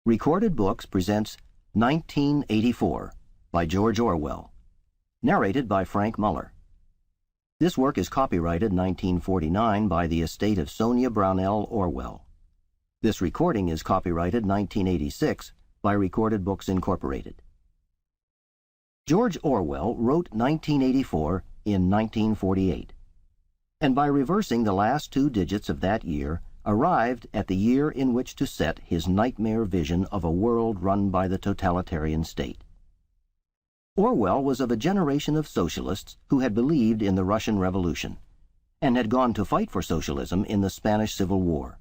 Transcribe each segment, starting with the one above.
Recorded Books presents 1984 by George Orwell, narrated by Frank Muller. This work is copyrighted 1949 by the estate of Sonia Brownell Orwell. This recording is copyrighted 1986 by Recorded Books Incorporated. George Orwell wrote 1984 in 1948, and by reversing the last two digits of that year, arrived at the year in which to set his nightmare vision of a world run by the totalitarian state. Orwell was of a generation of socialists who had believed in the Russian Revolution, and had gone to fight for socialism in the Spanish Civil War,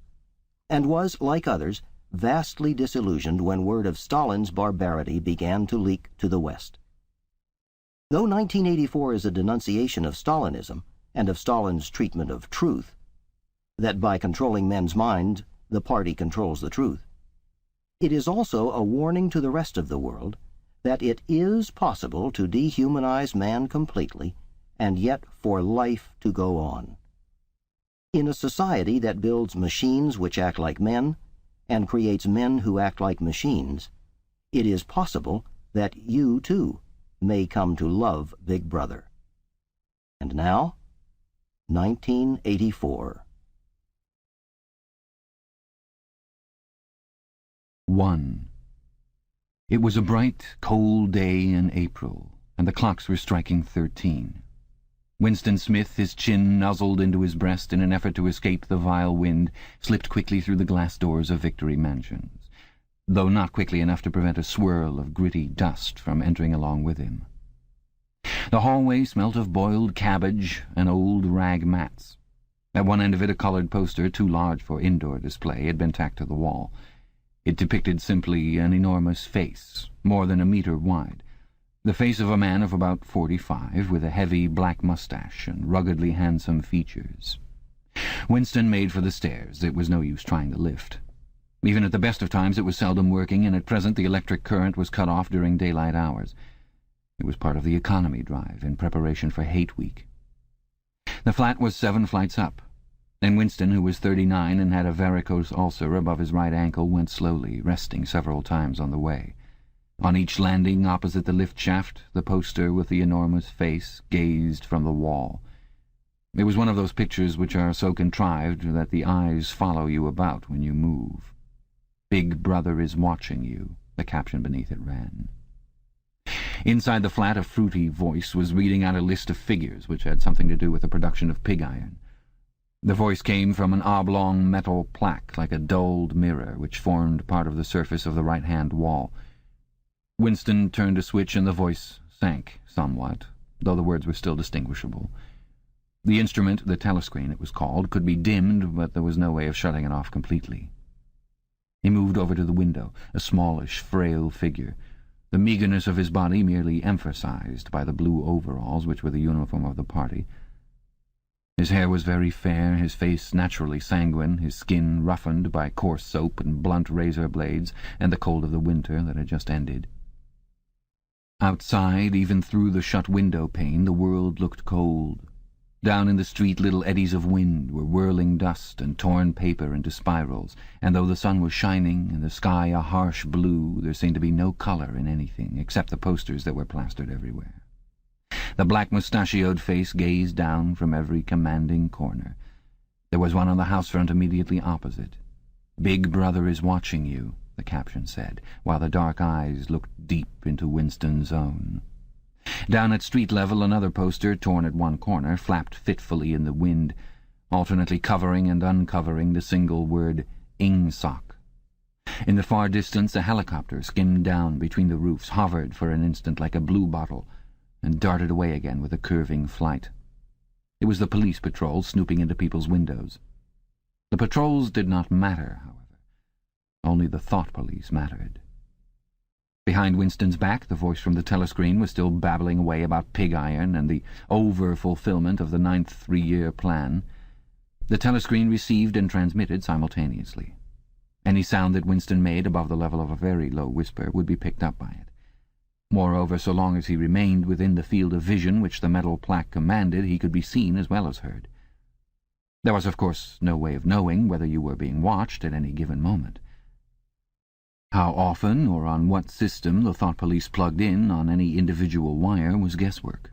and was, like others, vastly disillusioned when word of Stalin's barbarity began to leak to the West. Though 1984 is a denunciation of Stalinism and of Stalin's treatment of truth, that by controlling men's minds the party controls the truth, it is also a warning to the rest of the world that it is possible to dehumanize man completely and yet for life to go on. In a society that builds machines which act like men and creates men who act like machines, it is possible that you, too, may come to love Big Brother. And now, 1984. 1. It was a bright, cold day in April, and the clocks were striking 13. Winston Smith, his chin nuzzled into his breast in an effort to escape the vile wind, slipped quickly through the glass doors of Victory Mansions, though not quickly enough to prevent a swirl of gritty dust from entering along with him. The hallway smelt of boiled cabbage and old rag mats. At one end of it a coloured poster, too large for indoor display, had been tacked to the wall. It depicted simply an enormous face, more than a metre wide, the face of a man of about 45, with a heavy black moustache and ruggedly handsome features. Winston made for the stairs. It was no use trying the lift. Even at the best of times it was seldom working, and at present the electric current was cut off during daylight hours. It was part of the economy drive, in preparation for Hate Week. The flat was 7 flights up, and Winston, who was 39 and had a varicose ulcer above his right ankle, went slowly, resting several times on the way. On each landing opposite the lift shaft, the poster with the enormous face gazed from the wall. It was one of those pictures which are so contrived that the eyes follow you about when you move. "Big Brother is watching you," the caption beneath it ran. Inside the flat a fruity voice was reading out a list of figures which had something to do with the production of pig iron. The voice came from an oblong metal plaque like a dulled mirror which formed part of the surface of the right-hand wall. Winston turned a switch and the voice sank somewhat, though the words were still distinguishable. The instrument, the telescreen it was called, could be dimmed, but there was no way of shutting it off completely. He moved over to the window, a smallish, frail figure, the meagreness of his body merely emphasized by the blue overalls which were the uniform of the party. His hair was very fair, his face naturally sanguine, his skin roughened by coarse soap and blunt razor blades and the cold of the winter that had just ended. Outside, even through the shut window pane, the world looked cold. Down in the street little eddies of wind were whirling dust and torn paper into spirals, and though the sun was shining and the sky a harsh blue, there seemed to be no colour in anything except the posters that were plastered everywhere. The black mustachioed face gazed down from every commanding corner. There was one on the house front immediately opposite. "Big Brother is watching you," the caption said, while the dark eyes looked deep into Winston's own. Down at street level another poster, torn at one corner, flapped fitfully in the wind, alternately covering and uncovering the single word Ingsoc. In the far distance a helicopter skimmed down between the roofs, hovered for an instant like a bluebottle, and darted away again with a curving flight. It was the police patrol snooping into people's windows. The patrols did not matter, however. Only the thought police mattered. Behind Winston's back, the voice from the telescreen was still babbling away about pig iron and the over-fulfillment of the 9th three-year plan. The telescreen received and transmitted simultaneously. Any sound that Winston made above the level of a very low whisper would be picked up by it. Moreover, so long as he remained within the field of vision which the metal plaque commanded, he could be seen as well as heard. There was, of course, no way of knowing whether you were being watched at any given moment. How often or on what system the thought police plugged in on any individual wire was guesswork.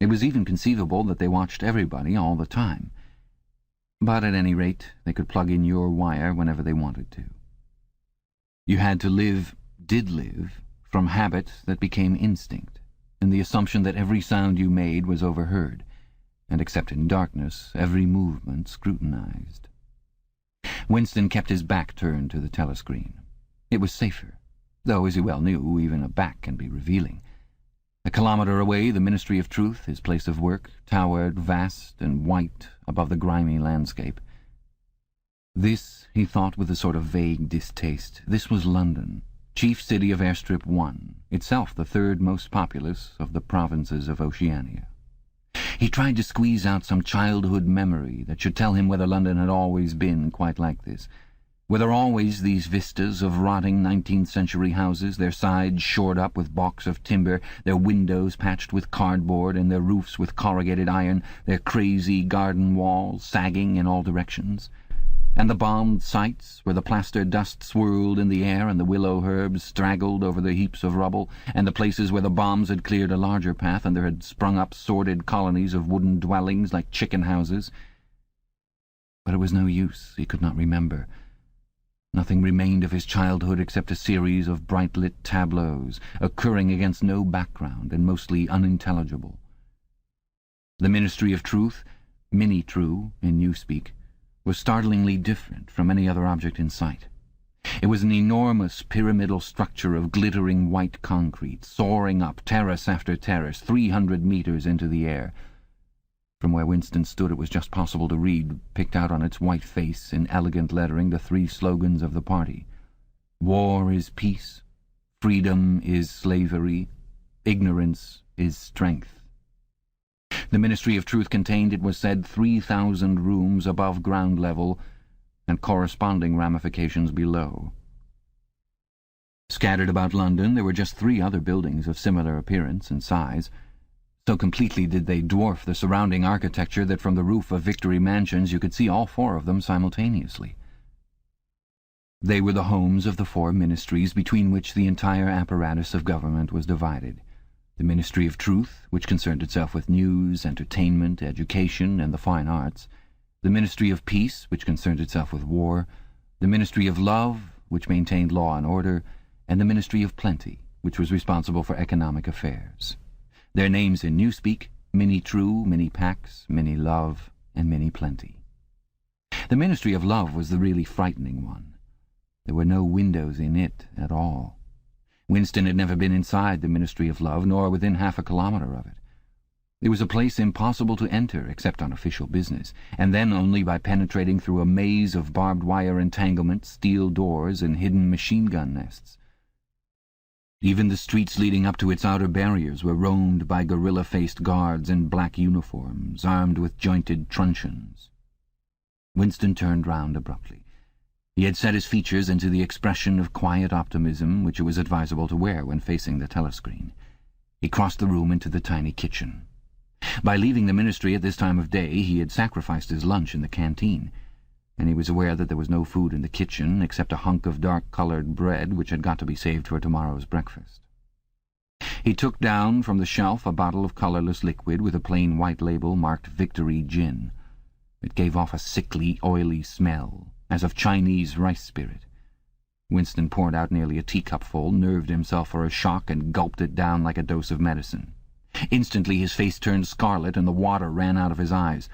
It was even conceivable that they watched everybody all the time. But at any rate, they could plug in your wire whenever they wanted to. You had to did live, from habit that became instinct, and the assumption that every sound you made was overheard, and except in darkness, every movement scrutinized. Winston kept his back turned to the telescreen. It was safer, though, as he well knew, even a back can be revealing. A kilometre away, the Ministry of Truth, his place of work, towered vast and white above the grimy landscape. This, he thought with a sort of vague distaste, this was London, chief city of Airstrip One, itself the third most populous of the provinces of Oceania. He tried to squeeze out some childhood memory that should tell him whether London had always been quite like this, whether always these vistas of rotting 19th-century houses, their sides shored up with balks of timber, their windows patched with cardboard and their roofs with corrugated iron, their crazy garden walls sagging in all directions, and the bombed sites where the plaster dust swirled in the air and the willow herbs straggled over the heaps of rubble, and the places where the bombs had cleared a larger path and there had sprung up sordid colonies of wooden dwellings like chicken houses. But it was no use, he could not remember. Nothing remained of his childhood except a series of bright-lit tableaus, occurring against no background and mostly unintelligible. The Ministry of Truth, Mini-True in Newspeak, was startlingly different from any other object in sight. It was an enormous pyramidal structure of glittering white concrete, soaring up terrace after terrace, 300 metres into the air. From where Winston stood it was just possible to read, picked out on its white face in elegant lettering, the three slogans of the party. War is peace, freedom is slavery, ignorance is strength. The Ministry of Truth contained, it was said, 3,000 rooms above ground level and corresponding ramifications below. Scattered about London there were just 3 other buildings of similar appearance and size. So completely did they dwarf the surrounding architecture that from the roof of Victory Mansions you could see all 4 of them simultaneously. They were the homes of the 4 ministries between which the entire apparatus of government was divided. The Ministry of Truth, which concerned itself with news, entertainment, education, and the fine arts. The Ministry of Peace, which concerned itself with war. The Ministry of Love, which maintained law and order. And the Ministry of Plenty, which was responsible for economic affairs. Their names in Newspeak: Mini-True, Mini-Pax, Mini-Love, and Mini-Plenty. The Ministry of Love was the really frightening one. There were no windows in it at all. Winston had never been inside the Ministry of Love, nor within half a kilometre of it. It was a place impossible to enter except on official business, and then only by penetrating through a maze of barbed wire entanglements, steel doors, and hidden machine-gun nests. Even the streets leading up to its outer barriers were roamed by gorilla-faced guards in black uniforms, armed with jointed truncheons. Winston turned round abruptly. He had set his features into the expression of quiet optimism which it was advisable to wear when facing the telescreen. He crossed the room into the tiny kitchen. By leaving the ministry at this time of day he had sacrificed his lunch in the canteen, and he was aware that there was no food in the kitchen except a hunk of dark-coloured bread which had got to be saved for tomorrow's breakfast. He took down from the shelf a bottle of colourless liquid with a plain white label marked Victory Gin. It gave off a sickly, oily smell, as of Chinese rice spirit. Winston poured out nearly a teacupful, nerved himself for a shock, and gulped it down like a dose of medicine. Instantly his face turned scarlet and the water ran out of his eyes.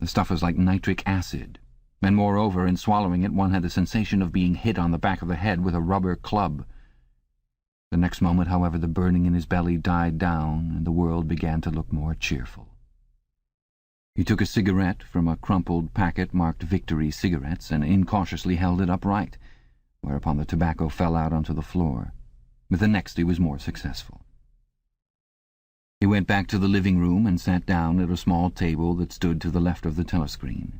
The stuff was like nitric acid, and moreover, in swallowing it, one had the sensation of being hit on the back of the head with a rubber club. The next moment, however, the burning in his belly died down, and the world began to look more cheerful. He took a cigarette from a crumpled packet marked Victory Cigarettes and incautiously held it upright, whereupon the tobacco fell out onto the floor. With the next he was more successful. He went back to the living room and sat down at a small table that stood to the left of the telescreen.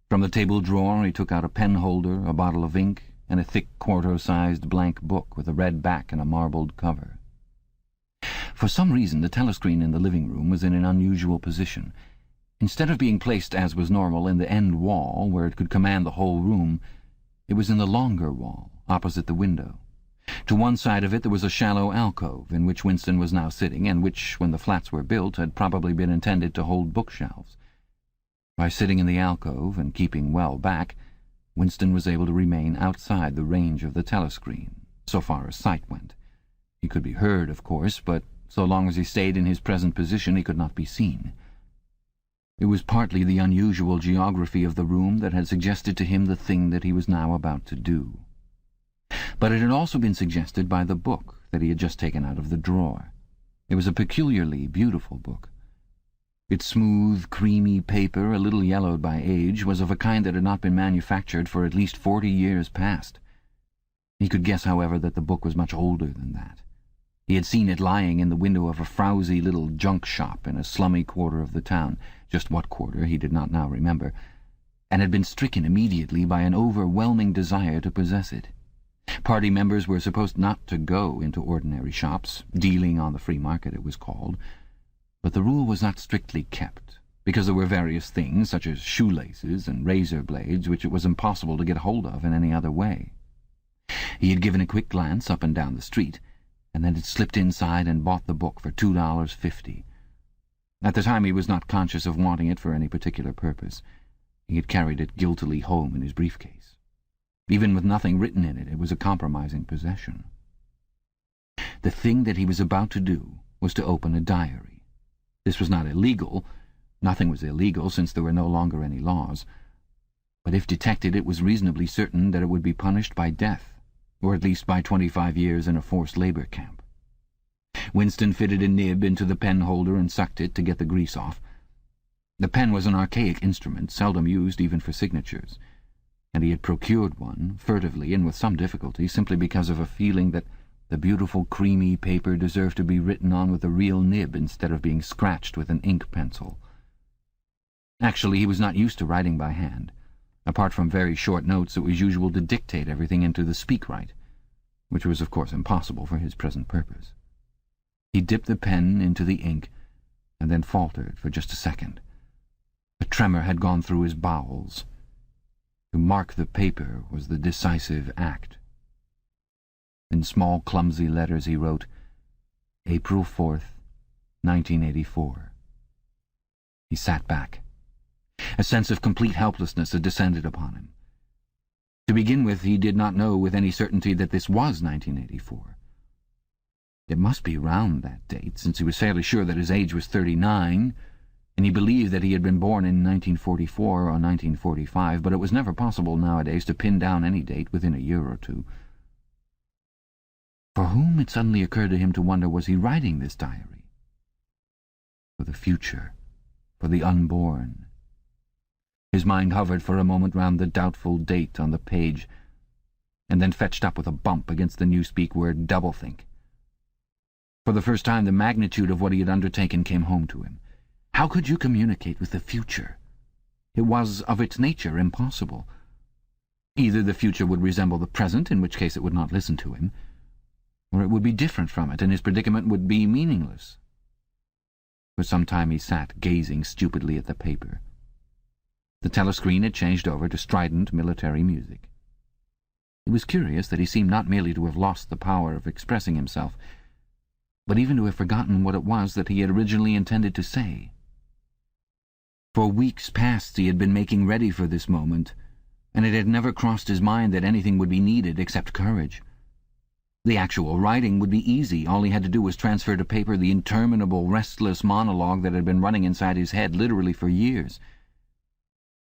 From the table drawer he took out a pen-holder, a bottle of ink, and a thick quarto-sized blank book with a red back and a marbled cover. For some reason the telescreen in the living room was in an unusual position. Instead of being placed, as was normal, in the end wall, where it could command the whole room, it was in the longer wall, opposite the window, To one side of it there was a shallow alcove in which Winston was now sitting, and which, when the flats were built, had probably been intended to hold bookshelves. By sitting in the alcove and keeping well back, Winston was able to remain outside the range of the telescreen, so far as sight went. He could be heard, of course, but so long as he stayed in his present position he could not be seen. It was partly the unusual geography of the room that had suggested to him the thing that he was now about to do. But it had also been suggested by the book that he had just taken out of the drawer. It was a peculiarly beautiful book. Its smooth, creamy paper, a little yellowed by age, was of a kind that had not been manufactured for at least 40 years past. He could guess, however, that the book was much older than that. He had seen it lying in the window of a frowsy little junk shop in a slummy quarter of the town, just what quarter he did not now remember, and had been stricken immediately by an overwhelming desire to possess it. Party members were supposed not to go into ordinary shops, dealing on the free market it was called, but the rule was not strictly kept, because there were various things, such as shoelaces and razor blades, which it was impossible to get hold of in any other way. He had given a quick glance up and down the street, and then had slipped inside and bought the book for $2.50. At the time he was not conscious of wanting it for any particular purpose. He had carried it guiltily home in his briefcase. Even with nothing written in it, it was a compromising possession. The thing that he was about to do was to open a diary. This was not illegal. Nothing was illegal, since there were no longer any laws. But if detected, it was reasonably certain that it would be punished by death, or at least by 25 years in a forced labor camp. Winston fitted a nib into the pen holder and sucked it to get the grease off. The pen was an archaic instrument, seldom used even for signatures, and he had procured one, furtively and with some difficulty, simply because of a feeling that the beautiful creamy paper deserved to be written on with a real nib instead of being scratched with an ink pencil. Actually, he was not used to writing by hand. Apart from very short notes, it was usual to dictate everything into the speakwrite, which was of course impossible for his present purpose. He dipped the pen into the ink, and then faltered for just a second. A tremor had gone through his bowels. To mark the paper was the decisive act. In small, clumsy letters he wrote, April 4th, 1984. He sat back. A sense of complete helplessness had descended upon him. To begin with, he did not know with any certainty that this was 1984. It must be round that date, since he was fairly sure that his age was 39, and he believed that he had been born in 1944 or 1945, but it was never possible nowadays to pin down any date within a year or two. For whom, it suddenly occurred to him to wonder, was he writing this diary? For the future, for the unborn. His mind hovered for a moment round the doubtful date on the page, and then fetched up with a bump against the Newspeak word doublethink. For the first time the magnitude of what he had undertaken came home to him. How could you communicate with the future? It was, of its nature, impossible. Either the future would resemble the present, in which case it would not listen to him, or it would be different from it, and his predicament would be meaningless. For some time he sat, gazing stupidly at the paper. The telescreen had changed over to strident military music. It was curious that he seemed not merely to have lost the power of expressing himself, but even to have forgotten what it was that he had originally intended to say. For weeks past he had been making ready for this moment, and it had never crossed his mind that anything would be needed except courage. The actual writing would be easy. All he had to do was transfer to paper the interminable, restless monologue that had been running inside his head literally for years.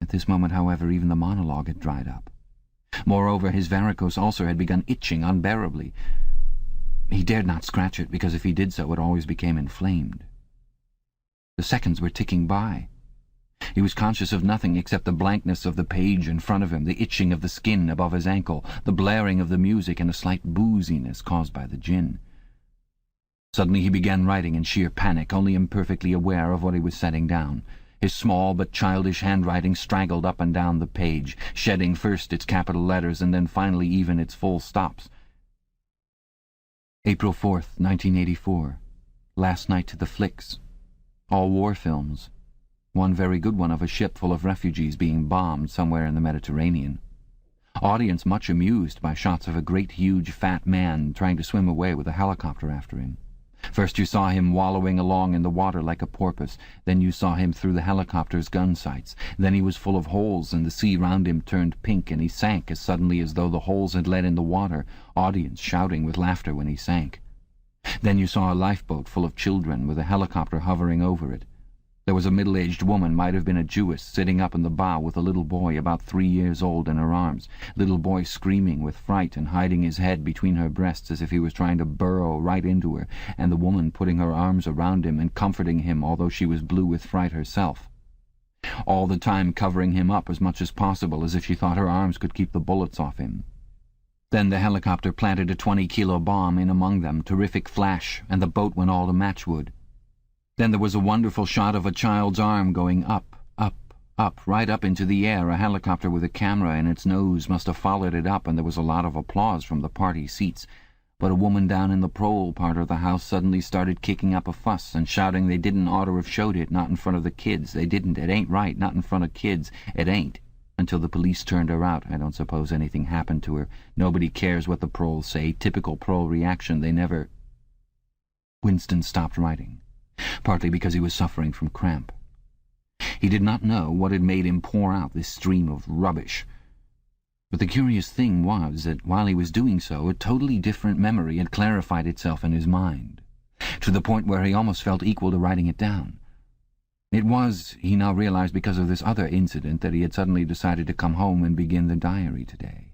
At this moment, however, even the monologue had dried up. Moreover, his varicose ulcer had begun itching unbearably. He dared not scratch it, because if he did so it always became inflamed. The seconds were ticking by. He was conscious of nothing except the blankness of the page in front of him, the itching of the skin above his ankle, the blaring of the music, and a slight booziness caused by the gin. Suddenly he began writing in sheer panic, only imperfectly aware of what he was setting down. His small but childish handwriting straggled up and down the page, shedding first its capital letters and then finally even its full stops. April 4th, 1984. Last night to the flicks. All war films. One very good one of a ship full of refugees being bombed somewhere in the Mediterranean. Audience much amused by shots of a great huge fat man trying to swim away with a helicopter after him. First you saw him wallowing along in the water like a porpoise, then you saw him through the helicopter's gun sights, then he was full of holes and the sea round him turned pink and he sank as suddenly as though the holes had let in the water, audience shouting with laughter when he sank. Then you saw a lifeboat full of children with a helicopter hovering over it. There was a middle-aged woman, might have been a Jewess, sitting up in the bow with a little boy about 3 years old in her arms, little boy screaming with fright and hiding his head between her breasts as if he was trying to burrow right into her, and the woman putting her arms around him and comforting him although she was blue with fright herself, all the time covering him up as much as possible as if she thought her arms could keep the bullets off him. Then the helicopter planted a 20-kilo bomb in among them, terrific flash, and the boat went all to matchwood. Then there was a wonderful shot of a child's arm going up, up, up, right up into the air. A helicopter with a camera in its nose must have followed it up, and there was a lot of applause from the party seats. But a woman down in the prole part of the house suddenly started kicking up a fuss and shouting they didn't ought to have showed it, not in front of the kids. They didn't. It ain't right, not in front of kids. It ain't. Until the police turned her out. I don't suppose anything happened to her. Nobody cares what the proles say. Typical prole reaction. They never... Winston stopped writing, partly because he was suffering from cramp. He did not know what had made him pour out this stream of rubbish. But the curious thing was that while he was doing so, a totally different memory had clarified itself in his mind, to the point where he almost felt equal to writing it down. It was, he now realized, because of this other incident that he had suddenly decided to come home and begin the diary today.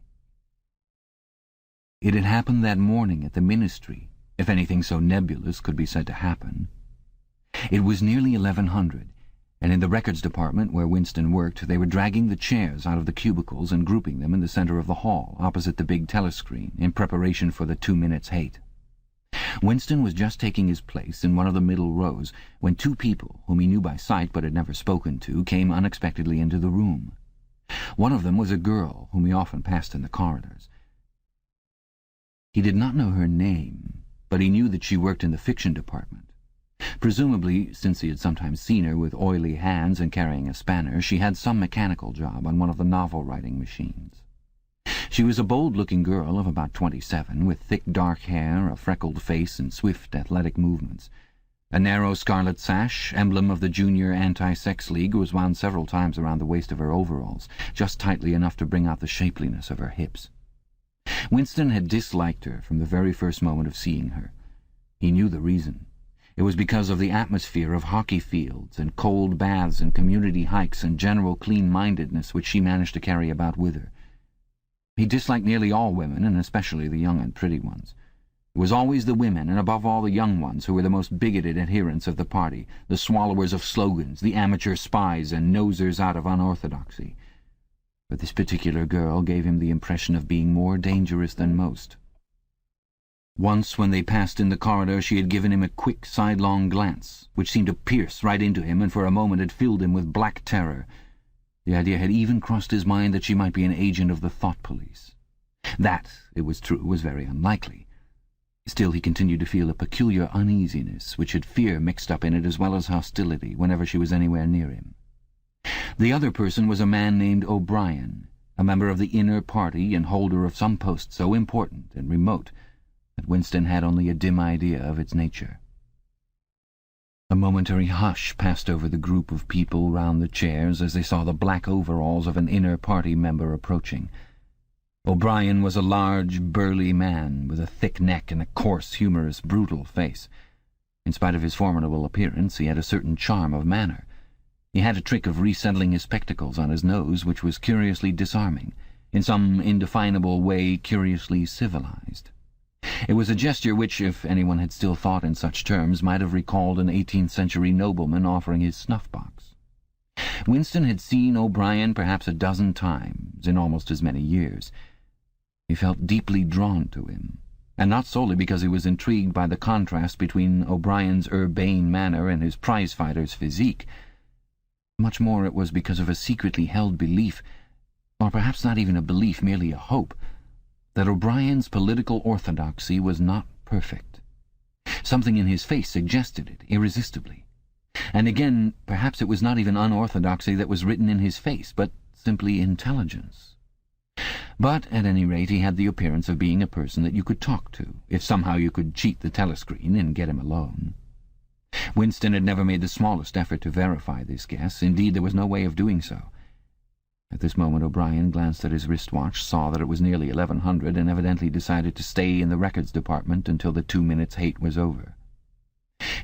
It had happened that morning at the ministry, if anything so nebulous could be said to happen. It was nearly 1100, and in the records department where Winston worked, they were dragging the chairs out of the cubicles and grouping them in the center of the hall, opposite the big telescreen, in preparation for the 2 minutes hate. Winston was just taking his place in one of the middle rows when two people, whom he knew by sight but had never spoken to, came unexpectedly into the room. One of them was a girl whom he often passed in the corridors. He did not know her name, but he knew that she worked in the fiction department. Presumably, since he had sometimes seen her with oily hands and carrying a spanner, she had some mechanical job on one of the novel-writing machines. She was a bold-looking girl of about 27, with thick dark hair, a freckled face, and swift, athletic movements. A narrow scarlet sash, emblem of the Junior Anti-Sex League, was wound several times around the waist of her overalls, just tightly enough to bring out the shapeliness of her hips. Winston had disliked her from the very first moment of seeing her. He knew the reason. It was because of the atmosphere of hockey fields and cold baths and community hikes and general clean-mindedness which she managed to carry about with her. He disliked nearly all women, and especially the young and pretty ones. It was always the women, and above all the young ones, who were the most bigoted adherents of the party, the swallowers of slogans, the amateur spies and nosers out of unorthodoxy. But this particular girl gave him the impression of being more dangerous than most. Once, when they passed in the corridor, she had given him a quick, sidelong glance, which seemed to pierce right into him, and for a moment had filled him with black terror. The idea had even crossed his mind that she might be an agent of the thought police. That, it was true, was very unlikely. Still, he continued to feel a peculiar uneasiness, which had fear mixed up in it as well as hostility, whenever she was anywhere near him. The other person was a man named O'Brien, a member of the inner party and holder of some post so important and remote that Winston had only a dim idea of its nature. A momentary hush passed over the group of people round the chairs as they saw the black overalls of an inner party member approaching. O'Brien was a large, burly man with a thick neck and a coarse, humorous, brutal face. In spite of his formidable appearance, he had a certain charm of manner. He had a trick of resettling his spectacles on his nose which was curiously disarming, in some indefinable way curiously civilized. It was a gesture which, if anyone had still thought in such terms, might have recalled an 18th-century nobleman offering his snuff-box. Winston had seen O'Brien perhaps a dozen times in almost as many years. He felt deeply drawn to him, and not solely because he was intrigued by the contrast between O'Brien's urbane manner and his prize-fighter's physique. Much more it was because of a secretly held belief, or perhaps not even a belief, merely a hope, that O'Brien's political orthodoxy was not perfect. Something in his face suggested it irresistibly. And again, perhaps it was not even unorthodoxy that was written in his face, but simply intelligence. But at any rate he had the appearance of being a person that you could talk to, if somehow you could cheat the telescreen and get him alone. Winston had never made the smallest effort to verify this guess. Indeed, there was no way of doing so. At this moment O'Brien glanced at his wristwatch, saw that it was nearly 1100, and evidently decided to stay in the records department until the 2 minutes' hate was over.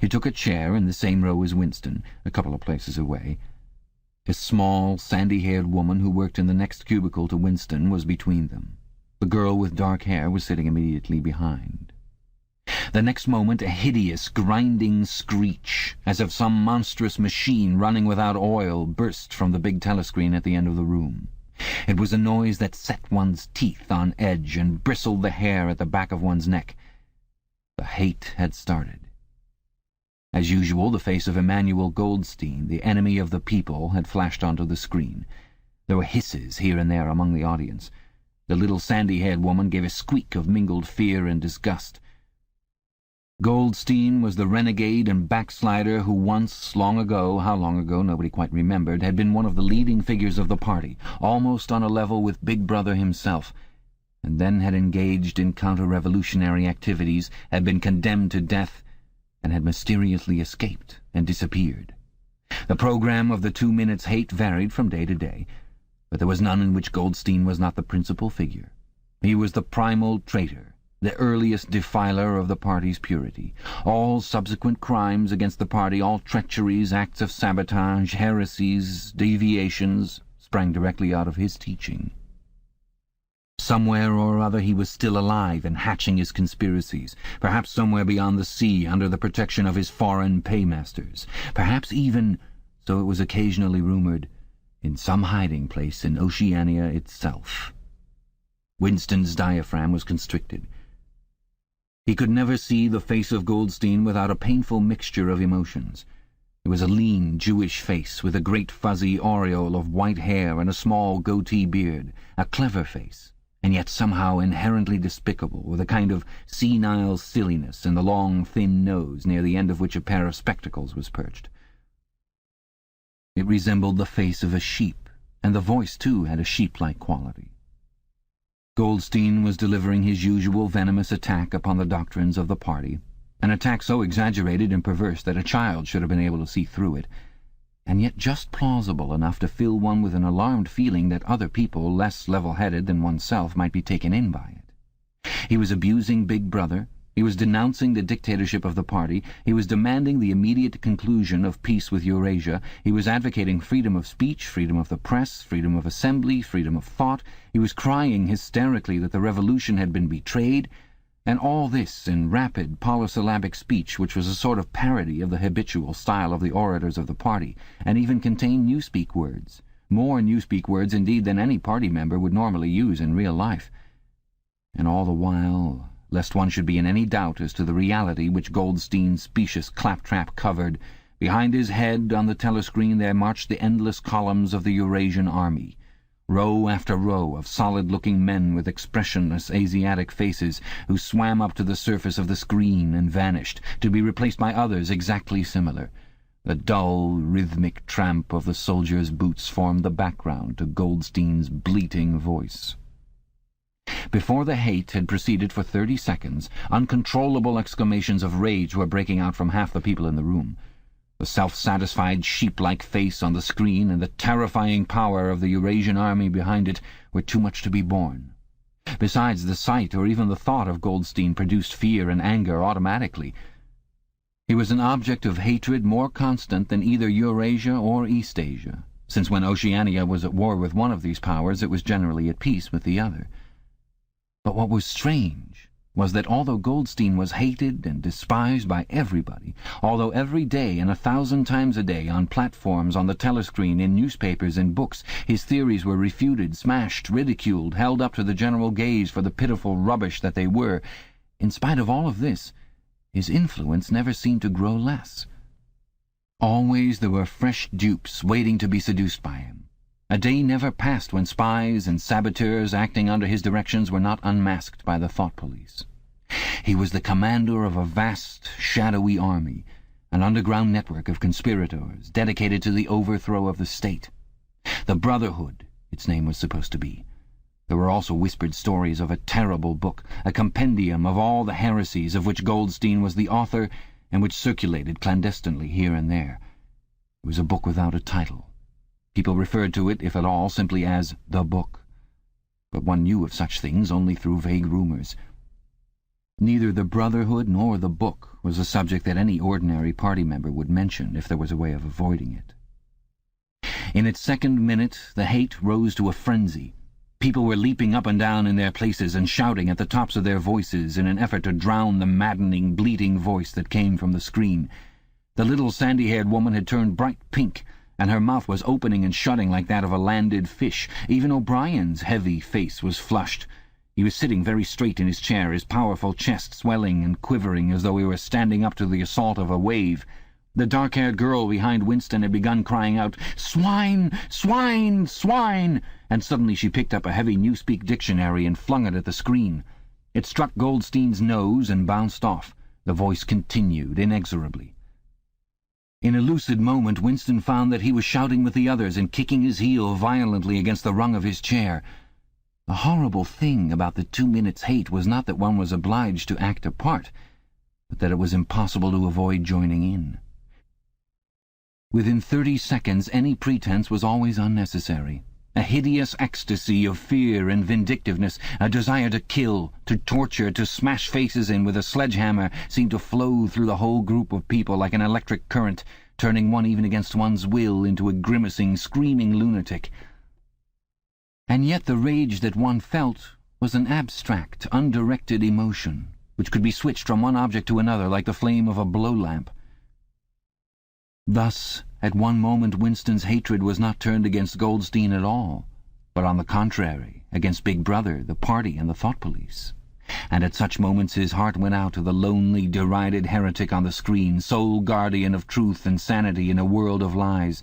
He took a chair in the same row as Winston, a couple of places away. A small, sandy-haired woman who worked in the next cubicle to Winston was between them. The girl with dark hair was sitting immediately behind. The next moment a hideous, grinding screech, as of some monstrous machine running without oil, burst from the big telescreen at the end of the room. It was a noise that set one's teeth on edge and bristled the hair at the back of one's neck. The hate had started. As usual, the face of Emmanuel Goldstein, the enemy of the people, had flashed onto the screen. There were hisses here and there among the audience. The little sandy-haired woman gave a squeak of mingled fear and disgust. Goldstein was the renegade and backslider who once, long ago, how long ago nobody quite remembered, had been one of the leading figures of the party, almost on a level with Big Brother himself, and then had engaged in counter-revolutionary activities, had been condemned to death, and had mysteriously escaped and disappeared. The program of the 2 minutes' hate varied from day to day, but there was none in which Goldstein was not the principal figure. He was the primal traitor, the earliest defiler of the party's purity. All subsequent crimes against the party, all treacheries, acts of sabotage, heresies, deviations, sprang directly out of his teaching. Somewhere or other he was still alive and hatching his conspiracies, perhaps somewhere beyond the sea under the protection of his foreign paymasters, perhaps even, so it was occasionally rumoured, in some hiding place in Oceania itself. Winston's diaphragm was constricted. He could never see the face of Goldstein without a painful mixture of emotions. It was a lean Jewish face with a great fuzzy aureole of white hair and a small goatee beard, a clever face, and yet somehow inherently despicable, with a kind of senile silliness in the long, thin nose, near the end of which a pair of spectacles was perched. It resembled the face of a sheep, and the voice, too, had a sheep-like quality. Goldstein was delivering his usual venomous attack upon the doctrines of the party, an attack so exaggerated and perverse that a child should have been able to see through it, and yet just plausible enough to fill one with an alarmed feeling that other people, less level-headed than oneself, might be taken in by it. He was abusing Big Brother, he was denouncing the dictatorship of the party, he was demanding the immediate conclusion of peace with Eurasia, he was advocating freedom of speech, freedom of the press, freedom of assembly, freedom of thought, he was crying hysterically that the revolution had been betrayed, and all this in rapid polysyllabic speech which was a sort of parody of the habitual style of the orators of the party, and even contained Newspeak words, more Newspeak words indeed than any party member would normally use in real life. And all the while, lest one should be in any doubt as to the reality which Goldstein's specious claptrap covered, behind his head on the telescreen there marched the endless columns of the Eurasian army, row after row of solid-looking men with expressionless Asiatic faces who swam up to the surface of the screen and vanished, to be replaced by others exactly similar. The dull, rhythmic tramp of the soldiers' boots formed the background to Goldstein's bleating voice. Before the hate had proceeded for 30 seconds, uncontrollable exclamations of rage were breaking out from half the people in the room. The self-satisfied sheep-like face on the screen and the terrifying power of the Eurasian army behind it were too much to be borne. Besides, the sight or even the thought of Goldstein produced fear and anger automatically. He was an object of hatred more constant than either Eurasia or Eastasia, since when Oceania was at war with one of these powers it was generally at peace with the other. But what was strange was that although Goldstein was hated and despised by everybody, although every day and 1,000 times a day on platforms, on the telescreen, in newspapers and books, his theories were refuted, smashed, ridiculed, held up to the general gaze for the pitiful rubbish that they were, in spite of all of this, his influence never seemed to grow less. Always there were fresh dupes waiting to be seduced by him. A day never passed when spies and saboteurs acting under his directions were not unmasked by the thought police. He was the commander of a vast, shadowy army, an underground network of conspirators dedicated to the overthrow of the state. The Brotherhood, its name was supposed to be. There were also whispered stories of a terrible book, a compendium of all the heresies of which Goldstein was the author and which circulated clandestinely here and there. It was a book without a title. People referred to it, if at all, simply as the book. But one knew of such things only through vague rumours. Neither the Brotherhood nor the book was a subject that any ordinary party member would mention if there was a way of avoiding it. In its second minute, the hate rose to a frenzy. People were leaping up and down in their places and shouting at the tops of their voices in an effort to drown the maddening, bleating voice that came from the screen. The little sandy-haired woman had turned bright pink, and her mouth was opening and shutting like that of a landed fish. Even O'Brien's heavy face was flushed. He was sitting very straight in his chair, his powerful chest swelling and quivering as though he were standing up to the assault of a wave. The dark-haired girl behind Winston had begun crying out, "Swine! Swine! Swine!" and suddenly she picked up a heavy Newspeak dictionary and flung it at the screen. It struck Goldstein's nose and bounced off. The voice continued inexorably. In a lucid moment, Winston found that he was shouting with the others and kicking his heel violently against the rung of his chair. The horrible thing about the 2 minutes' hate was not that one was obliged to act a part, but that it was impossible to avoid joining in. Within 30 seconds, any pretense was always unnecessary. A hideous ecstasy of fear and vindictiveness, a desire to kill, to torture, to smash faces in with a sledgehammer seemed to flow through the whole group of people like an electric current, turning one even against one's will into a grimacing, screaming lunatic. And yet the rage that one felt was an abstract, undirected emotion, which could be switched from one object to another like the flame of a blow-lamp. Thus, at one moment Winston's hatred was not turned against Goldstein at all, but on the contrary, against Big Brother, the party, and the thought police. And at such moments his heart went out to the lonely, derided heretic on the screen, sole guardian of truth and sanity in a world of lies.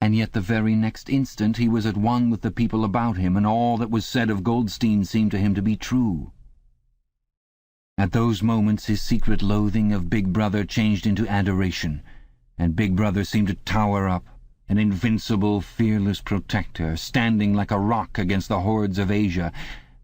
And yet the very next instant he was at one with the people about him, and all that was said of Goldstein seemed to him to be true. At those moments his secret loathing of Big Brother changed into adoration, and Big Brother seemed to tower up, an invincible, fearless protector, standing like a rock against the hordes of Asia,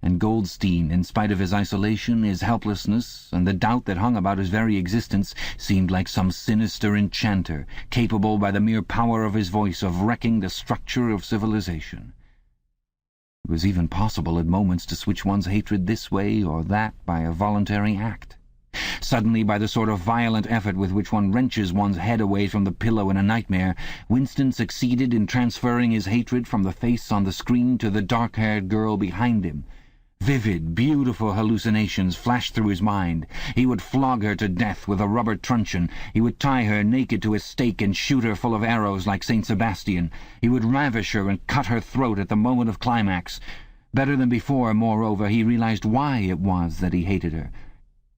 and Goldstein, in spite of his isolation, his helplessness, and the doubt that hung about his very existence, seemed like some sinister enchanter, capable by the mere power of his voice of wrecking the structure of civilization. It was even possible at moments to switch one's hatred this way or that by a voluntary act. Suddenly, by the sort of violent effort with which one wrenches one's head away from the pillow in a nightmare, Winston succeeded in transferring his hatred from the face on the screen to the dark-haired girl behind him. Vivid, beautiful hallucinations flashed through his mind. He would flog her to death with a rubber truncheon. He would tie her naked to a stake and shoot her full of arrows like St. Sebastian. He would ravish her and cut her throat at the moment of climax. Better than before, moreover, he realized why it was that he hated her.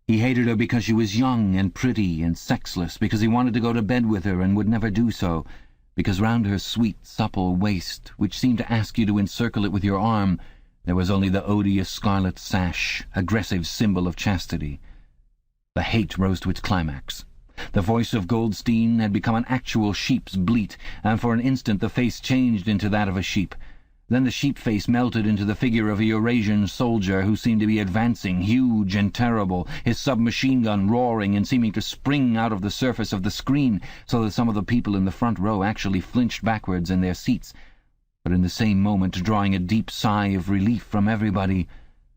He hated her because she was young and pretty and sexless, because he wanted to go to bed with her and would never do so, because round her sweet, supple waist, which seemed to ask you to encircle it with your arm, there was only the odious scarlet sash, aggressive symbol of chastity. The hate rose to its climax. The voice of Goldstein had become an actual sheep's bleat, and for an instant the face changed into that of a sheep. Then the sheep face melted into the figure of a Eurasian soldier who seemed to be advancing, huge and terrible, his submachine gun roaring and seeming to spring out of the surface of the screen, so that some of the people in the front row actually flinched backwards in their seats. But in the same moment, drawing a deep sigh of relief from everybody,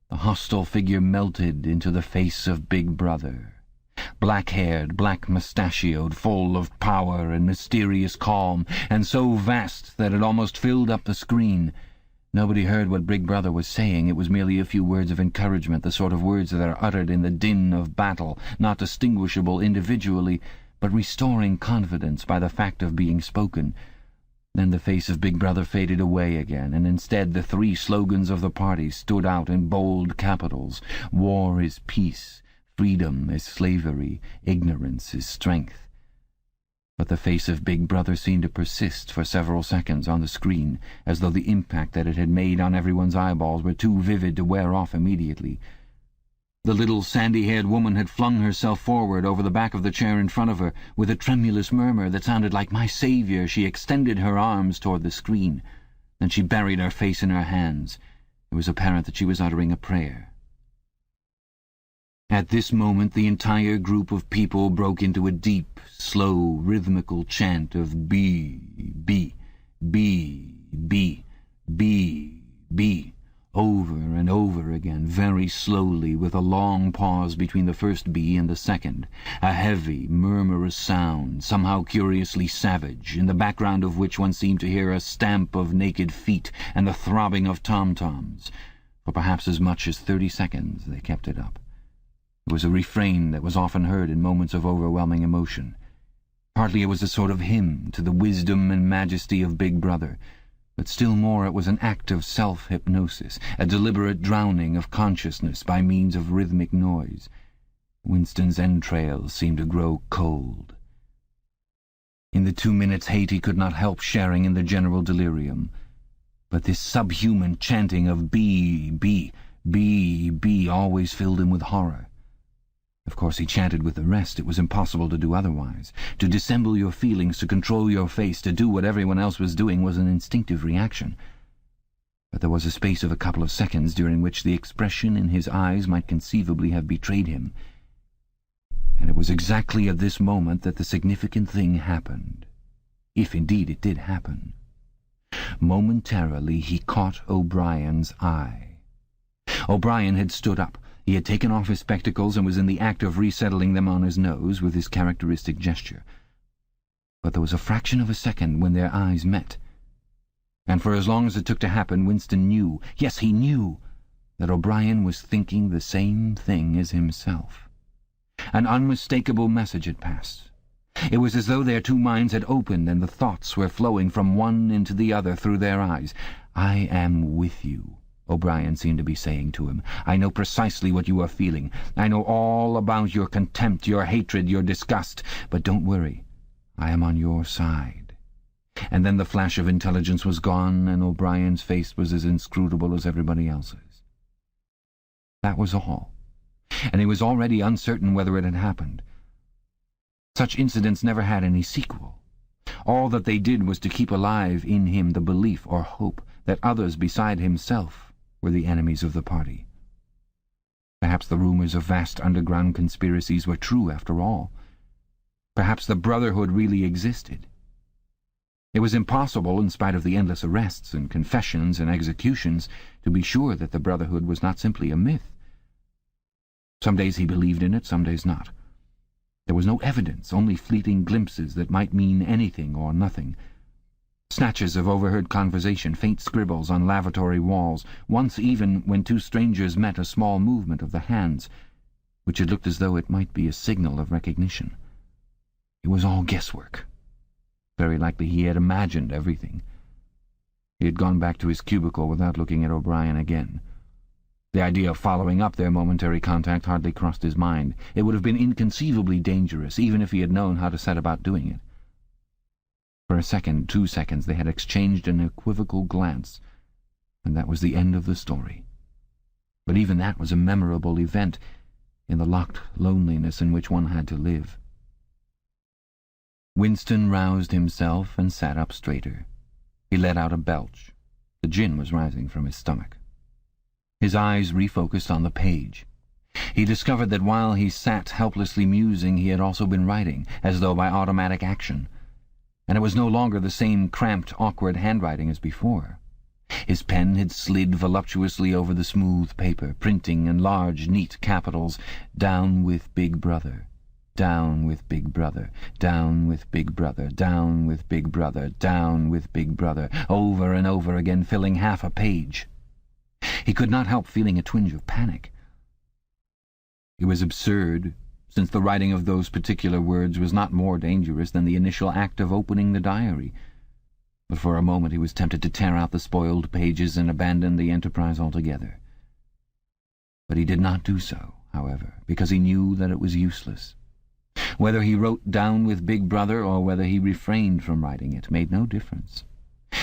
the hostile figure melted into the face of Big Brother. Black-haired, black-mustachioed, full of power and mysterious calm, and so vast that it almost filled up the screen. Nobody heard what Big Brother was saying. It was merely a few words of encouragement, the sort of words that are uttered in the din of battle, not distinguishable individually, but restoring confidence by the fact of being spoken. Then the face of Big Brother faded away again, and instead the 3 slogans of the party stood out in bold capitals. War is peace, freedom is slavery, ignorance is strength. But the face of Big Brother seemed to persist for several seconds on the screen, as though the impact that it had made on everyone's eyeballs were too vivid to wear off immediately. The little sandy-haired woman had flung herself forward over the back of the chair in front of her. With a tremulous murmur that sounded like "My Saviour," she extended her arms toward the screen. Then she buried her face in her hands. It was apparent that she was uttering a prayer. At this moment the entire group of people broke into a deep, slow, rhythmical chant of B, B, B, B, B, B, over and over again, very slowly, with a long pause between the first B and the second, a heavy, murmurous sound, somehow curiously savage, in the background of which one seemed to hear a stamp of naked feet and the throbbing of tom-toms. For perhaps as much as 30 seconds they kept it up. It was a refrain that was often heard in moments of overwhelming emotion. Partly it was a sort of hymn to the wisdom and majesty of Big Brother, but still more it was an act of self-hypnosis, a deliberate drowning of consciousness by means of rhythmic noise. Winston's entrails seemed to grow cold. In the 2 minutes' hate he could not help sharing in the general delirium. But this subhuman chanting of B, B, B, B always filled him with horror. Of course he chanted with the rest. It was impossible to do otherwise. To dissemble your feelings, to control your face, to do what everyone else was doing was an instinctive reaction. But there was a space of a couple of seconds during which the expression in his eyes might conceivably have betrayed him. And it was exactly at this moment that the significant thing happened. If indeed it did happen. Momentarily he caught O'Brien's eye. O'Brien had stood up. He had taken off his spectacles and was in the act of resettling them on his nose with his characteristic gesture. But there was a fraction of a second when their eyes met. And for as long as it took to happen, Winston knew, yes, he knew, that O'Brien was thinking the same thing as himself. An unmistakable message had passed. It was as though their two minds had opened and the thoughts were flowing from one into the other through their eyes. "I am with you," O'Brien seemed to be saying to him. "I know precisely what you are feeling. I know all about your contempt, your hatred, your disgust. But don't worry. I am on your side." And then the flash of intelligence was gone, and O'Brien's face was as inscrutable as everybody else's. That was all. And he was already uncertain whether it had happened. Such incidents never had any sequel. All that they did was to keep alive in him the belief or hope that others beside himself were the enemies of the party. Perhaps the rumors of vast underground conspiracies were true after all. Perhaps the Brotherhood really existed. It was impossible, in spite of the endless arrests and confessions and executions, to be sure that the Brotherhood was not simply a myth. Some days he believed in it, some days not. There was no evidence, only fleeting glimpses that might mean anything or nothing. Snatches of overheard conversation, faint scribbles on lavatory walls, once even, when two strangers met, a small movement of the hands, which had looked as though it might be a signal of recognition. It was all guesswork. Very likely he had imagined everything. He had gone back to his cubicle without looking at O'Brien again. The idea of following up their momentary contact hardly crossed his mind. It would have been inconceivably dangerous, even if he had known how to set about doing it. For a second, 2 seconds, they had exchanged an equivocal glance, and that was the end of the story. But even that was a memorable event in the locked loneliness in which one had to live. Winston roused himself and sat up straighter. He let out a belch. The gin was rising from his stomach. His eyes refocused on the page. He discovered that while he sat helplessly musing, he had also been writing, as though by automatic action. And it was no longer the same cramped, awkward handwriting as before. His pen had slid voluptuously over the smooth paper, printing in large, neat capitals, "Down with Big Brother, down with Big Brother, down with Big Brother, down with Big Brother, down with Big Brother," over and over again, filling half a page. He could not help feeling a twinge of panic. It was absurd, since the writing of those particular words was not more dangerous than the initial act of opening the diary. But for a moment he was tempted to tear out the spoiled pages and abandon the enterprise altogether. But he did not do so, however, because he knew that it was useless. Whether he wrote "Down with Big Brother" or whether he refrained from writing it made no difference.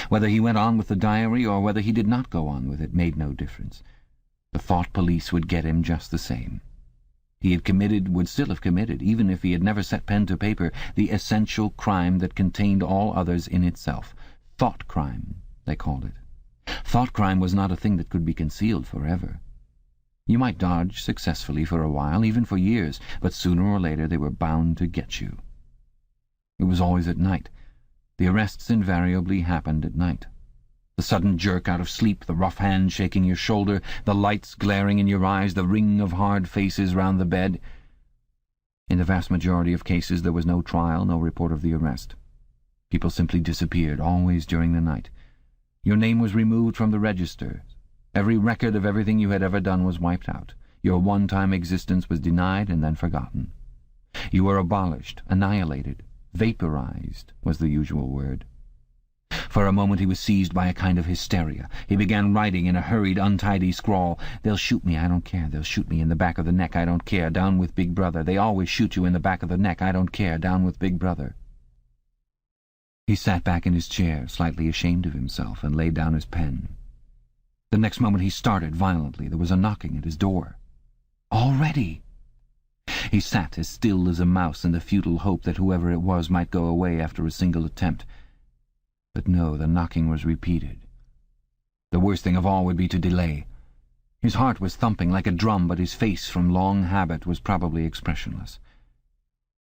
Whether he went on with the diary or whether he did not go on with it made no difference. The thought police would get him just the same. He had committed, would still have committed, even if he had never set pen to paper, the essential crime that contained all others in itself. Thought crime, they called it. Thoughtcrime was not a thing that could be concealed forever. You might dodge successfully for a while, even for years, but sooner or later they were bound to get you. It was always at night. The arrests invariably happened at night. The sudden jerk out of sleep, the rough hand shaking your shoulder, the lights glaring in your eyes, the ring of hard faces round the bed. In the vast majority of cases there was no trial, no report of the arrest. People simply disappeared, always during the night. Your name was removed from the register. Every record of everything you had ever done was wiped out. Your one-time existence was denied and then forgotten. You were abolished, annihilated, vaporized was the usual word. For a moment he was seized by a kind of hysteria. He began writing in a hurried, untidy scrawl. "They'll shoot me, I don't care. They'll shoot me in the back of the neck, I don't care. Down with Big Brother. They always shoot you in the back of the neck, I don't care. Down with Big Brother." He sat back in his chair, slightly ashamed of himself, and laid down his pen. The next moment he started violently. There was a knocking at his door. Already! He sat as still as a mouse in the futile hope that whoever it was might go away after a single attempt. But no, the knocking was repeated. The worst thing of all would be to delay. His heart was thumping like a drum, but his face, from long habit, was probably expressionless.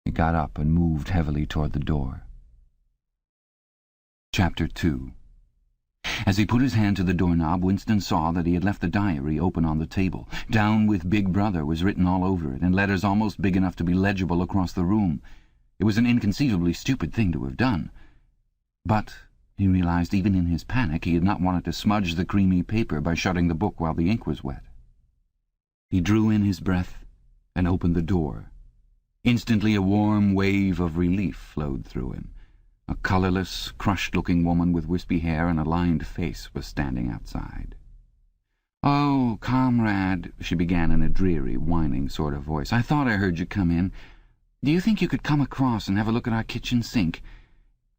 He got up and moved heavily toward the door. Chapter 2. As he put his hand to the doorknob, Winston saw that he had left the diary open on the table. "Down with Big Brother" was written all over it, in letters almost big enough to be legible across the room. It was an inconceivably stupid thing to have done. But, he realized, even in his panic, he had not wanted to smudge the creamy paper by shutting the book while the ink was wet. He drew in his breath and opened the door. Instantly a warm wave of relief flowed through him. A colourless, crushed-looking woman with wispy hair and a lined face was standing outside. "Oh, comrade," she began in a dreary, whining sort of voice, "I thought I heard you come in. Do you think you could come across and have a look at our kitchen sink?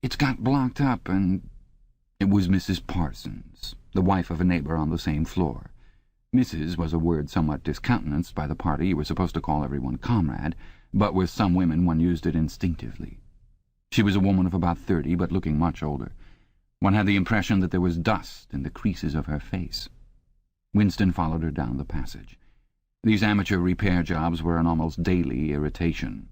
It's got blocked up and—" It was Mrs. Parsons, the wife of a neighbour on the same floor. Mrs. was a word somewhat discountenanced by the party. You were supposed to call everyone comrade, but with some women one used it instinctively. She was a woman of about 30, but looking much older. One had the impression that there was dust in the creases of her face. Winston followed her down the passage. These amateur repair jobs were an almost daily irritation.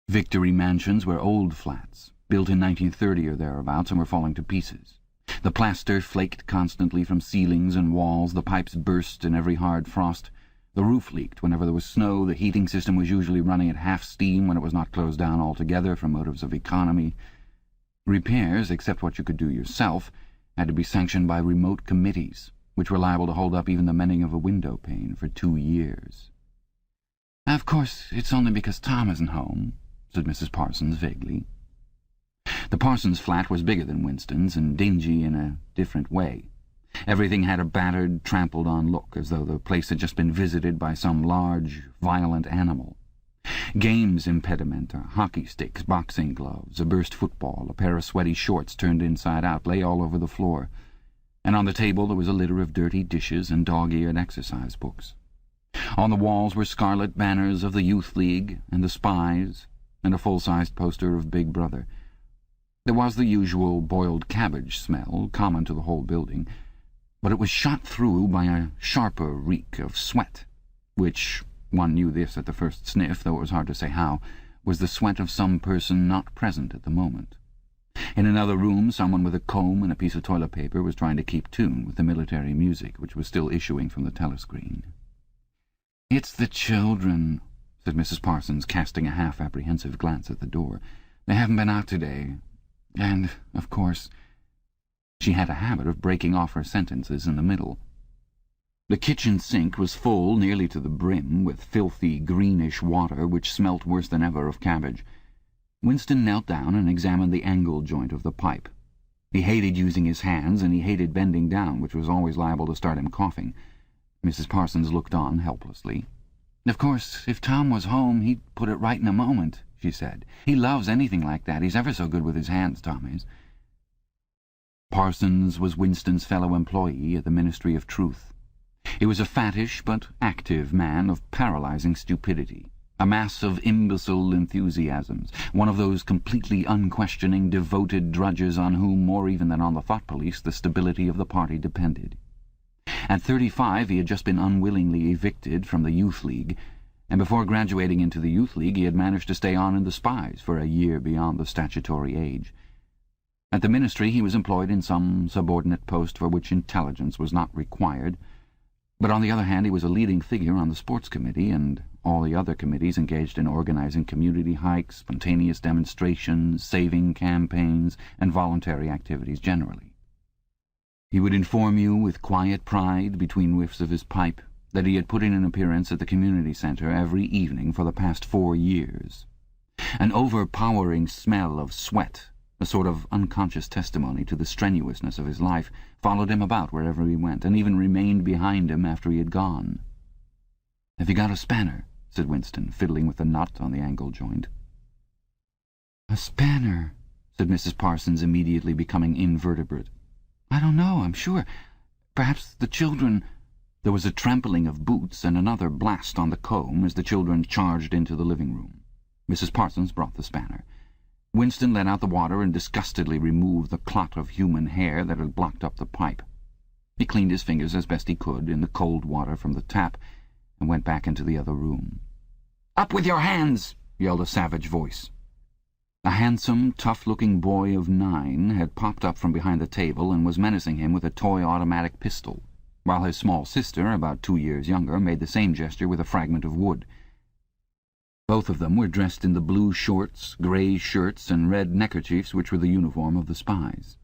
Victory Mansions were old flats, built in 1930 or thereabouts, and were falling to pieces. The plaster flaked constantly from ceilings and walls, the pipes burst in every hard frost. The roof leaked whenever there was snow, the heating system was usually running at half steam when it was not closed down altogether from motives of economy. Repairs, except what you could do yourself, had to be sanctioned by remote committees, which were liable to hold up even the mending of a window pane for 2 years. "Of course, it's only because Tom isn't home," said Mrs. Parsons vaguely. The Parsons flat was bigger than Winston's and dingy in a different way. Everything had a battered, trampled-on look, as though the place had just been visited by some large, violent animal. Games impedimenta, hockey sticks, boxing gloves, a burst football, a pair of sweaty shorts turned inside out lay all over the floor, and on the table there was a litter of dirty dishes and dog-eared exercise books. On the walls were scarlet banners of the Youth League and the Spies, and a full-sized poster of Big Brother. There was the usual boiled cabbage smell, common to the whole building, but it was shot through by a sharper reek of sweat, which, one knew this at the first sniff, though it was hard to say how, was the sweat of some person not present at the moment. In another room, someone with a comb and a piece of toilet paper was trying to keep tune with the military music, which was still issuing from the telescreen. "It's the children," said Mrs. Parsons, casting a half-apprehensive glance at the door. "They haven't been out today. And, of course—" She had a habit of breaking off her sentences in the middle. The kitchen sink was full nearly to the brim with filthy, greenish water which smelt worse than ever of cabbage. Winston knelt down and examined the angle joint of the pipe. He hated using his hands, and he hated bending down, which was always liable to start him coughing. Mrs. Parsons looked on helplessly. "Of course, if Tom was home, he'd put it right in a moment," she said. "He loves anything like that. He's ever so good with his hands, Tom is." Parsons was Winston's fellow employee at the Ministry of Truth. He was a fattish but active man of paralyzing stupidity. A mass of imbecile enthusiasms, one of those completely unquestioning, devoted drudges on whom, more even than on the thought police, the stability of the party depended. At 35 he had just been unwillingly evicted from the Youth League, and before graduating into the Youth League he had managed to stay on in the Spies for a year beyond the statutory age. At the Ministry he was employed in some subordinate post for which intelligence was not required, but on the other hand he was a leading figure on the Sports Committee and all the other committees engaged in organizing community hikes, spontaneous demonstrations, saving campaigns, and voluntary activities generally. He would inform you with quiet pride, between whiffs of his pipe, that he had put in an appearance at the community centre every evening for the past 4 years. An overpowering smell of sweat, a sort of unconscious testimony to the strenuousness of his life, followed him about wherever he went, and even remained behind him after he had gone. "Have you got a spanner?" said Winston, fiddling with the nut on the angle joint. "A spanner," said Mrs. Parsons, immediately becoming invertebrate. "I don't know, I'm sure. Perhaps the children—" There was a trampling of boots and another blast on the comb as the children charged into the living room. Mrs. Parsons brought the spanner. Winston let out the water and disgustedly removed the clot of human hair that had blocked up the pipe. He cleaned his fingers as best he could in the cold water from the tap and went back into the other room. "Up with your hands!" yelled a savage voice. A handsome, tough-looking boy of 9 had popped up from behind the table and was menacing him with a toy automatic pistol, while his small sister, about 2 years younger, made the same gesture with a fragment of wood. Both of them were dressed in the blue shorts, grey shirts, and red neckerchiefs which were the uniform of the Spies.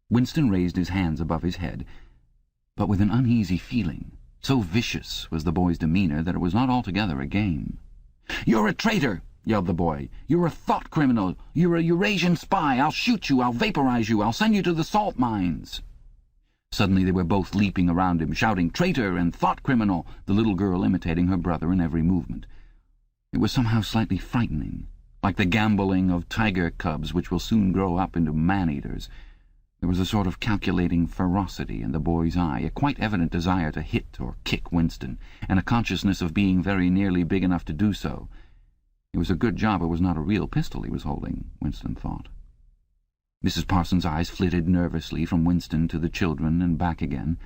Winston raised his hands above his head, but with an uneasy feeling. So vicious was the boy's demeanour that it was not altogether a game. "You're a traitor!" yelled the boy. "You're a thought criminal! You're a Eurasian spy! I'll shoot you! I'll vaporize you! I'll send you to the salt mines!" Suddenly they were both leaping around him, shouting "traitor" and "thought criminal," the little girl imitating her brother in every movement. It was somehow slightly frightening, like the gambolling of tiger cubs which will soon grow up into man-eaters. There was a sort of calculating ferocity in the boy's eye, a quite evident desire to hit or kick Winston, and a consciousness of being very nearly big enough to do so. It was a good job it was not a real pistol he was holding, Winston thought. Mrs. Parsons' eyes flitted nervously from Winston to the children and back again.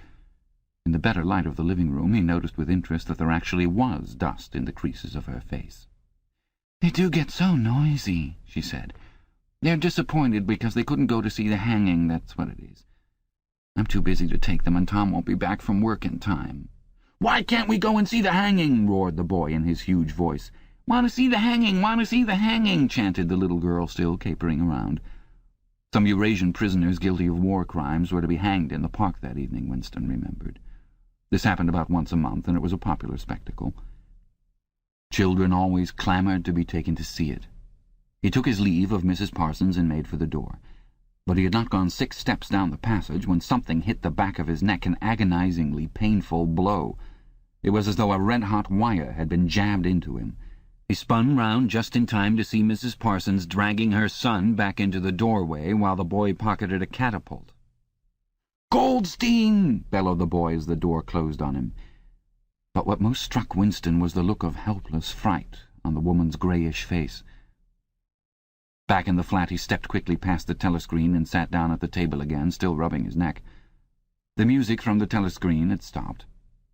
In the better light of the living room he noticed with interest that there actually was dust in the creases of her face. "They do get so noisy," she said. "They're disappointed because they couldn't go to see the hanging, that's what it is. I'm too busy to take them, and Tom won't be back from work in time." "Why can't we go and see the hanging?" roared the boy in his huge voice. "Want to see the hanging, want to see the hanging," chanted the little girl, still capering around. Some Eurasian prisoners guilty of war crimes were to be hanged in the park that evening, Winston remembered. This happened about once a month, and it was a popular spectacle. Children always clamoured to be taken to see it. He took his leave of Mrs. Parsons and made for the door. But he had not gone 6 steps down the passage when something hit the back of his neck, an agonizingly painful blow. It was as though a red-hot wire had been jabbed into him. He spun round just in time to see Mrs. Parsons dragging her son back into the doorway while the boy pocketed a catapult. "Goldstein!" bellowed the boy as the door closed on him. But what most struck Winston was the look of helpless fright on the woman's greyish face. Back in the flat he stepped quickly past the telescreen and sat down at the table again, still rubbing his neck. The music from the telescreen had stopped.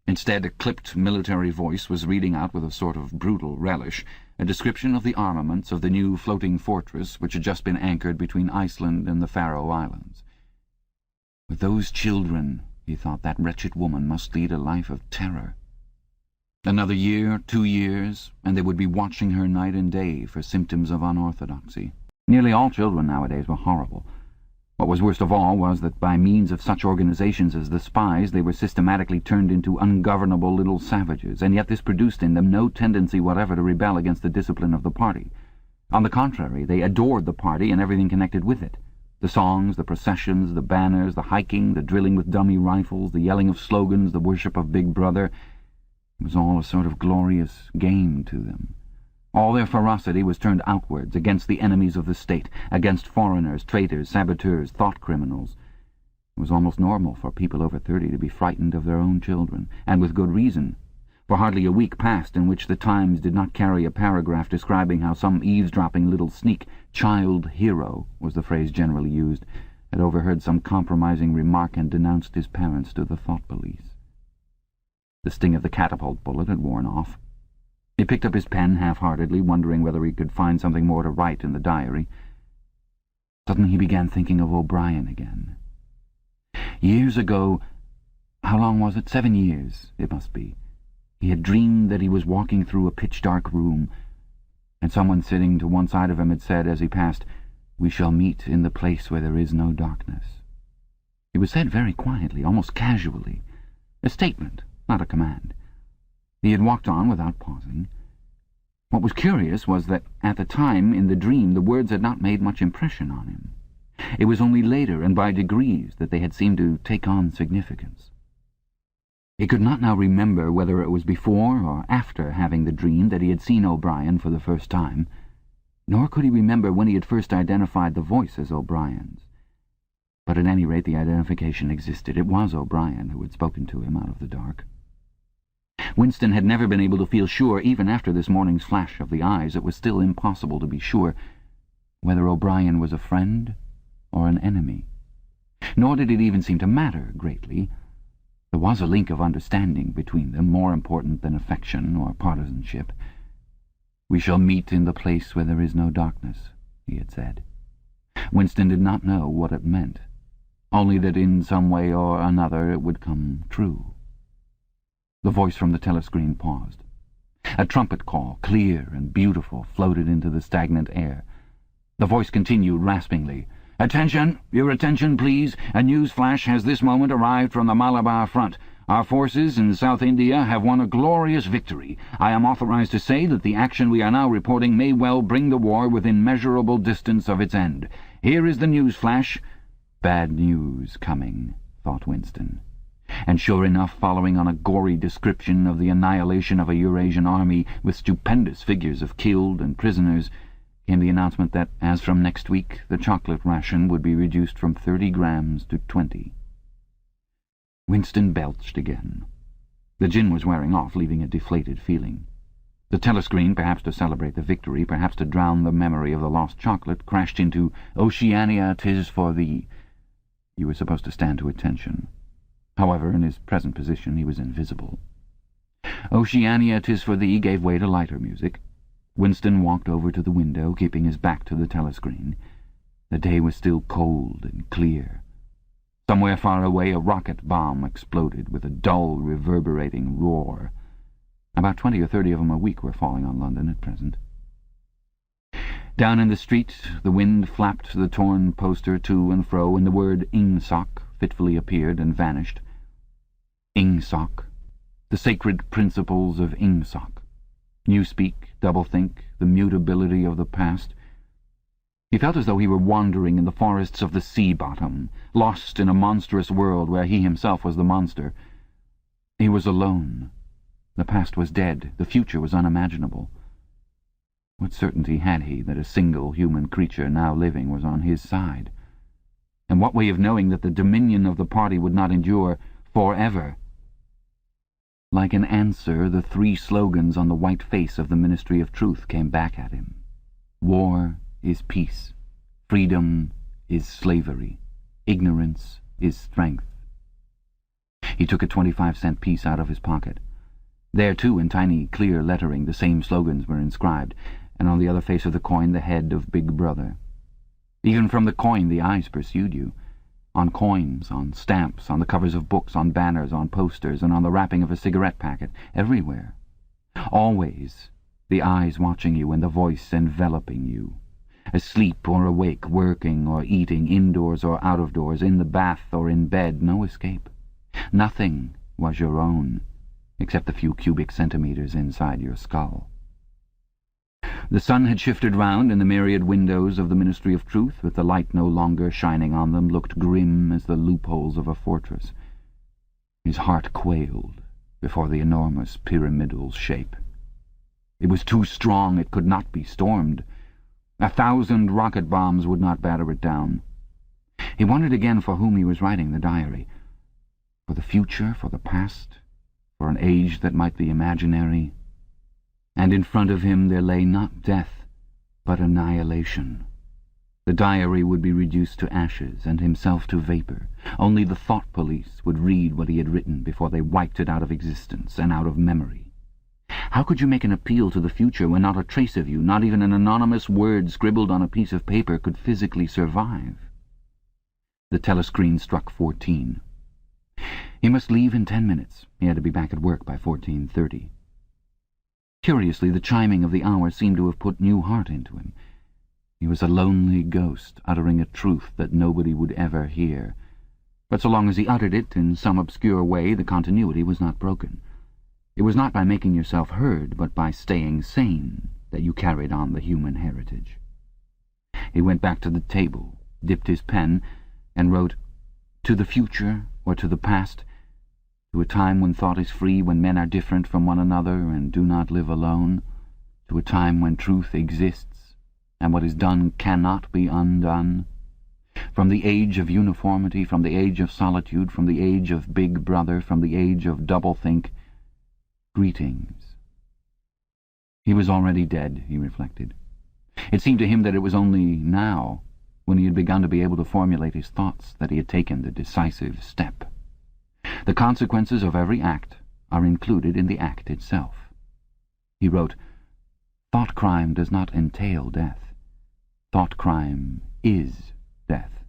Instead, a clipped military voice was reading out with a sort of brutal relish a description of the armaments of the new floating fortress which had just been anchored between Iceland and the Faroe Islands. With those children, he thought, that wretched woman must lead a life of terror. Another year, 2 years, and they would be watching her night and day for symptoms of unorthodoxy. Nearly all children nowadays were horrible. What was worst of all was that by means of such organizations as the Spies they were systematically turned into ungovernable little savages, and yet this produced in them no tendency whatever to rebel against the discipline of the party. On the contrary, they adored the party and everything connected with it. The songs, the processions, the banners, the hiking, the drilling with dummy rifles, the yelling of slogans, the worship of Big Brother. It was all a sort of glorious game to them. All their ferocity was turned outwards, against the enemies of the state, against foreigners, traitors, saboteurs, thought criminals. It was almost normal for people over 30 to be frightened of their own children, and with good reason, for hardly a week passed in which the Times did not carry a paragraph describing how some eavesdropping little sneak child hero, was the phrase generally used, had overheard some compromising remark and denounced his parents to the thought police. The sting of the catapult bullet had worn off. He picked up his pen half-heartedly, wondering whether he could find something more to write in the diary. Suddenly he began thinking of O'Brien again. Years ago, how long was it? 7 years, it must be. He had dreamed that he was walking through a pitch-dark room, and someone sitting to one side of him had said as he passed, "We shall meet in the place where there is no darkness." It was said very quietly, almost casually, a statement, not a command. He had walked on without pausing. What was curious was that at the time in the dream the words had not made much impression on him. It was only later and by degrees that they had seemed to take on significance. He could not now remember whether it was before or after having the dream that he had seen O'Brien for the first time, nor could he remember when he had first identified the voice as O'Brien's. But at any rate the identification existed. It was O'Brien who had spoken to him out of the dark. Winston had never been able to feel sure, even after this morning's flash of the eyes. It was still impossible to be sure whether O'Brien was a friend or an enemy. Nor did it even seem to matter greatly. There was a link of understanding between them, more important than affection or partisanship. "We shall meet in the place where there is no darkness," he had said. Winston did not know what it meant, only that in some way or another it would come true. The voice from the telescreen paused. A trumpet call, clear and beautiful, floated into the stagnant air. The voice continued raspingly. "Attention! Your attention, please. A news flash has this moment arrived from the Malabar front. Our forces in South India have won a glorious victory. I am authorized to say that the action we are now reporting may well bring the war within measurable distance of its end. Here is the news flash." Bad news coming, thought Winston. And sure enough, following on a gory description of the annihilation of a Eurasian army with stupendous figures of killed and prisoners, came the announcement that, as from next week, the chocolate ration would be reduced from 30 grams to 20. Winston belched again. The gin was wearing off, leaving a deflated feeling. The telescreen, perhaps to celebrate the victory, perhaps to drown the memory of the lost chocolate, crashed into "Oceania, 'tis for thee." You were supposed to stand to attention. However, in his present position he was invisible. "Oceania, 'tis for thee" gave way to lighter music. Winston walked over to the window, keeping his back to the telescreen. The day was still cold and clear. Somewhere far away a rocket bomb exploded with a dull, reverberating roar. About 20 or 30 of them a week were falling on London at present. Down in the street the wind flapped the torn poster to and fro, and the word Ingsoc fitfully appeared and vanished. Ingsoc. The sacred principles of Ingsoc. Newspeak, doublethink, the mutability of the past. He felt as though he were wandering in the forests of the sea-bottom, lost in a monstrous world where he himself was the monster. He was alone. The past was dead. The future was unimaginable. What certainty had he that a single human creature now living was on his side? And what way of knowing that the dominion of the party would not endure forever? Like an answer, the 3 slogans on the white face of the Ministry of Truth came back at him. War is peace. Freedom is slavery. Ignorance is strength. He took a 25-cent piece out of his pocket. There, too, in tiny, clear lettering, the same slogans were inscribed, and on the other face of the coin the head of Big Brother. Even from the coin the eyes pursued you. On coins, on stamps, on the covers of books, on banners, on posters, and on the wrapping of a cigarette packet, everywhere. Always the eyes watching you and the voice enveloping you. Asleep or awake, working or eating, indoors or out of doors, in the bath or in bed, no escape. Nothing was your own, except the few cubic centimeters inside your skull. The sun had shifted round, and the myriad windows of the Ministry of Truth, with the light no longer shining on them, looked grim as the loopholes of a fortress. His heart quailed before the enormous pyramidal shape. It was too strong. It could not be stormed. 1,000 rocket bombs would not batter it down. He wondered again for whom he was writing the diary. For the future, for the past, for an age that might be imaginary, and in front of him there lay not death, but annihilation. The diary would be reduced to ashes, and himself to vapour. Only the thought police would read what he had written before they wiped it out of existence and out of memory. How could you make an appeal to the future when not a trace of you, not even an anonymous word scribbled on a piece of paper, could physically survive? The telescreen struck 14. He must leave in 10 minutes. He had to be back at work by 14:30. Curiously, the chiming of the hour seemed to have put new heart into him. He was a lonely ghost, uttering a truth that nobody would ever hear. But so long as he uttered it in some obscure way, the continuity was not broken. It was not by making yourself heard, but by staying sane, that you carried on the human heritage. He went back to the table, dipped his pen, and wrote, "To the future, or to the past, to a time when thought is free, when men are different from one another and do not live alone, to a time when truth exists, and what is done cannot be undone. From the age of uniformity, from the age of solitude, from the age of Big Brother, from the age of doublethink, greetings." He was already dead, he reflected. It seemed to him that it was only now, when he had begun to be able to formulate his thoughts, that he had taken the decisive step. The consequences of every act are included in the act itself. He wrote, "Thoughtcrime does not entail death. Thoughtcrime is death."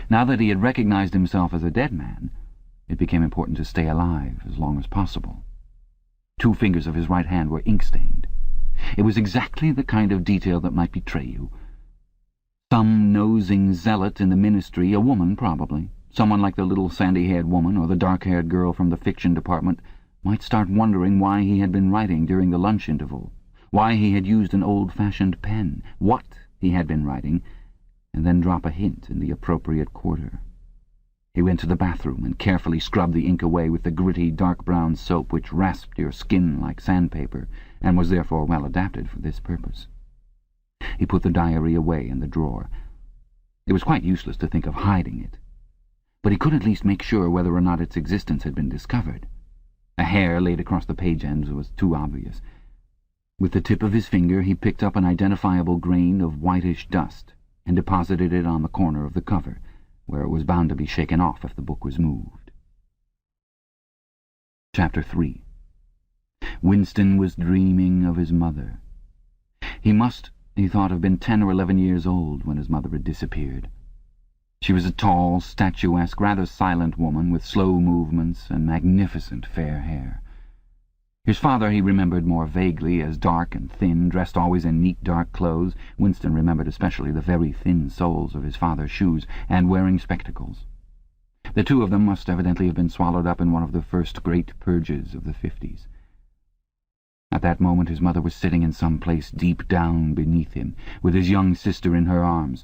Now that he had recognized himself as a dead man, it became important to stay alive as long as possible. 2 fingers of his right hand were ink-stained. It was exactly the kind of detail that might betray you. Some nosing zealot in the ministry, a woman probably, someone like the little sandy-haired woman or the dark-haired girl from the fiction department, might start wondering why he had been writing during the lunch interval, why he had used an old-fashioned pen, what he had been writing, and then drop a hint in the appropriate quarter. He went to the bathroom and carefully scrubbed the ink away with the gritty dark-brown soap which rasped your skin like sandpaper and was therefore well adapted for this purpose. He put the diary away in the drawer. It was quite useless to think of hiding it, but he could at least make sure whether or not its existence had been discovered. A hair laid across the page ends was too obvious. With the tip of his finger he picked up an identifiable grain of whitish dust and deposited it on the corner of the cover, where it was bound to be shaken off if the book was moved. Chapter 3. Winston was dreaming of his mother. He must, he thought, have been 10 or 11 years old when his mother had disappeared. She was a tall, statuesque, rather silent woman with slow movements and magnificent fair hair. His father he remembered more vaguely as dark and thin, dressed always in neat dark clothes. Winston remembered especially the very thin soles of his father's shoes, and wearing spectacles. The 2 of them must evidently have been swallowed up in one of the first great purges of the 50s. At that moment his mother was sitting in some place deep down beneath him, with his young sister in her arms.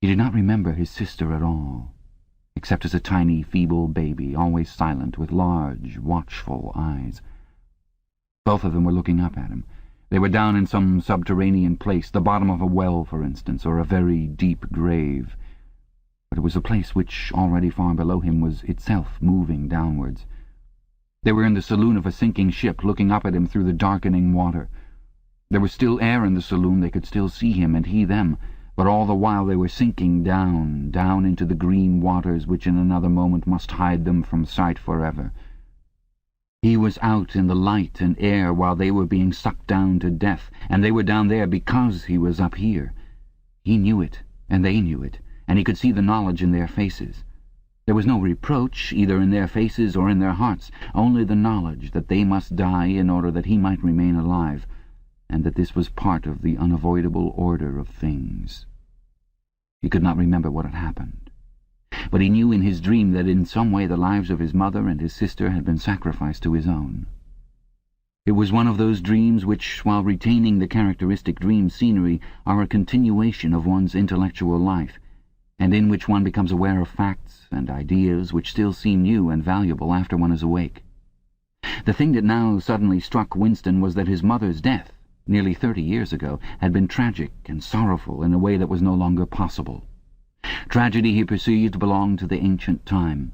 He did not remember his sister at all, except as a tiny, feeble baby, always silent, with large, watchful eyes. Both of them were looking up at him. They were down in some subterranean place, the bottom of a well, for instance, or a very deep grave. But it was a place which, already far below him, was itself moving downwards. They were in the saloon of a sinking ship, looking up at him through the darkening water. There was still air in the saloon, they could still see him and he them, but all the while they were sinking down, down into the green waters which in another moment must hide them from sight forever. He was out in the light and air while they were being sucked down to death, and they were down there because he was up here. He knew it, and they knew it, and he could see the knowledge in their faces. There was no reproach, either in their faces or in their hearts, only the knowledge that they must die in order that he might remain alive, and that this was part of the unavoidable order of things. He could not remember what had happened, but he knew in his dream that in some way the lives of his mother and his sister had been sacrificed to his own. It was one of those dreams which, while retaining the characteristic dream scenery, are a continuation of one's intellectual life, and in which one becomes aware of facts and ideas which still seem new and valuable after one is awake. The thing that now suddenly struck Winston was that his mother's death, nearly 30 years ago, had been tragic and sorrowful in a way that was no longer possible. Tragedy, he perceived, belonged to the ancient time,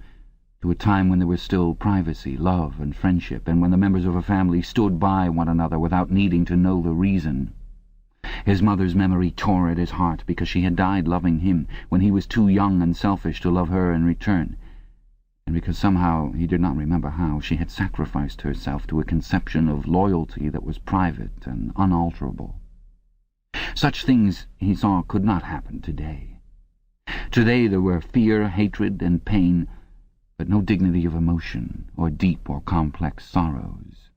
to a time when there was still privacy, love, and friendship, and when the members of a family stood by one another without needing to know the reason. His mother's memory tore at his heart because she had died loving him when he was too young and selfish to love her in return, and because somehow, he did not remember how, she had sacrificed herself to a conception of loyalty that was private and unalterable. Such things, he saw, could not happen today. Today there were fear, hatred, and pain, but no dignity of emotion or deep or complex sorrows.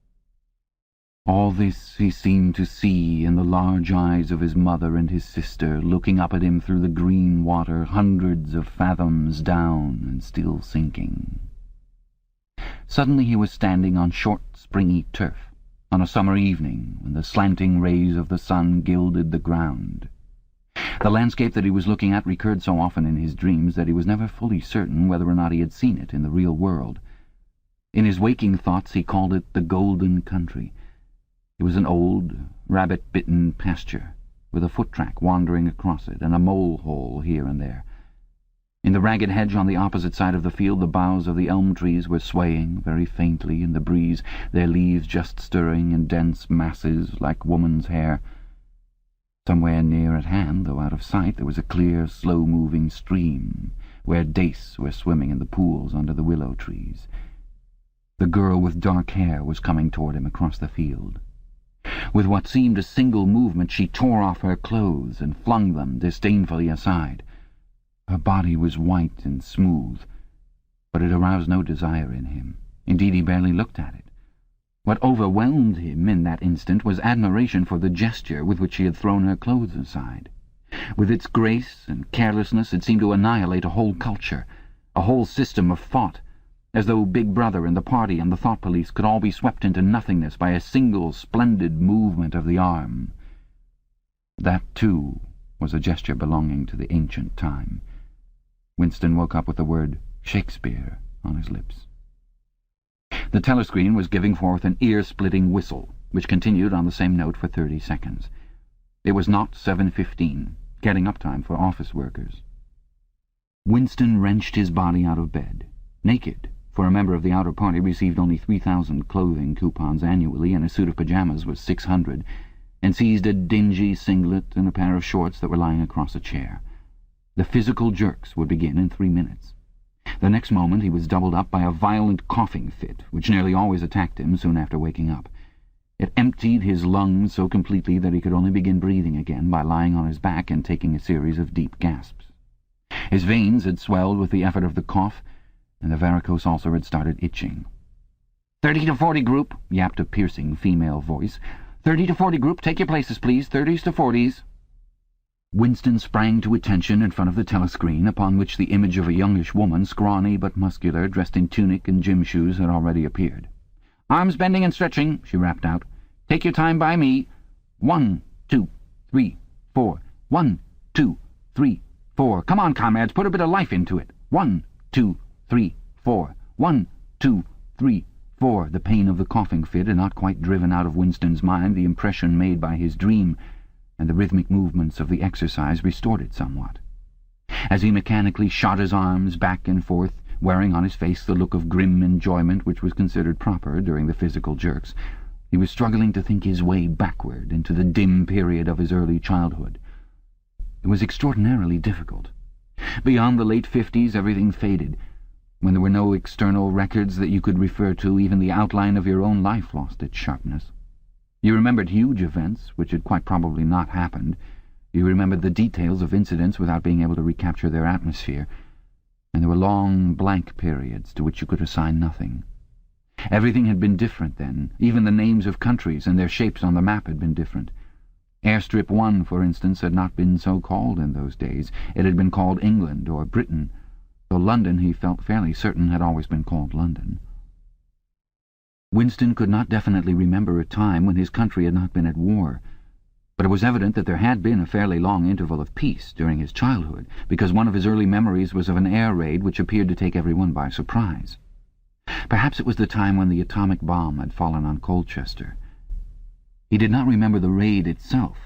All this he seemed to see in the large eyes of his mother and his sister, looking up at him through the green water, hundreds of fathoms down and still sinking. Suddenly he was standing on short, springy turf, on a summer evening when the slanting rays of the sun gilded the ground. The landscape that he was looking at recurred so often in his dreams that he was never fully certain whether or not he had seen it in the real world. In his waking thoughts he called it the Golden Country. It was an old, rabbit-bitten pasture, with a foot-track wandering across it, and a mole-hole here and there. In the ragged hedge on the opposite side of the field the boughs of the elm trees were swaying very faintly in the breeze, their leaves just stirring in dense masses like woman's hair. Somewhere near at hand, though out of sight, there was a clear, slow-moving stream, where dace were swimming in the pools under the willow trees. The girl with dark hair was coming toward him across the field. With what seemed a single movement she tore off her clothes and flung them disdainfully aside. Her body was white and smooth, but it aroused no desire in him. Indeed, he barely looked at it. What overwhelmed him in that instant was admiration for the gesture with which she had thrown her clothes aside. With its grace and carelessness it seemed to annihilate a whole culture, a whole system of thought, as though Big Brother and the party and the thought police could all be swept into nothingness by a single splendid movement of the arm. That, too, was a gesture belonging to the ancient time. Winston woke up with the word Shakespeare on his lips. The telescreen was giving forth an ear-splitting whistle, which continued on the same note for 30 seconds. It was not 7:15, getting up time for office workers. Winston wrenched his body out of bed, naked, for a member of the outer party received only 3,000 clothing coupons annually, and a suit of pajamas was 600, and seized a dingy singlet and a pair of shorts that were lying across a chair. The physical jerks would begin in 3 minutes. The next moment he was doubled up by a violent coughing fit, which nearly always attacked him soon after waking up. It emptied his lungs so completely that he could only begin breathing again by lying on his back and taking a series of deep gasps. His veins had swelled with the effort of the cough, and the varicose ulcer had started itching. 30 to 40 group, yapped a piercing female voice. 30 to 40 group, take your places, please. 30s to 40s. Winston sprang to attention in front of the telescreen, upon which the image of a youngish woman, scrawny but muscular, dressed in tunic and gym shoes, had already appeared. "Arms bending and stretching," she rapped out. "Take your time by me. 1, 2, 3, 4. 1, 2, 3, 4. Come on, comrades, put a bit of life into it. 1, 2, 3, 4. 1, 2, 3, 4. The pain of the coughing fit had not quite driven out of Winston's mind the impression made by his dream, and the rhythmic movements of the exercise restored it somewhat. As he mechanically shot his arms back and forth, wearing on his face the look of grim enjoyment which was considered proper during the physical jerks, he was struggling to think his way backward into the dim period of his early childhood. It was extraordinarily difficult. Beyond the late 50s everything faded. When there were no external records that you could refer to, even the outline of your own life lost its sharpness. You remembered huge events, which had quite probably not happened. You remembered the details of incidents without being able to recapture their atmosphere. And there were long, blank periods to which you could assign nothing. Everything had been different then. Even the names of countries and their shapes on the map had been different. Airstrip One, for instance, had not been so called in those days. It had been called England or Britain, though London, he felt fairly certain, had always been called London. Winston could not definitely remember a time when his country had not been at war, but it was evident that there had been a fairly long interval of peace during his childhood, because one of his early memories was of an air raid which appeared to take everyone by surprise. Perhaps it was the time when the atomic bomb had fallen on Colchester. He did not remember the raid itself,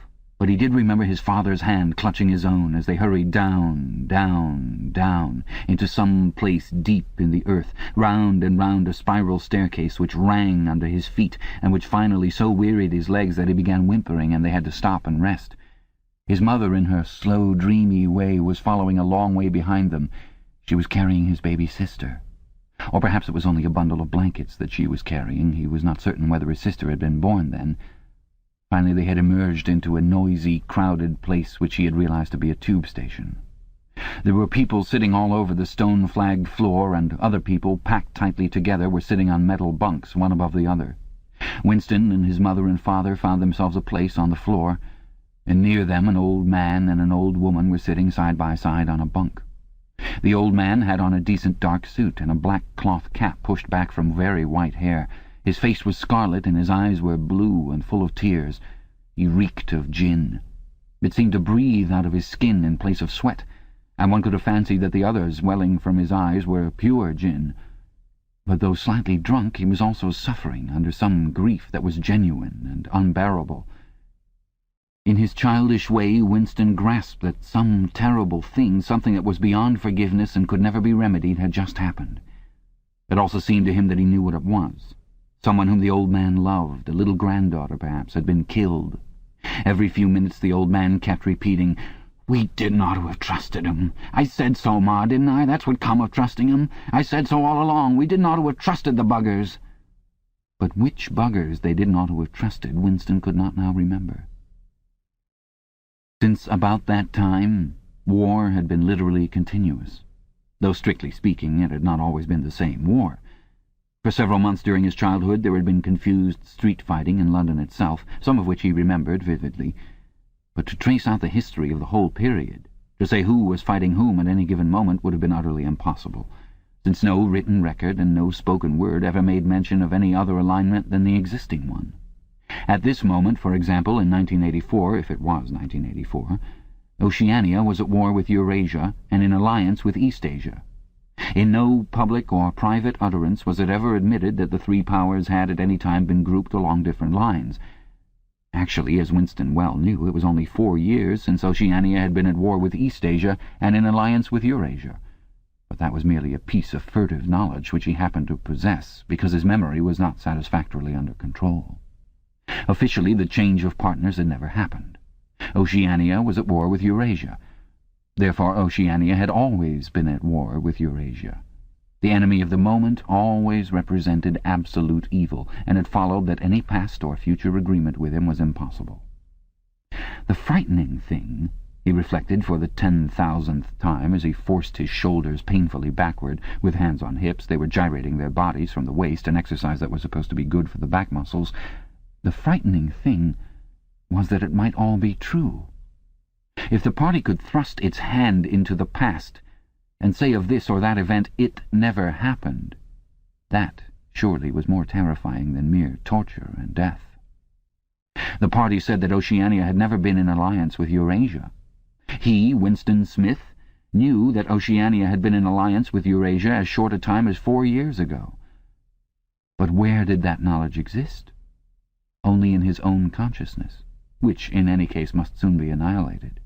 but he did remember his father's hand clutching his own as they hurried down, down, down, into some place deep in the earth, round and round a spiral staircase which rang under his feet, and which finally so wearied his legs that he began whimpering, and they had to stop and rest. His mother, in her slow, dreamy way, was following a long way behind them. She was carrying his baby sister. Or perhaps it was only a bundle of blankets that she was carrying. He was not certain whether his sister had been born then. Finally they had emerged into a noisy, crowded place which he had realized to be a tube station. There were people sitting all over the stone-flagged floor, and other people, packed tightly together, were sitting on metal bunks, one above the other. Winston and his mother and father found themselves a place on the floor, and near them an old man and an old woman were sitting side by side on a bunk. The old man had on a decent dark suit and a black cloth cap pushed back from very white hair. His face was scarlet and his eyes were blue and full of tears. He reeked of gin. It seemed to breathe out of his skin in place of sweat, and one could have fancied that the others welling from his eyes were pure gin. But though slightly drunk, he was also suffering under some grief that was genuine and unbearable. In his childish way, Winston grasped that some terrible thing, something that was beyond forgiveness and could never be remedied, had just happened. It also seemed to him that he knew what it was. Someone whom the old man loved, a little granddaughter perhaps, had been killed. Every few minutes the old man kept repeating, "We didn't ought to have trusted him. I said so, Ma, didn't I? That's what come of trusting him. I said so all along. We didn't ought to have trusted the buggers." But which buggers they didn't ought to have trusted, Winston could not now remember. Since about that time, war had been literally continuous, though strictly speaking it had not always been the same war. For several months during his childhood there had been confused street fighting in London itself, some of which he remembered vividly. But to trace out the history of the whole period, to say who was fighting whom at any given moment, would have been utterly impossible, since no written record and no spoken word ever made mention of any other alignment than the existing one. At this moment, for example, in 1984, if it was 1984, Oceania was at war with Eurasia and in alliance with Eastasia. In no public or private utterance was it ever admitted that the three powers had at any time been grouped along different lines. Actually, as Winston well knew, it was only 4 years since Oceania had been at war with Eastasia and in alliance with Eurasia. But that was merely a piece of furtive knowledge which he happened to possess, because his memory was not satisfactorily under control. Officially, the change of partners had never happened. Oceania was at war with Eurasia. Therefore, Oceania had always been at war with Eurasia. The enemy of the moment always represented absolute evil, and it followed that any past or future agreement with him was impossible. The frightening thing, he reflected for the 10,000th time as he forced his shoulders painfully backward, with hands on hips, they were gyrating their bodies from the waist, an exercise that was supposed to be good for the back muscles. The frightening thing was that it might all be true. If the party could thrust its hand into the past and say of this or that event, "It never happened," that surely was more terrifying than mere torture and death. The party said that Oceania had never been in alliance with Eurasia. He, Winston Smith, knew that Oceania had been in alliance with Eurasia as short a time as 4 years ago. But where did that knowledge exist? Only in his own consciousness, which in any case must soon be annihilated.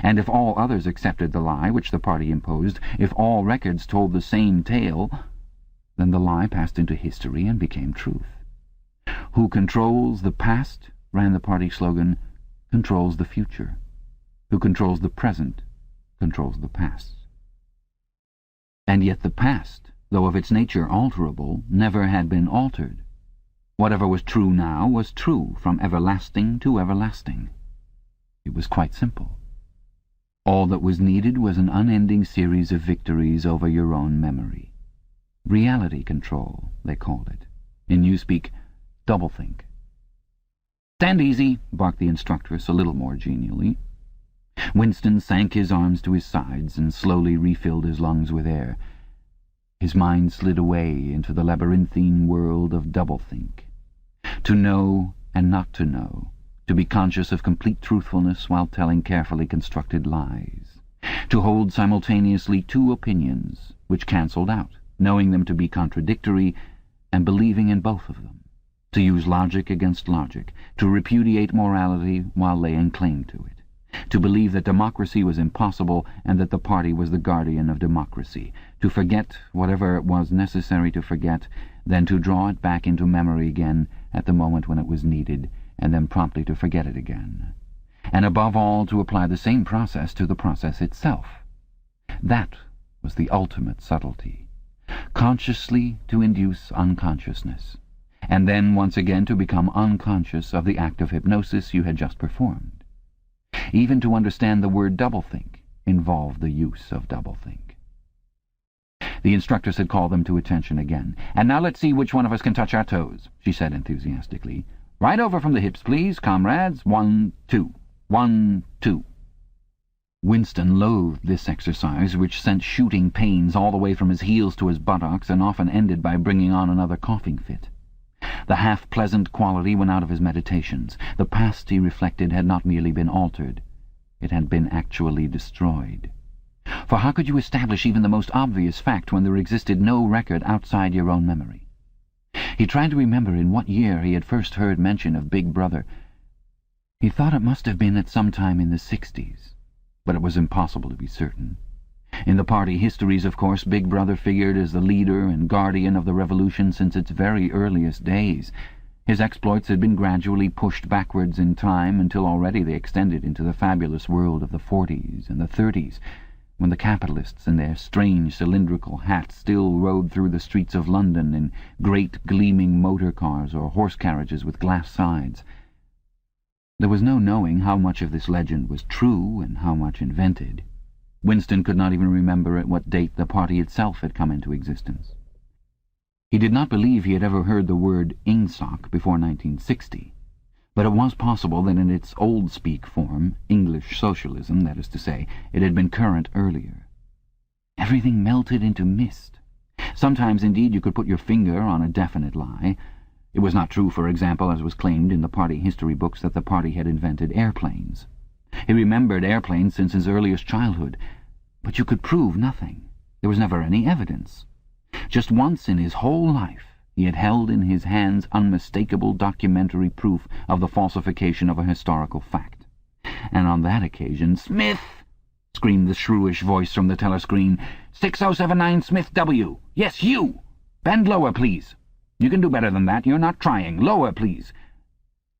And if all others accepted the lie which the party imposed, if all records told the same tale, then the lie passed into history and became truth. Who controls the past, ran the party slogan, controls the future. Who controls the present, controls the past. And yet the past, though of its nature alterable, never had been altered. Whatever was true now was true from everlasting to everlasting. It was quite simple. All that was needed was an unending series of victories over your own memory. Reality control, they called it. In Newspeak, doublethink. "Stand easy," barked the instructress a little more genially. Winston sank his arms to his sides and slowly refilled his lungs with air. His mind slid away into the labyrinthine world of doublethink. To know and not to know, to be conscious of complete truthfulness while telling carefully constructed lies, to hold simultaneously two opinions which cancelled out, knowing them to be contradictory and believing in both of them, to use logic against logic, to repudiate morality while laying claim to it, to believe that democracy was impossible and that the party was the guardian of democracy, to forget whatever it was necessary to forget, then to draw it back into memory again at the moment when it was needed, and then promptly to forget it again, and above all to apply the same process to the process itself. That was the ultimate subtlety. Consciously to induce unconsciousness, and then once again to become unconscious of the act of hypnosis you had just performed. Even to understand the word doublethink involved the use of doublethink. The instructors had called them to attention again. "And now let's see which one of us can touch our toes," she said enthusiastically. "Right over from the hips, please, comrades. 1, 2. 1, 2. Winston loathed this exercise, which sent shooting pains all the way from his heels to his buttocks and often ended by bringing on another coughing fit. The half-pleasant quality went out of his meditations. The past, he reflected, had not merely been altered. It had been actually destroyed. For how could you establish even the most obvious fact when there existed no record outside your own memory? He tried to remember in what year he had first heard mention of Big Brother. He thought it must have been at some time in the 60s, but it was impossible to be certain. In the party histories, of course, Big Brother figured as the leader and guardian of the revolution since its very earliest days. His exploits had been gradually pushed backwards in time until already they extended into the fabulous world of the 40s and the 30s, when the capitalists in their strange cylindrical hats still rode through the streets of London in great gleaming motor cars or horse carriages with glass sides. There was no knowing how much of this legend was true and how much invented. Winston could not even remember at what date the party itself had come into existence. He did not believe he had ever heard the word Ingsoc before 1960, but it was possible that in its old-speak form, English Socialism, that is to say, it had been current earlier. Everything melted into mist. Sometimes, indeed, you could put your finger on a definite lie. It was not true, for example, as was claimed in the party history books, that the party had invented airplanes. He remembered airplanes since his earliest childhood, but you could prove nothing. There was never any evidence. Just once in his whole life he had held in his hands unmistakable documentary proof of the falsification of a historical fact. And on that occasion, "Smith!" screamed the shrewish voice from the telescreen. 6079 Smith W. Yes, you! Bend lower, please. You can do better than that. You're not trying. Lower, please.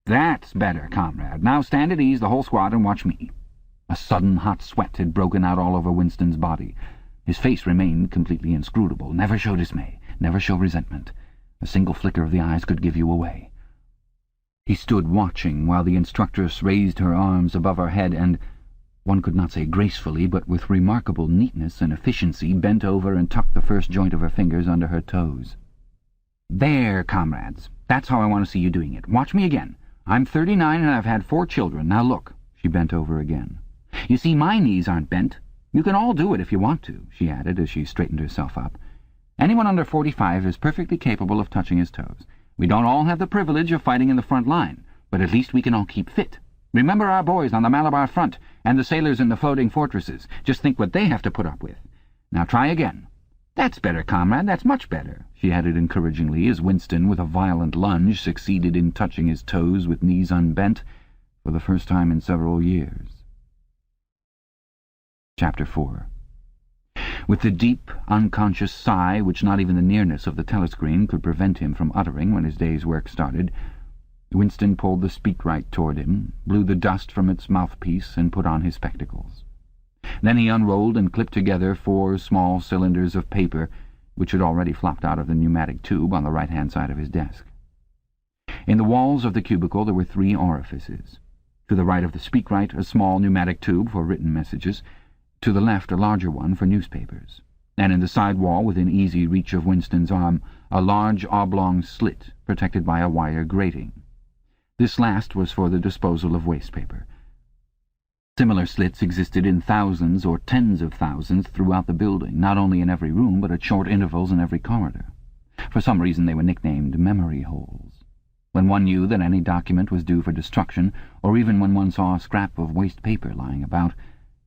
That's better, comrade. Now stand at ease, the whole squad, and watch me. A sudden hot sweat had broken out all over Winston's body. His face remained completely inscrutable. Never show dismay. Never show resentment. A single flicker of the eyes could give you away. He stood watching while the instructress raised her arms above her head and, one could not say gracefully, but with remarkable neatness and efficiency, bent over and tucked the first joint of her fingers under her toes. "There, comrades. That's how I want to see you doing it. Watch me again. I'm 39 and I've had 4 children. Now look." She bent over again. "You see, my knees aren't bent. You can all do it if you want to," she added as she straightened herself up. "Anyone under 45 is perfectly capable of touching his toes. We don't all have the privilege of fighting in the front line, but at least we can all keep fit. Remember our boys on the Malabar front and the sailors in the floating fortresses. Just think what they have to put up with. Now try again. That's better, comrade, that's much better," she added encouragingly as Winston, with a violent lunge, succeeded in touching his toes with knees unbent for the first time in several years. Chapter 4. With the deep, unconscious sigh which not even the nearness of the telescreen could prevent him from uttering when his day's work started, Winston pulled the speakwrite toward him, blew the dust from its mouthpiece, and put on his spectacles. Then he unrolled and clipped together 4 small cylinders of paper, which had already flopped out of the pneumatic tube on the right-hand side of his desk. In the walls of the cubicle there were 3 orifices. To the right of the speakwrite, a small pneumatic tube for written messages. To the left, a larger one for newspapers. And in the side wall, within easy reach of Winston's arm, a large oblong slit protected by a wire grating. This last was for the disposal of waste paper. Similar slits existed in thousands or tens of thousands throughout the building, not only in every room, but at short intervals in every corridor. For some reason they were nicknamed memory holes. When one knew that any document was due for destruction, or even when one saw a scrap of waste paper lying about,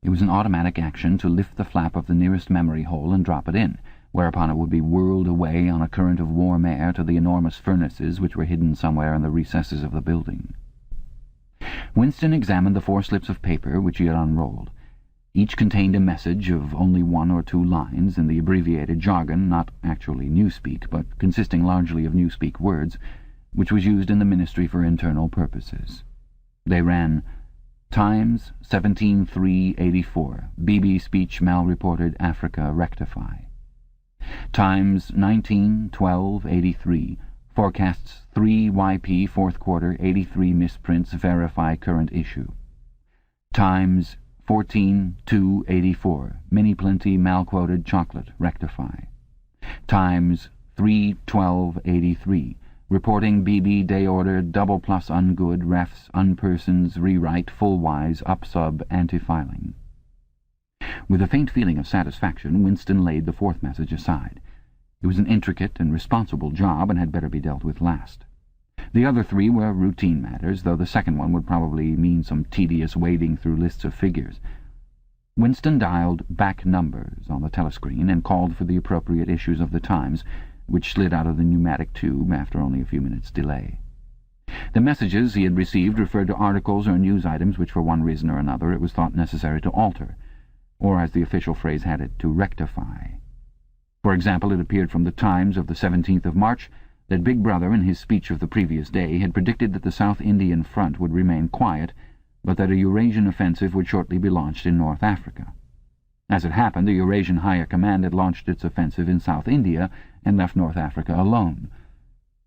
it was an automatic action to lift the flap of the nearest memory hole and drop it in, whereupon it would be whirled away on a current of warm air to the enormous furnaces which were hidden somewhere in the recesses of the building. Winston examined the 4 slips of paper which he had unrolled. Each contained a message of only 1 or 2 lines in the abbreviated jargon, not actually Newspeak, but consisting largely of Newspeak words, which was used in the Ministry for Internal Purposes. They ran, Times, 17/3/84. BB speech malreported Africa rectify. Times, 19/12/83. Forecasts 3 YP 4th quarter 83 misprints verify current issue. Times, 14/2/84. Mini plenty malquoted chocolate rectify. Times, 3/12/83. Reporting BB day order double plus ungood refs unpersons rewrite full-wise upsub anti-filing. With a faint feeling of satisfaction, Winston laid the 4th message aside. It was an intricate and responsible job and had better be dealt with last. The other 3 were routine matters, though the second one would probably mean some tedious wading through lists of figures. Winston dialed back numbers on the telescreen and called for the appropriate issues of the Times, which slid out of the pneumatic tube after only a few minutes' delay. The messages he had received referred to articles or news items which for one reason or another it was thought necessary to alter, or as the official phrase had it, to rectify. For example, it appeared from the Times of the 17th of March that Big Brother, in his speech of the previous day, had predicted that the South Indian front would remain quiet, but that a Eurasian offensive would shortly be launched in North Africa. As it happened, the Eurasian Higher Command had launched its offensive in South India and left North Africa alone.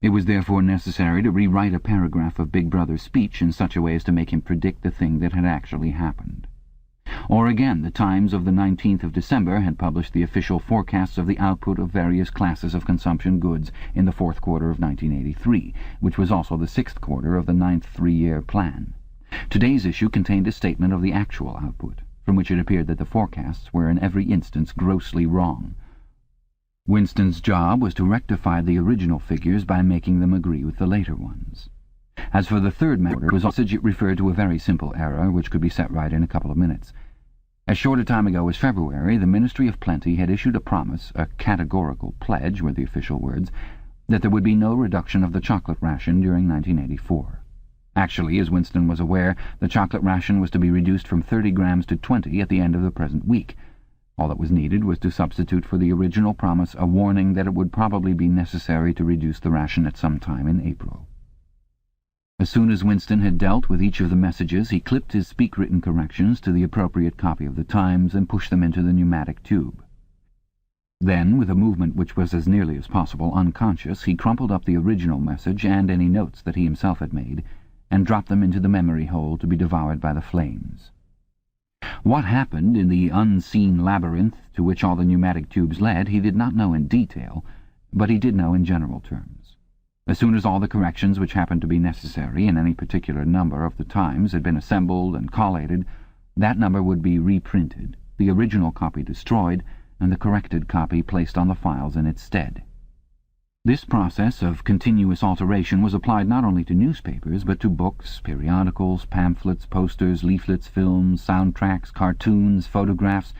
It was therefore necessary to rewrite a paragraph of Big Brother's speech in such a way as to make him predict the thing that had actually happened. Or again, the Times of the 19th of December had published the official forecasts of the output of various classes of consumption goods in the 4th quarter of 1983, which was also the 6th quarter of the 9th 3-year plan. Today's issue contained a statement of the actual output, from which it appeared that the forecasts were in every instance grossly wrong. Winston's job was to rectify the original figures by making them agree with the later ones. As for the 3rd matter, it referred to a very simple error which could be set right in a couple of minutes. As short a time ago as February, the Ministry of Plenty had issued a promise, a categorical pledge were the official words, that there would be no reduction of the chocolate ration during 1984. Actually, as Winston was aware, the chocolate ration was to be reduced from 30 grams to 20 at the end of the present week. All that was needed was to substitute for the original promise a warning that it would probably be necessary to reduce the ration at some time in April. As soon as Winston had dealt with each of the messages, he clipped his speak-written corrections to the appropriate copy of the Times and pushed them into the pneumatic tube. Then, with a movement which was as nearly as possible unconscious, he crumpled up the original message and any notes that he himself had made, and dropped them into the memory hole to be devoured by the flames. What happened in the unseen labyrinth to which all the pneumatic tubes led he did not know in detail, but he did know in general terms. As soon as all the corrections which happened to be necessary in any particular number of the Times had been assembled and collated, that number would be reprinted, the original copy destroyed, and the corrected copy placed on the files in its stead. This process of continuous alteration was applied not only to newspapers, but to books, periodicals, pamphlets, posters, leaflets, films, soundtracks, cartoons, photographs,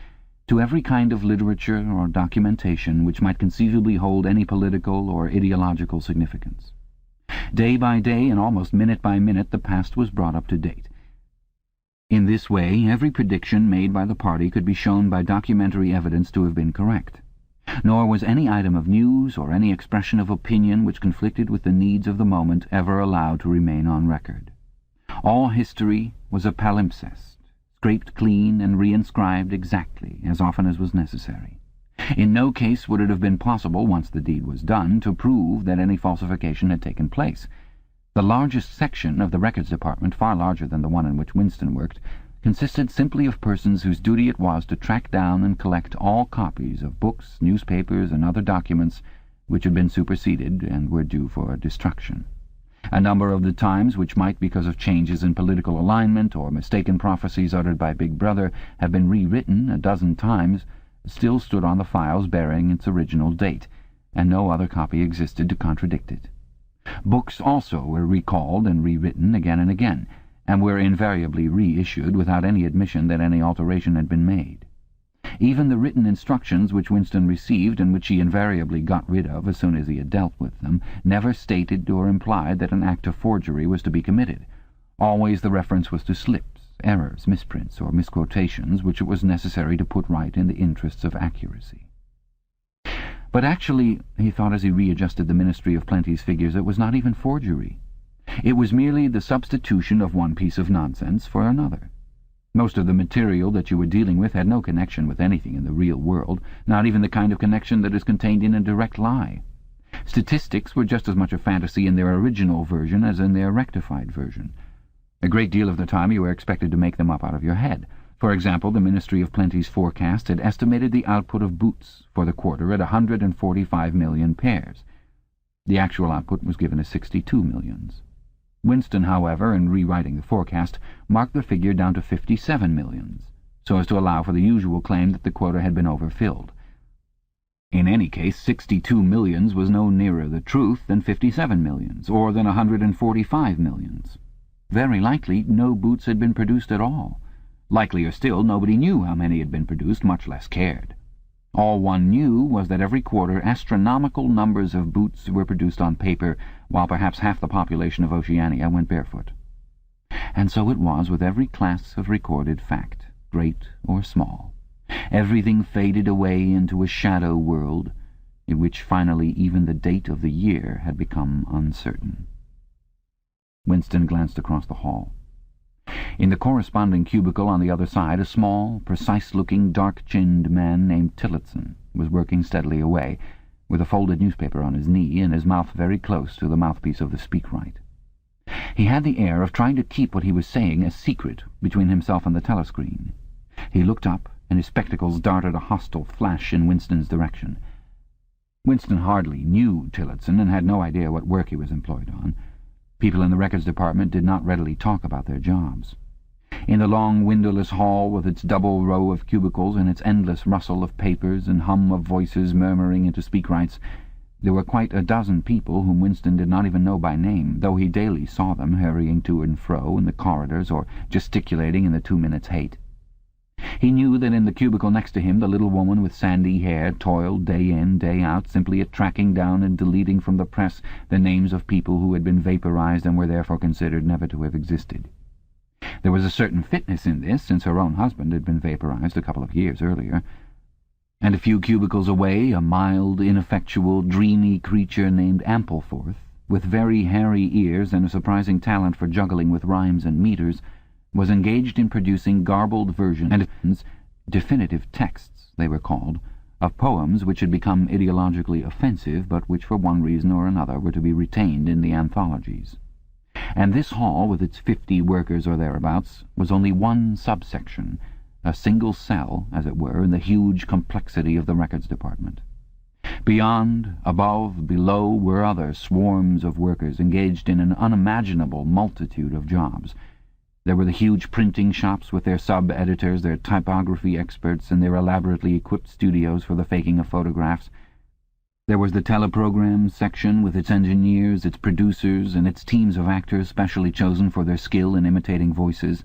to every kind of literature or documentation which might conceivably hold any political or ideological significance. Day by day and almost minute by minute the past was brought up to date. In this way every prediction made by the party could be shown by documentary evidence to have been correct. Nor was any item of news or any expression of opinion which conflicted with the needs of the moment ever allowed to remain on record. All history was a palimpsest, scraped clean and reinscribed exactly as often as was necessary. In no case would it have been possible, once the deed was done, to prove that any falsification had taken place. The largest section of the Records Department, far larger than the one in which Winston worked, consisted simply of persons whose duty it was to track down and collect all copies of books, newspapers, and other documents which had been superseded and were due for destruction. A number of the Times which might, because of changes in political alignment or mistaken prophecies uttered by Big Brother, have been rewritten a dozen times, still stood on the files bearing its original date, and no other copy existed to contradict it. Books also were recalled and rewritten again and again, and were invariably reissued without any admission that any alteration had been made. Even the written instructions which Winston received, and which he invariably got rid of as soon as he had dealt with them, never stated or implied that an act of forgery was to be committed. Always the reference was to slips, errors, misprints, or misquotations which it was necessary to put right in the interests of accuracy. But actually, he thought as he readjusted the Ministry of Plenty's figures, it was not even forgery. It was merely the substitution of one piece of nonsense for another. Most of the material that you were dealing with had no connection with anything in the real world, not even the kind of connection that is contained in a direct lie. Statistics were just as much a fantasy in their original version as in their rectified version. A great deal of the time you were expected to make them up out of your head. For example, the Ministry of Plenty's forecast had estimated the output of boots for the quarter at 145 million pairs. The actual output was given as 62 millions. Winston, however, in rewriting the forecast, marked the figure down to 57 millions, so as to allow for the usual claim that the quota had been overfilled. In any case, 62 millions was no nearer the truth than 57 millions, or than 145 millions. Very likely, no boots had been produced at all. Likelier still, nobody knew how many had been produced, much less cared. All one knew was that every quarter astronomical numbers of boots were produced on paper, while perhaps half the population of Oceania went barefoot. And so it was with every class of recorded fact, great or small. Everything faded away into a shadow world, in which finally even the date of the year had become uncertain. Winston glanced across the hall. In the corresponding cubicle on the other side, a small, precise-looking, dark-chinned man named Tillotson was working steadily away, with a folded newspaper on his knee and his mouth very close to the mouthpiece of the speakwrite. He had the air of trying to keep what he was saying a secret between himself and the telescreen. He looked up, and his spectacles darted a hostile flash in Winston's direction. Winston hardly knew Tillotson and had no idea what work he was employed on. People in the records department did not readily talk about their jobs. In the long windowless hall, with its double row of cubicles and its endless rustle of papers and hum of voices murmuring into speakwrites, there were quite a dozen people whom Winston did not even know by name, though he daily saw them hurrying to and fro in the corridors or gesticulating in the 2 minutes' hate. He knew that in the cubicle next to him the little woman with sandy hair toiled day in, day out, simply at tracking down and deleting from the press the names of people who had been vaporized and were therefore considered never to have existed. There was a certain fitness in this, since her own husband had been vaporized a couple of years earlier. And a few cubicles away, a mild, ineffectual, dreamy creature named Ampleforth, with very hairy ears and a surprising talent for juggling with rhymes and meters, was engaged in producing garbled versions and definitive texts, they were called, of poems which had become ideologically offensive, but which for one reason or another were to be retained in the anthologies. And this hall, with its 50 workers or thereabouts, was only one subsection, a single cell, as it were, in the huge complexity of the records department. Beyond, above, below were other swarms of workers engaged in an unimaginable multitude of jobs. There were the huge printing shops with their sub-editors, their typography experts, and their elaborately equipped studios for the faking of photographs. There was the teleprograms section with its engineers, its producers, and its teams of actors specially chosen for their skill in imitating voices.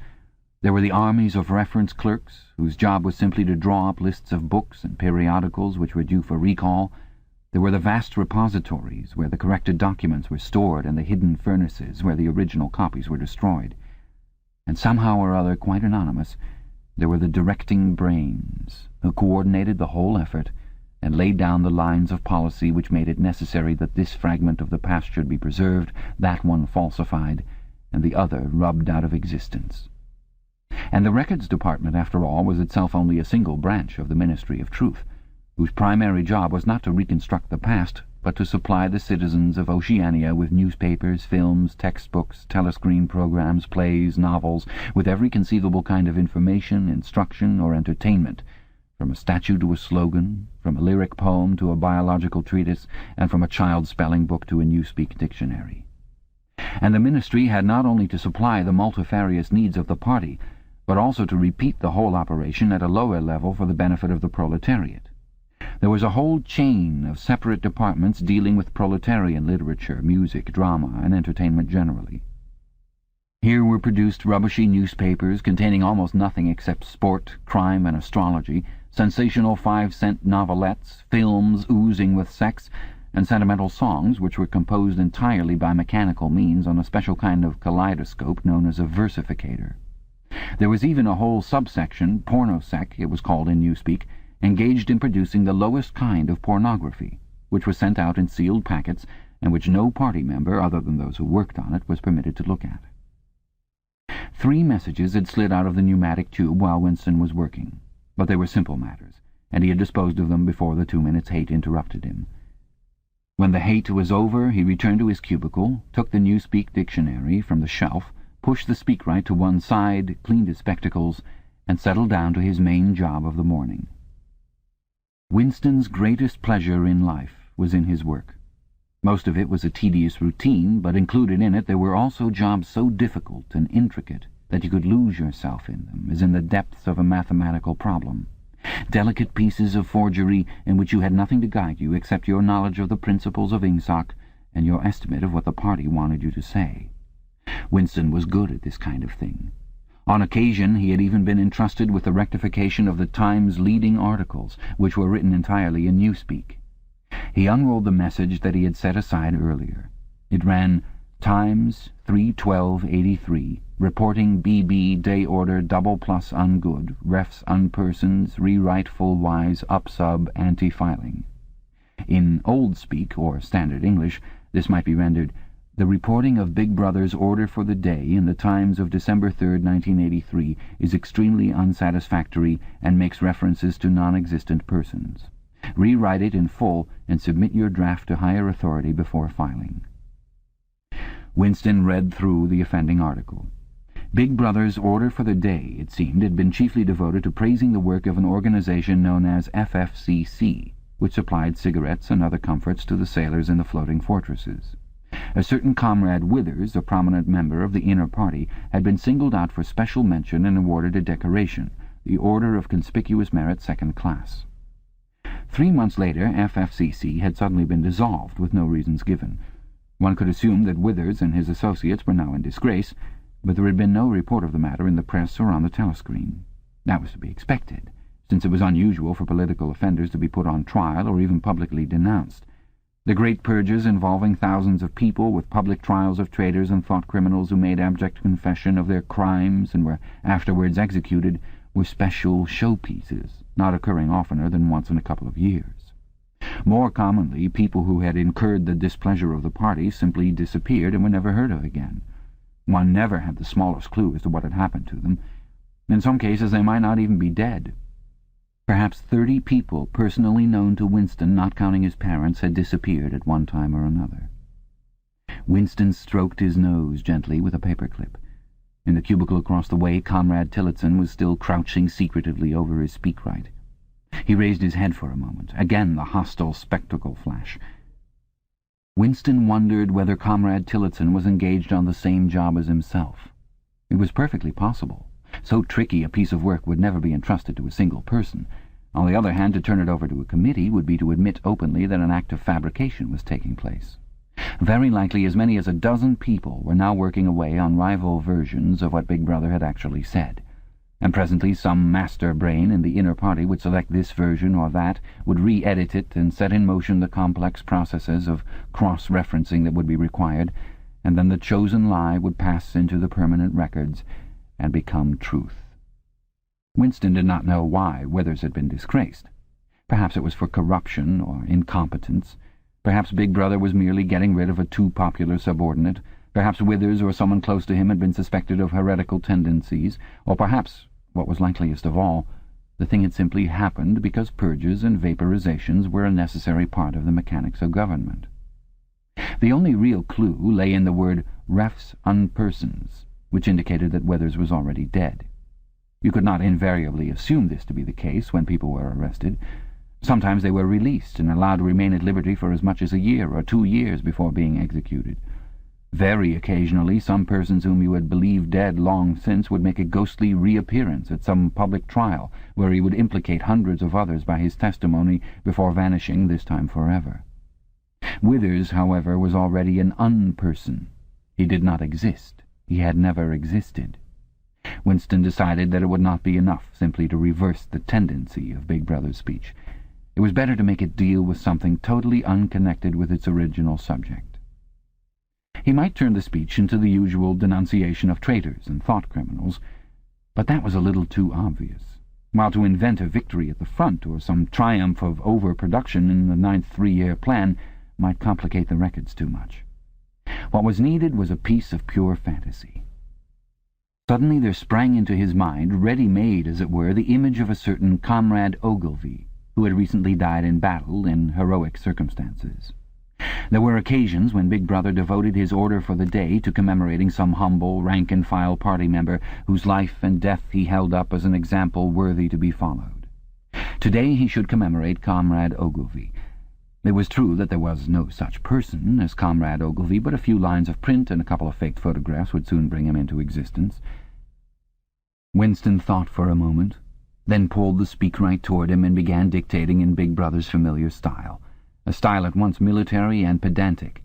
There were the armies of reference clerks, whose job was simply to draw up lists of books and periodicals which were due for recall. There were the vast repositories where the corrected documents were stored and the hidden furnaces where the original copies were destroyed. And somehow or other, quite anonymous, there were the directing brains who coordinated the whole effort and laid down the lines of policy which made it necessary that this fragment of the past should be preserved, that one falsified, and the other rubbed out of existence. And the records department, after all, was itself only a single branch of the Ministry of Truth, whose primary job was not to reconstruct the past, but to supply the citizens of Oceania with newspapers, films, textbooks, telescreen programs, plays, novels, with every conceivable kind of information, instruction, or entertainment, from a statue to a slogan, from a lyric poem to a biological treatise, and from a child's spelling book to a Newspeak dictionary. And the ministry had not only to supply the multifarious needs of the party, but also to repeat the whole operation at a lower level for the benefit of the proletariat. There was a whole chain of separate departments dealing with proletarian literature, music, drama, and entertainment generally. Here were produced rubbishy newspapers containing almost nothing except sport, crime, and astrology, sensational 5-cent novelettes, films oozing with sex, and sentimental songs which were composed entirely by mechanical means on a special kind of kaleidoscope known as a versificator. There was even a whole subsection, pornosec it was called in Newspeak, engaged in producing the lowest kind of pornography, which was sent out in sealed packets and which no party member, other than those who worked on it, was permitted to look at. 3 messages had slid out of the pneumatic tube while Winston was working, but they were simple matters, and he had disposed of them before the 2 minutes' hate interrupted him. When the hate was over, he returned to his cubicle, took the Newspeak dictionary from the shelf, pushed the speakwrite to one side, cleaned his spectacles, and settled down to his main job of the morning. Winston's greatest pleasure in life was in his work. Most of it was a tedious routine, but included in it there were also jobs so difficult and intricate that you could lose yourself in them, as in the depths of a mathematical problem. Delicate pieces of forgery in which you had nothing to guide you except your knowledge of the principles of Ingsoc and your estimate of what the party wanted you to say. Winston was good at this kind of thing. On occasion he had even been entrusted with the rectification of the Times' leading articles, which were written entirely in Newspeak. He unrolled the message that he had set aside earlier. It ran, Times, 3/12/83, reporting BB day order double plus ungood, refs unpersons, rewrite full wise, up sub, anti-filing. In old speak, or standard English, this might be rendered, the reporting of Big Brother's order for the day in the Times of December 3rd, 1983, is extremely unsatisfactory and makes references to non-existent persons. Rewrite it in full and submit your draft to higher authority before filing. Winston read through the offending article. Big Brother's order for the day, it seemed, had been chiefly devoted to praising the work of an organization known as FFCC, which supplied cigarettes and other comforts to the sailors in the floating fortresses. A certain Comrade Withers, a prominent member of the inner party, had been singled out for special mention and awarded a decoration, the Order of Conspicuous Merit Second Class. 3 months later, FFCC had suddenly been dissolved, with no reasons given. One could assume that Withers and his associates were now in disgrace, but there had been no report of the matter in the press or on the telescreen. That was to be expected, since it was unusual for political offenders to be put on trial or even publicly denounced. The great purges involving thousands of people, with public trials of traitors and thought criminals who made abject confession of their crimes and were afterwards executed, were special showpieces, not occurring oftener than once in a couple of years. More commonly, people who had incurred the displeasure of the party simply disappeared and were never heard of again. One never had the smallest clue as to what had happened to them. In some cases they might not even be dead. Perhaps 30 people personally known to Winston, not counting his parents, had disappeared at one time or another. Winston stroked his nose gently with a paperclip. In the cubicle across the way, Comrade Tillotson was still crouching secretively over his speakwrite. He raised his head for a moment. Again the hostile spectacle flash. Winston wondered whether Comrade Tillotson was engaged on the same job as himself. It was perfectly possible. So tricky a piece of work would never be entrusted to a single person. On the other hand, to turn it over to a committee would be to admit openly that an act of fabrication was taking place. Very likely as many as a dozen people were now working away on rival versions of what Big Brother had actually said. And presently some master brain in the inner party would select this version or that, would re-edit it and set in motion the complex processes of cross-referencing that would be required, and then the chosen lie would pass into the permanent records and become truth. Winston did not know why Withers had been disgraced. Perhaps it was for corruption or incompetence. Perhaps Big Brother was merely getting rid of a too popular subordinate. Perhaps Withers or someone close to him had been suspected of heretical tendencies. Or perhaps, what was likeliest of all, the thing had simply happened because purges and vaporizations were a necessary part of the mechanics of government. The only real clue lay in the word refs unpersons, which indicated that Withers was already dead. You could not invariably assume this to be the case when people were arrested. Sometimes they were released and allowed to remain at liberty for as much as a year or 2 years before being executed. Very occasionally some persons whom you had believed dead long since would make a ghostly reappearance at some public trial, where he would implicate hundreds of others by his testimony before vanishing, this time forever. Withers, however, was already an unperson. He did not exist. he had never existed. Winston decided that it would not be enough simply to reverse the tendency of Big Brother's speech. It was better to make it deal with something totally unconnected with its original subject. He might turn the speech into the usual denunciation of traitors and thought criminals, but that was a little too obvious. While to invent a victory at the front or some triumph of overproduction in the 9th three-year plan might complicate the records too much. What was needed was a piece of pure fantasy. Suddenly there sprang into his mind, ready-made as it were, the image of a certain Comrade Ogilvy, who had recently died in battle in heroic circumstances. There were occasions when Big Brother devoted his order for the day to commemorating some humble, rank-and-file party member whose life and death he held up as an example worthy to be followed. Today he should commemorate Comrade Ogilvy. It was true that there was no such person as Comrade Ogilvy, but a few lines of print and a couple of faked photographs would soon bring him into existence. Winston thought for a moment, then pulled the speakwrite toward him and began dictating in Big Brother's familiar style, a style at once military and pedantic,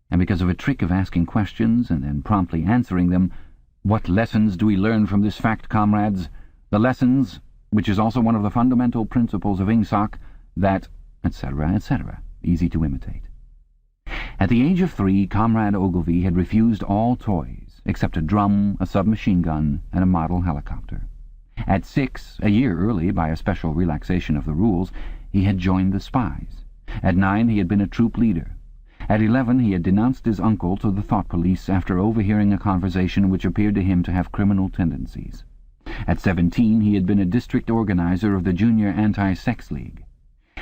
and because of a trick of asking questions and then promptly answering them, "What lessons do we learn from this fact, comrades? The lessons, which is also one of the fundamental principles of Ingsoc, that," etc., etc., easy to imitate. At the age of 3, Comrade Ogilvy had refused all toys, except a drum, a submachine gun, and a model helicopter. At 6, a year early by a special relaxation of the rules, he had joined the spies. At 9, he had been a troop leader. At 11, he had denounced his uncle to the thought police after overhearing a conversation which appeared to him to have criminal tendencies. At 17, he had been a district organizer of the Junior Anti-Sex League.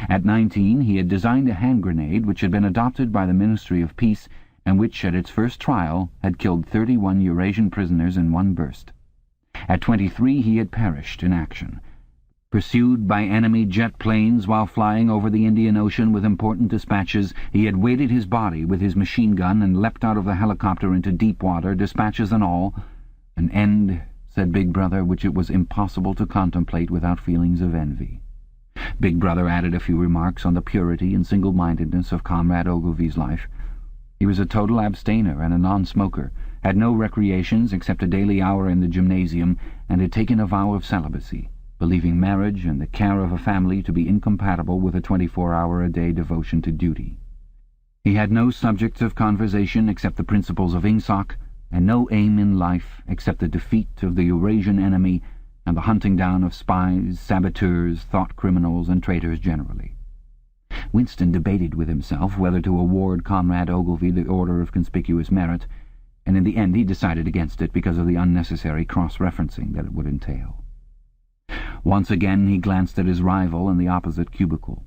At 19, he had designed a hand grenade which had been adopted by the Ministry of Peace and which, at its first trial, had killed 31 Eurasian prisoners in one burst. At 23, he had perished in action. Pursued by enemy jet planes while flying over the Indian Ocean with important dispatches, he had weighted his body with his machine gun and leapt out of the helicopter into deep water, dispatches and all. An end, said Big Brother, which it was impossible to contemplate without feelings of envy. Big Brother added a few remarks on the purity and single-mindedness of Comrade Ogilvy's life. He was a total abstainer and a non-smoker, had no recreations except a daily hour in the gymnasium, and had taken a vow of celibacy, believing marriage and the care of a family to be incompatible with a 24-hour-a-day devotion to duty. He had no subjects of conversation except the principles of Ingsoc, and no aim in life except the defeat of the Eurasian enemy and the hunting down of spies, saboteurs, thought criminals, and traitors generally. Winston debated with himself whether to award Comrade Ogilvy the Order of Conspicuous Merit, and in the end he decided against it because of the unnecessary cross-referencing that it would entail. Once again he glanced at his rival in the opposite cubicle.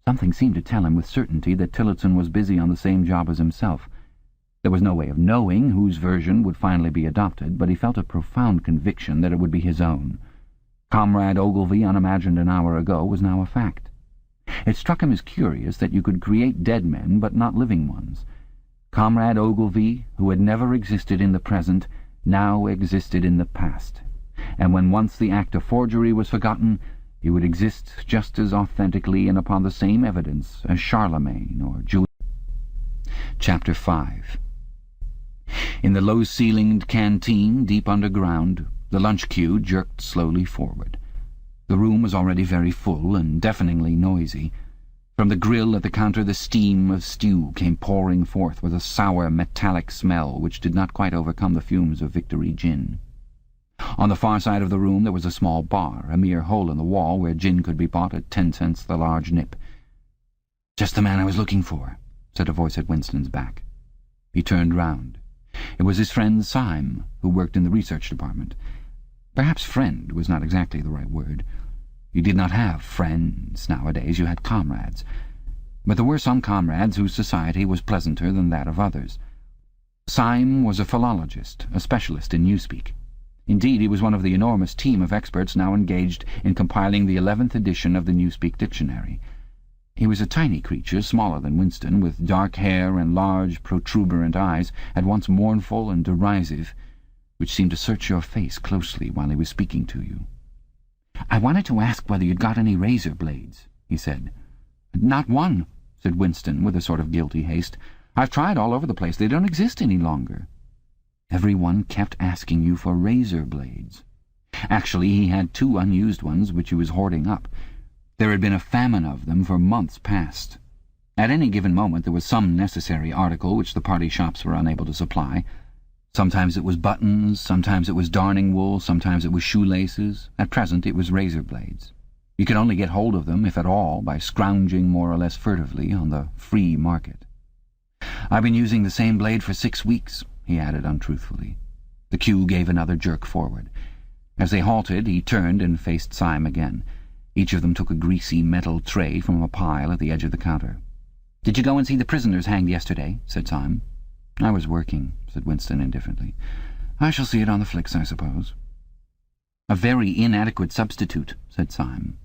Something seemed to tell him with certainty that Tillotson was busy on the same job as himself. There was no way of knowing whose version would finally be adopted, but he felt a profound conviction that it would be his own. Comrade Ogilvy, unimagined an hour ago, was now a fact. It struck him as curious that you could create dead men but not living ones. Comrade Ogilvy, who had never existed in the present, now existed in the past, and when once the act of forgery was forgotten, he would exist just as authentically and upon the same evidence as Charlemagne or Julius. Chapter 5. In the low-ceilinged canteen, deep underground, the lunch queue jerked slowly forward. The room was already very full and deafeningly noisy. From the grill at the counter the steam of stew came pouring forth with a sour, metallic smell which did not quite overcome the fumes of Victory gin. On the far side of the room there was a small bar, a mere hole in the wall where gin could be bought at 10 cents the large nip. "Just the man I was looking for," said a voice at Winston's back. He turned round. It was his friend Syme, who worked in the research department. Perhaps friend was not exactly the right word. You did not have friends nowadays, you had comrades. But there were some comrades whose society was pleasanter than that of others. Syme was a philologist, a specialist in Newspeak. Indeed, he was one of the enormous team of experts now engaged in compiling the 11th edition of the Newspeak dictionary. He was a tiny creature, smaller than Winston, with dark hair and large, protuberant eyes, at once mournful and derisive, which seemed to search your face closely while he was speaking to you. "I wanted to ask whether you'd got any razor blades," he said. "Not one," said Winston, with a sort of guilty haste. "I've tried all over the place. They don't exist any longer." Everyone kept asking you for razor blades. Actually, he had 2 unused ones which he was hoarding up. There had been a famine of them for months past. At any given moment there was some necessary article which the party shops were unable to supply. Sometimes it was buttons, sometimes it was darning wool, sometimes it was shoelaces. At present it was razor blades. You could only get hold of them, if at all, by scrounging more or less furtively on the free market. "I've been using the same blade for 6 weeks," he added untruthfully. The queue gave another jerk forward. As they halted, he turned and faced Syme again. Each of them took a greasy metal tray from a pile at the edge of the counter. "Did you go and see the prisoners hanged yesterday?" said Syme. "I was working," said Winston indifferently. "I shall see it on the flicks, I suppose." "A very inadequate substitute," said Syme.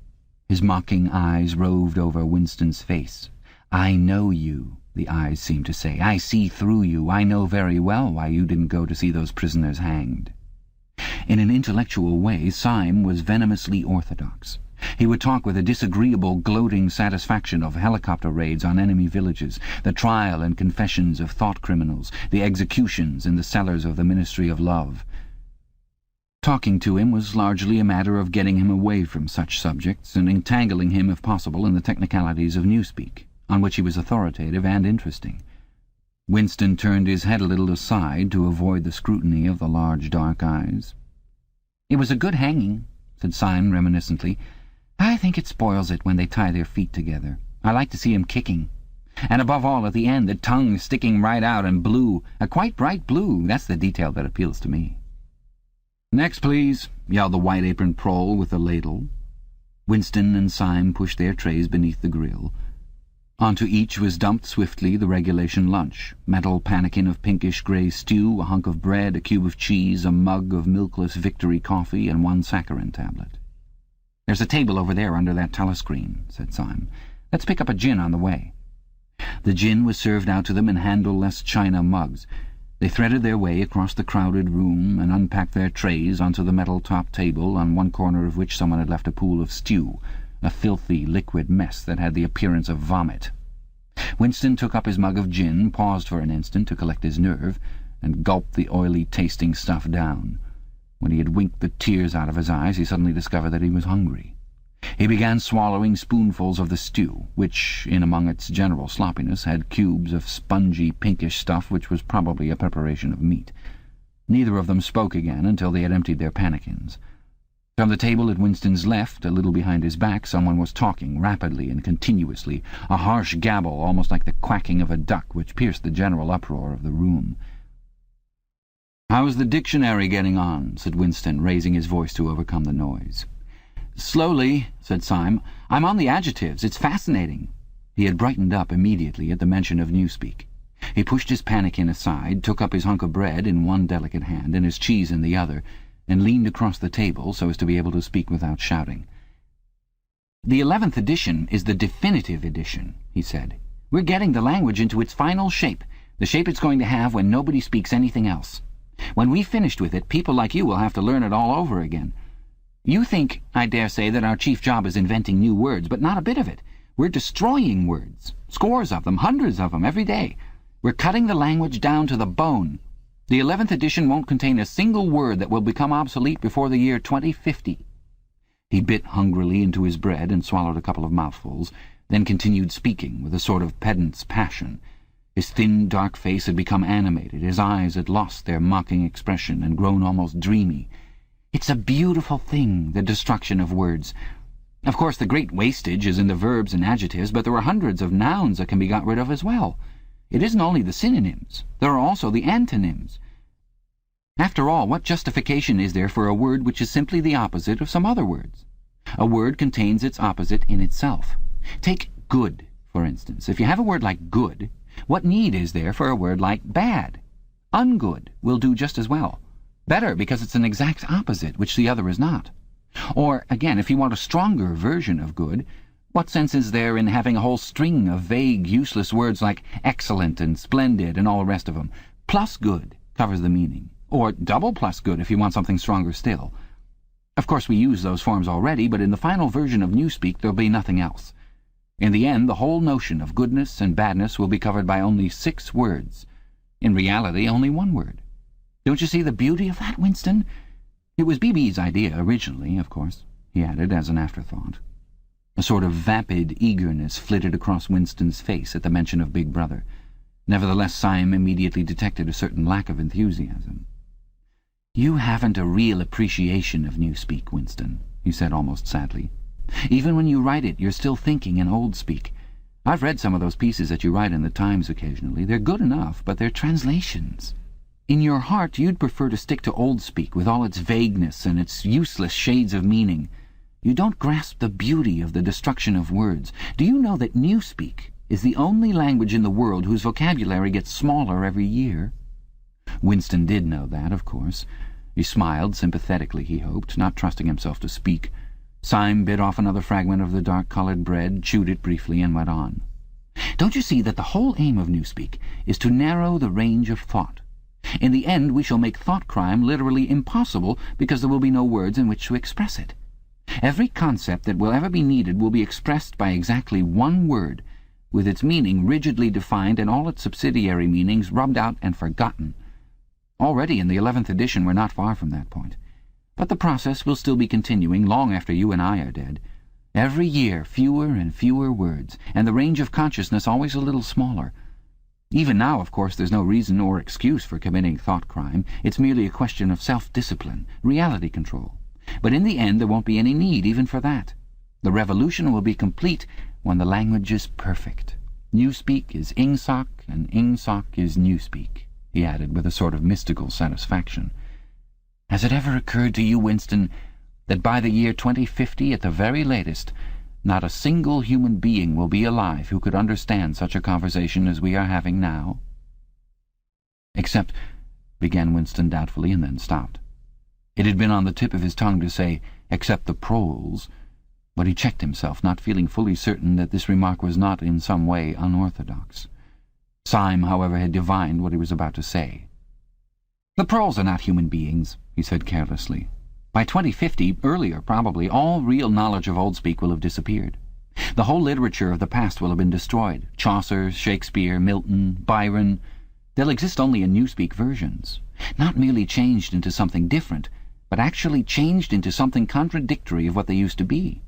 His mocking eyes roved over Winston's face. "I know you," the eyes seemed to say. "I see through you. I know very well why you didn't go to see those prisoners hanged." In an intellectual way, Syme was venomously orthodox. He would talk with a disagreeable, gloating satisfaction of helicopter raids on enemy villages, the trial and confessions of thought criminals, the executions in the cellars of the Ministry of Love. Talking to him was largely a matter of getting him away from such subjects and entangling him, if possible, in the technicalities of Newspeak, on which he was authoritative and interesting. Winston turned his head a little aside to avoid the scrutiny of the large dark eyes. "It was a good hanging," said Syme reminiscently. "I think it spoils it when they tie their feet together. I like to see 'em kicking. And above all, at the end, the tongue sticking right out and blue, a quite bright blue. That's the detail that appeals to me." "Next, please," yelled the white-aproned prole with the ladle. Winston and Syme pushed their trays beneath the grill. Onto each was dumped swiftly the regulation lunch: metal pannikin of pinkish-grey stew, a hunk of bread, a cube of cheese, a mug of milkless Victory coffee, and 1 saccharin tablet. "There's a table over there under that telescreen," said Syme. "Let's pick up a gin on the way." The gin was served out to them in handleless china mugs. They threaded their way across the crowded room and unpacked their trays onto the metal-top table, on one corner of which someone had left a pool of stew, a filthy liquid mess that had the appearance of vomit. Winston took up his mug of gin, paused for an instant to collect his nerve, and gulped the oily-tasting stuff down. When he had winked the tears out of his eyes, he suddenly discovered that he was hungry. He began swallowing spoonfuls of the stew, which, in among its general sloppiness, had cubes of spongy, pinkish stuff which was probably a preparation of meat. Neither of them spoke again until they had emptied their pannikins. From the table at Winston's left, a little behind his back, someone was talking rapidly and continuously, a harsh gabble almost like the quacking of a duck, which pierced the general uproar of the room. "How's the dictionary getting on?" said Winston, raising his voice to overcome the noise. "Slowly," said Syme. "I'm on the adjectives. It's fascinating." He had brightened up immediately at the mention of Newspeak. He pushed his pannikin aside, took up his hunk of bread in one delicate hand and his cheese in the other, and leaned across the table so as to be able to speak without shouting. "The 11th edition is the definitive edition," he said. "We're getting the language into its final shape, the shape it's going to have when nobody speaks anything else. When we've finished with it, people like you will have to learn it all over again. You think, I dare say, that our chief job is inventing new words, but not a bit of it. We're destroying words, scores of them, hundreds of them, every day. We're cutting the language down to the bone. The 11th edition won't contain a single word that will become obsolete before the year 2050. He bit hungrily into his bread and swallowed a couple of mouthfuls, then continued speaking with a sort of pedant's passion. His thin, dark face had become animated, his eyes had lost their mocking expression and grown almost dreamy. "It's a beautiful thing, the destruction of words. Of course, the great wastage is in the verbs and adjectives, but there are hundreds of nouns that can be got rid of as well. It isn't only the synonyms. There are also the antonyms. After all, what justification is there for a word which is simply the opposite of some other words? A word contains its opposite in itself. Take good, for instance. If you have a word like good, what need is there for a word like bad? Ungood will do just as well. Better, because it's an exact opposite, which the other is not. Or, again, if you want a stronger version of good, what sense is there in having a whole string of vague, useless words like excellent and splendid and all the rest of them? Plus good covers the meaning. Or double plus good if you want something stronger still. Of course, we use those forms already, but in the final version of Newspeak there'll be nothing else. In the end, the whole notion of goodness and badness will be covered by only 6 words. In reality, only 1 word. Don't you see the beauty of that, Winston? It was BB's idea originally, of course," he added as an afterthought. A sort of vapid eagerness flitted across Winston's face at the mention of Big Brother. Nevertheless, Syme immediately detected a certain lack of enthusiasm. "You haven't a real appreciation of Newspeak, Winston," he said almost sadly. "Even when you write it, you're still thinking in old speak. I've read some of those pieces that you write in the Times occasionally. They're good enough, but they're translations. In your heart, you'd prefer to stick to old speak with all its vagueness and its useless shades of meaning. You don't grasp the beauty of the destruction of words. Do you know that Newspeak is the only language in the world whose vocabulary gets smaller every year?" Winston did know that, of course. He smiled sympathetically, he hoped, not trusting himself to speak. Syme bit off another fragment of the dark-coloured bread, chewed it briefly, and went on. "Don't you see that the whole aim of Newspeak is to narrow the range of thought? In the end, we shall make thoughtcrime literally impossible because there will be no words in which to express it. Every concept that will ever be needed will be expressed by exactly one word, with its meaning rigidly defined and all its subsidiary meanings rubbed out and forgotten. Already in the 11th edition we're not far from that point. But the process will still be continuing long after you and I are dead. Every year fewer and fewer words, and the range of consciousness always a little smaller. Even now, of course, there's no reason or excuse for committing thought crime. It's merely a question of self-discipline, reality control. But in the end there won't be any need even for that. The revolution will be complete when the language is perfect. Newspeak is Ingsoc, and Ingsoc is Newspeak," he added with a sort of mystical satisfaction. "Has it ever occurred to you, Winston, that by the year 2050 at the very latest, not a single human being will be alive who could understand such a conversation as we are having now?" "Except—" began Winston doubtfully, and then stopped. It had been on the tip of his tongue to say, "except the proles," but he checked himself, not feeling fully certain that this remark was not in some way unorthodox. Syme, however, had divined what he was about to say. "The proles are not human beings," he said carelessly. "By 2050, earlier probably, all real knowledge of old speak will have disappeared. The whole literature of the past will have been destroyed. Chaucer, Shakespeare, Milton, Byron. They'll exist only in Newspeak versions, not merely changed into something different, but actually changed into something contradictory of what they used to be.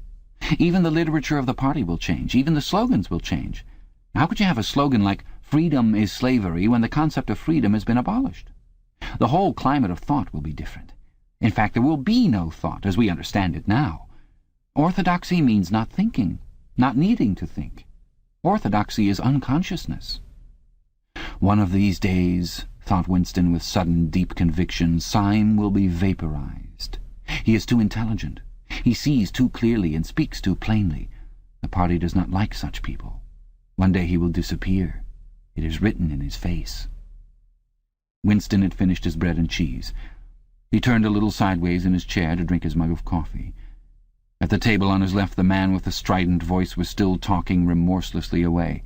Even the literature of the party will change. Even the slogans will change. How could you have a slogan like 'Freedom is slavery' when the concept of freedom has been abolished? The whole climate of thought will be different. In fact, there will be no thought as we understand it now. Orthodoxy means not thinking, not needing to think. Orthodoxy is unconsciousness." One of these days, thought Winston with sudden deep conviction, Syme will be vaporized. He is too intelligent. He sees too clearly and speaks too plainly. The party does not like such people. One day he will disappear. It is written in his face. Winston had finished his bread and cheese. He turned a little sideways in his chair to drink his mug of coffee. At the table on his left the man with the strident voice was still talking remorselessly away.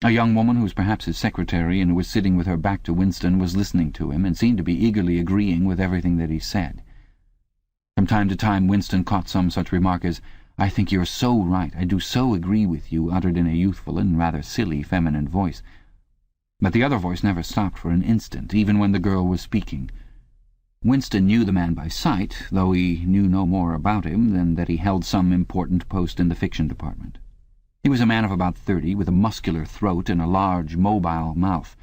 A young woman who was perhaps his secretary and who was sitting with her back to Winston was listening to him and seemed to be eagerly agreeing with everything that he said. From time to time Winston caught some such remark as, "I think you're so right, I do so agree with you," uttered in a youthful and rather silly feminine voice. But the other voice never stopped for an instant, even when the girl was speaking. Winston knew the man by sight, though he knew no more about him than that he held some important post in the fiction department. He was a man of about 30, with a muscular throat and a large, mobile mouth.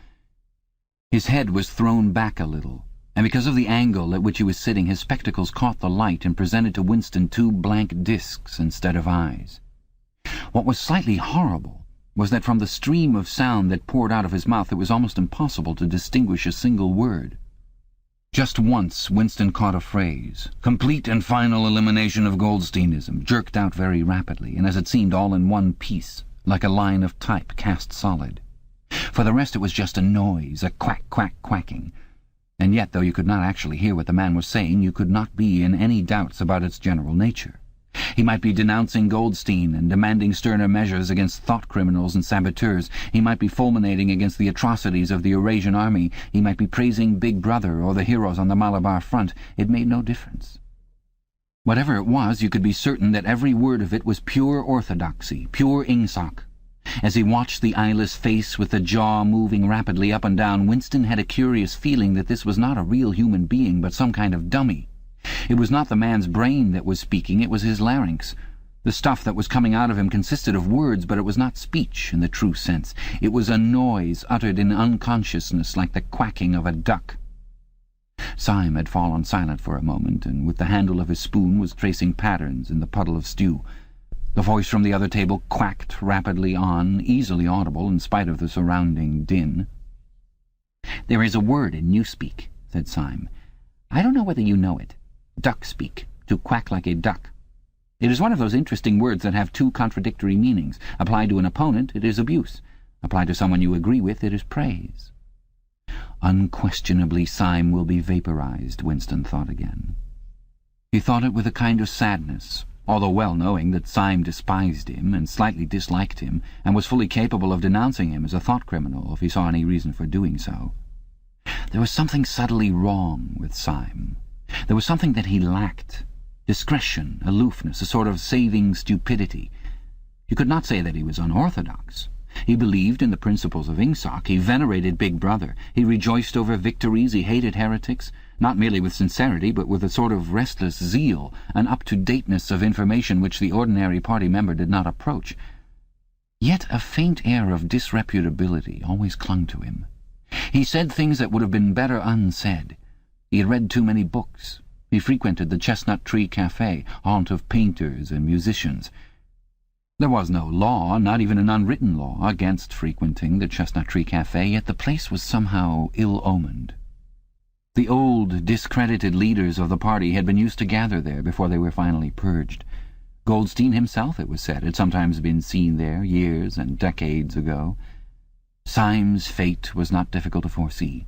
His head was thrown back a little, and because of the angle at which he was sitting, his spectacles caught the light and presented to Winston two blank discs instead of eyes. What was slightly horrible was that from the stream of sound that poured out of his mouth it was almost impossible to distinguish a single word. Just once Winston caught a phrase, "complete and final elimination of Goldsteinism," jerked out very rapidly, and as it seemed all in one piece, like a line of type cast solid. For the rest it was just a noise, a quack-quack-quacking. And yet, though you could not actually hear what the man was saying, you could not be in any doubts about its general nature. He might be denouncing Goldstein and demanding sterner measures against thought criminals and saboteurs. He might be fulminating against the atrocities of the Eurasian army. He might be praising Big Brother or the heroes on the Malabar front. It made no difference. Whatever it was, you could be certain that every word of it was pure orthodoxy, pure Ingsoc. As he watched the eyeless face with the jaw moving rapidly up and down, Winston had a curious feeling that this was not a real human being, but some kind of dummy. It was not the man's brain that was speaking, it was his larynx. The stuff that was coming out of him consisted of words, but it was not speech in the true sense. It was a noise uttered in unconsciousness, like the quacking of a duck. Syme had fallen silent for a moment, and with the handle of his spoon was tracing patterns in the puddle of stew. The voice from the other table quacked rapidly on, easily audible in spite of the surrounding din. "There is a word in Newspeak," said Syme. "I don't know whether you know it. Duck-speak, to quack like a duck. It is one of those interesting words that have two contradictory meanings. Applied to an opponent, it is abuse. Applied to someone you agree with, it is praise." Unquestionably Syme will be vaporized, Winston thought again. He thought it with a kind of sadness, although well knowing that Syme despised him and slightly disliked him, and was fully capable of denouncing him as a thought criminal if he saw any reason for doing so. There was something subtly wrong with Syme. There was something that he lacked. Discretion, aloofness, a sort of saving stupidity. You could not say that he was unorthodox. He believed in the principles of Ingsoc. He venerated Big Brother. He rejoiced over victories. He hated heretics, not merely with sincerity, but with a sort of restless zeal, an up-to-dateness of information which the ordinary party member did not approach. Yet a faint air of disreputability always clung to him. He said things that would have been better unsaid. He had read too many books. He frequented the Chestnut Tree Cafe, haunt of painters and musicians. There was no law, not even an unwritten law, against frequenting the Chestnut Tree Cafe, yet the place was somehow ill-omened. The old, discredited leaders of the party had been used to gather there before they were finally purged. Goldstein himself, it was said, had sometimes been seen there years and decades ago. Syme's fate was not difficult to foresee.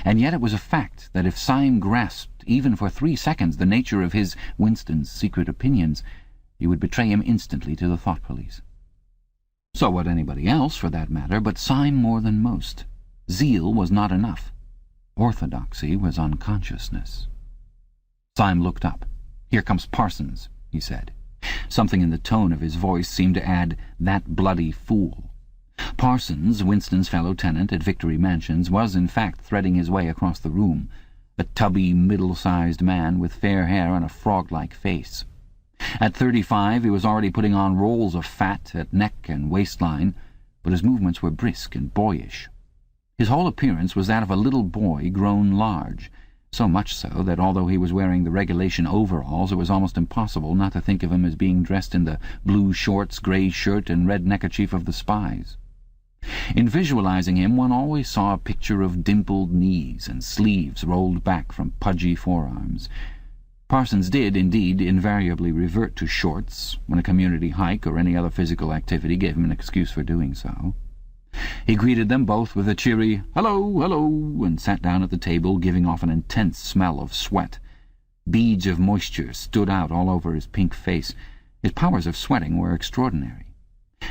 And yet it was a fact that if Syme grasped, even for 3 seconds, the nature of his, Winston's, secret opinions, he would betray him instantly to the thought police. So would anybody else, for that matter, but Syme more than most. Zeal was not enough. Orthodoxy was unconsciousness. Syme looked up. "Here comes Parsons," he said. Something in the tone of his voice seemed to add, "that bloody fool." Parsons, Winston's fellow tenant at Victory Mansions, was in fact threading his way across the room, a tubby, middle-sized man with fair hair and a frog-like face. At 35 he was already putting on rolls of fat at neck and waistline, but his movements were brisk and boyish. His whole appearance was that of a little boy grown large, so much so that although he was wearing the regulation overalls, it was almost impossible not to think of him as being dressed in the blue shorts, grey shirt, and red neckerchief of the spies. In visualizing him, one always saw a picture of dimpled knees and sleeves rolled back from pudgy forearms. Parsons did, indeed, invariably revert to shorts when a community hike or any other physical activity gave him an excuse for doing so. He greeted them both with a cheery "hello, hello," and sat down at the table, giving off an intense smell of sweat. Beads of moisture stood out all over his pink face. His powers of sweating were extraordinary.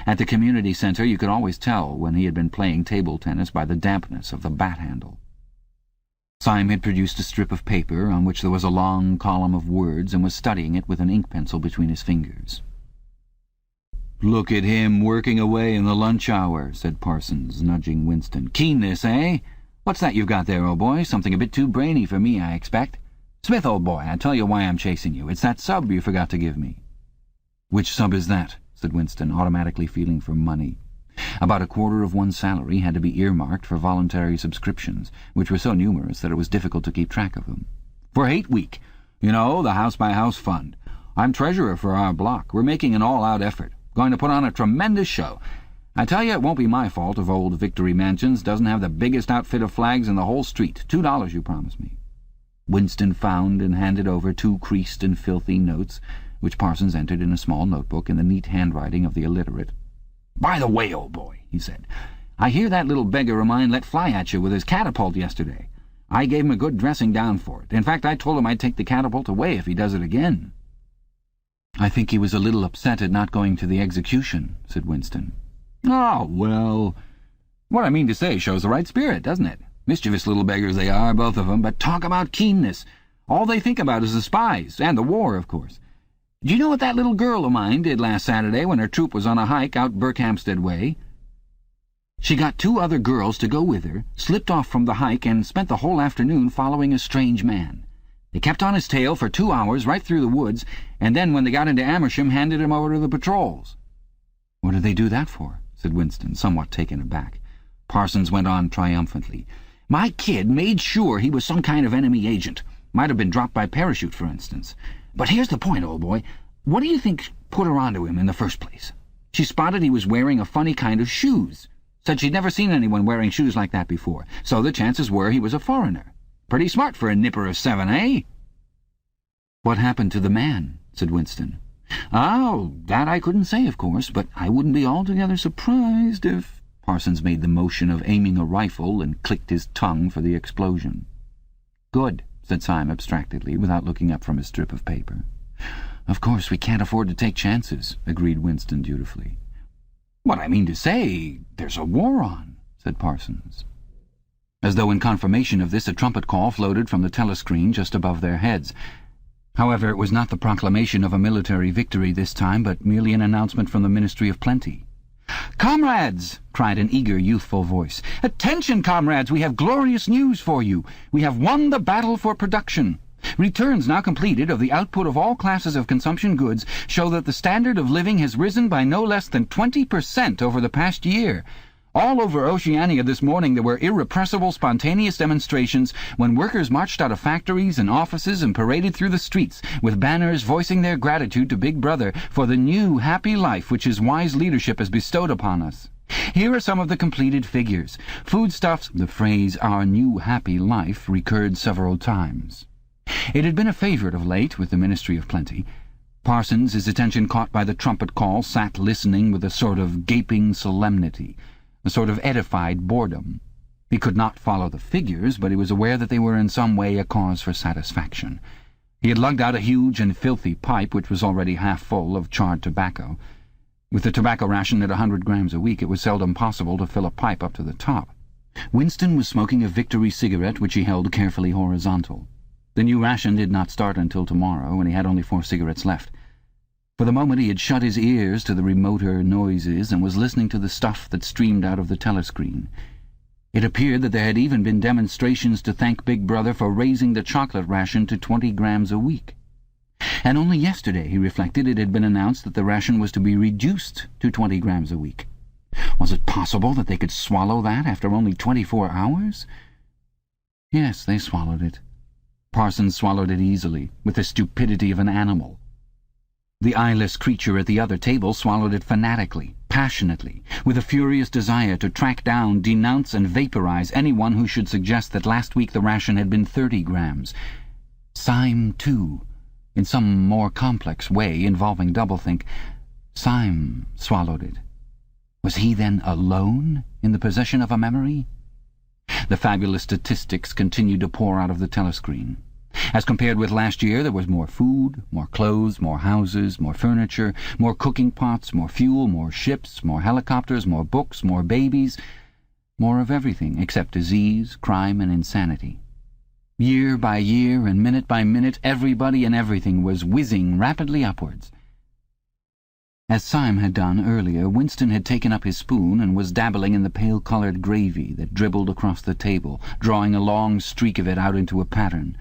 At the community centre you could always tell when he had been playing table tennis by the dampness of the bat handle. Syme had produced a strip of paper on which there was a long column of words and was studying it with an ink pencil between his fingers. "Look at him working away in the lunch hour," said Parsons, nudging Winston. "Keenness, eh? What's that you've got there, old boy? Something a bit too brainy for me, I expect. Smith, old boy, I tell you why I'm chasing you. It's that sub you forgot to give me." "Which sub is that?" said Winston, automatically feeling for money. About a quarter of one's salary had to be earmarked for voluntary subscriptions, which were so numerous that it was difficult to keep track of them. "For Hate Week. You know, the house-by-house fund. I'm treasurer for our block. We're making an all-out effort. Going to put on a tremendous show. I tell you, it won't be my fault if old Victory Mansions doesn't have the biggest outfit of flags in the whole street. $2 you promised me." Winston found and handed over 2 creased and filthy notes, which Parsons entered in a small notebook in the neat handwriting of the illiterate. "By the way, old boy," he said, "I hear that little beggar of mine let fly at you with his catapult yesterday. I gave him a good dressing down for it. In fact, I told him I'd take the catapult away if he does it again." "I think he was a little upset at not going to the execution," said Winston. "Oh, well, what I mean to say shows the right spirit, doesn't it? Mischievous little beggars they are, both of them, but talk about keenness. All they think about is the spies, and the war, of course. Do you know what that little girl of mine did last Saturday when her troop was on a hike out Berkhamsted way? She got 2 other girls to go with her, slipped off from the hike, and spent the whole afternoon following a strange man. They kept on his tail for 2 hours right through the woods, and then when they got into Amersham handed him over to the patrols. "What did they do that for?" said Winston, somewhat taken aback. Parsons went on triumphantly. "My kid made sure he was some kind of enemy agent. Might have been dropped by parachute, for instance. But here's the point, old boy. What do you think put her onto him in the first place? She spotted he was wearing a funny kind of shoes. Said she'd never seen anyone wearing shoes like that before, so the chances were he was a foreigner. Pretty smart for a nipper of 7, eh?" "What happened to the man?" said Winston. "Oh, that I couldn't say, of course, but I wouldn't be altogether surprised if—" Parsons made the motion of aiming a rifle and clicked his tongue for the explosion. "Good," said Syme abstractedly, without looking up from his strip of paper. "Of course, we can't afford to take chances," agreed Winston dutifully. "What I mean to say, there's a war on," said Parsons. As though in confirmation of this, a trumpet call floated from the telescreen just above their heads. However, it was not the proclamation of a military victory this time, but merely an announcement from the Ministry of Plenty. "Comrades!" cried an eager, youthful voice. "Attention, comrades! We have glorious news for you! We have won the battle for production! Returns now completed of the output of all classes of consumption goods show that the standard of living has risen by no less than 20% over the past year. All over Oceania this morning there were irrepressible, spontaneous demonstrations when workers marched out of factories and offices and paraded through the streets with banners voicing their gratitude to Big Brother for the new, happy life which his wise leadership has bestowed upon us. Here are some of the completed figures. Foodstuffs—" The phrase "our new, happy life" recurred several times. It had been a favourite of late with the Ministry of Plenty. Parsons, his attention caught by the trumpet call, sat listening with a sort of gaping solemnity, a sort of edified boredom. He could not follow the figures, but he was aware that they were in some way a cause for satisfaction. He had lugged out a huge and filthy pipe, which was already half full of charred tobacco. With the tobacco ration at 100 grams a week, it was seldom possible to fill a pipe up to the top. Winston was smoking a Victory cigarette, which he held carefully horizontal. The new ration did not start until tomorrow, and he had only 4 cigarettes left. For the moment he had shut his ears to the remoter noises and was listening to the stuff that streamed out of the telescreen. It appeared that there had even been demonstrations to thank Big Brother for raising the chocolate ration to 20 grams a week. And only yesterday, he reflected, it had been announced that the ration was to be reduced to 20 grams a week. Was it possible that they could swallow that after only 24 hours? Yes, they swallowed it. Parsons swallowed it easily, with the stupidity of an animal. The eyeless creature at the other table swallowed it fanatically, passionately, with a furious desire to track down, denounce, and vaporize anyone who should suggest that last week the ration had been 30 grams. Syme, too, in some more complex way involving doublethink. Syme swallowed it. Was he then alone in the possession of a memory? The fabulous statistics continued to pour out of the telescreen. As compared with last year, there was more food, more clothes, more houses, more furniture, more cooking pots, more fuel, more ships, more helicopters, more books, more babies, more of everything except disease, crime, and insanity. Year by year and minute by minute, everybody and everything was whizzing rapidly upwards. As Syme had done earlier, Winston had taken up his spoon and was dabbling in the pale-coloured gravy that dribbled across the table, drawing a long streak of it out into a pattern.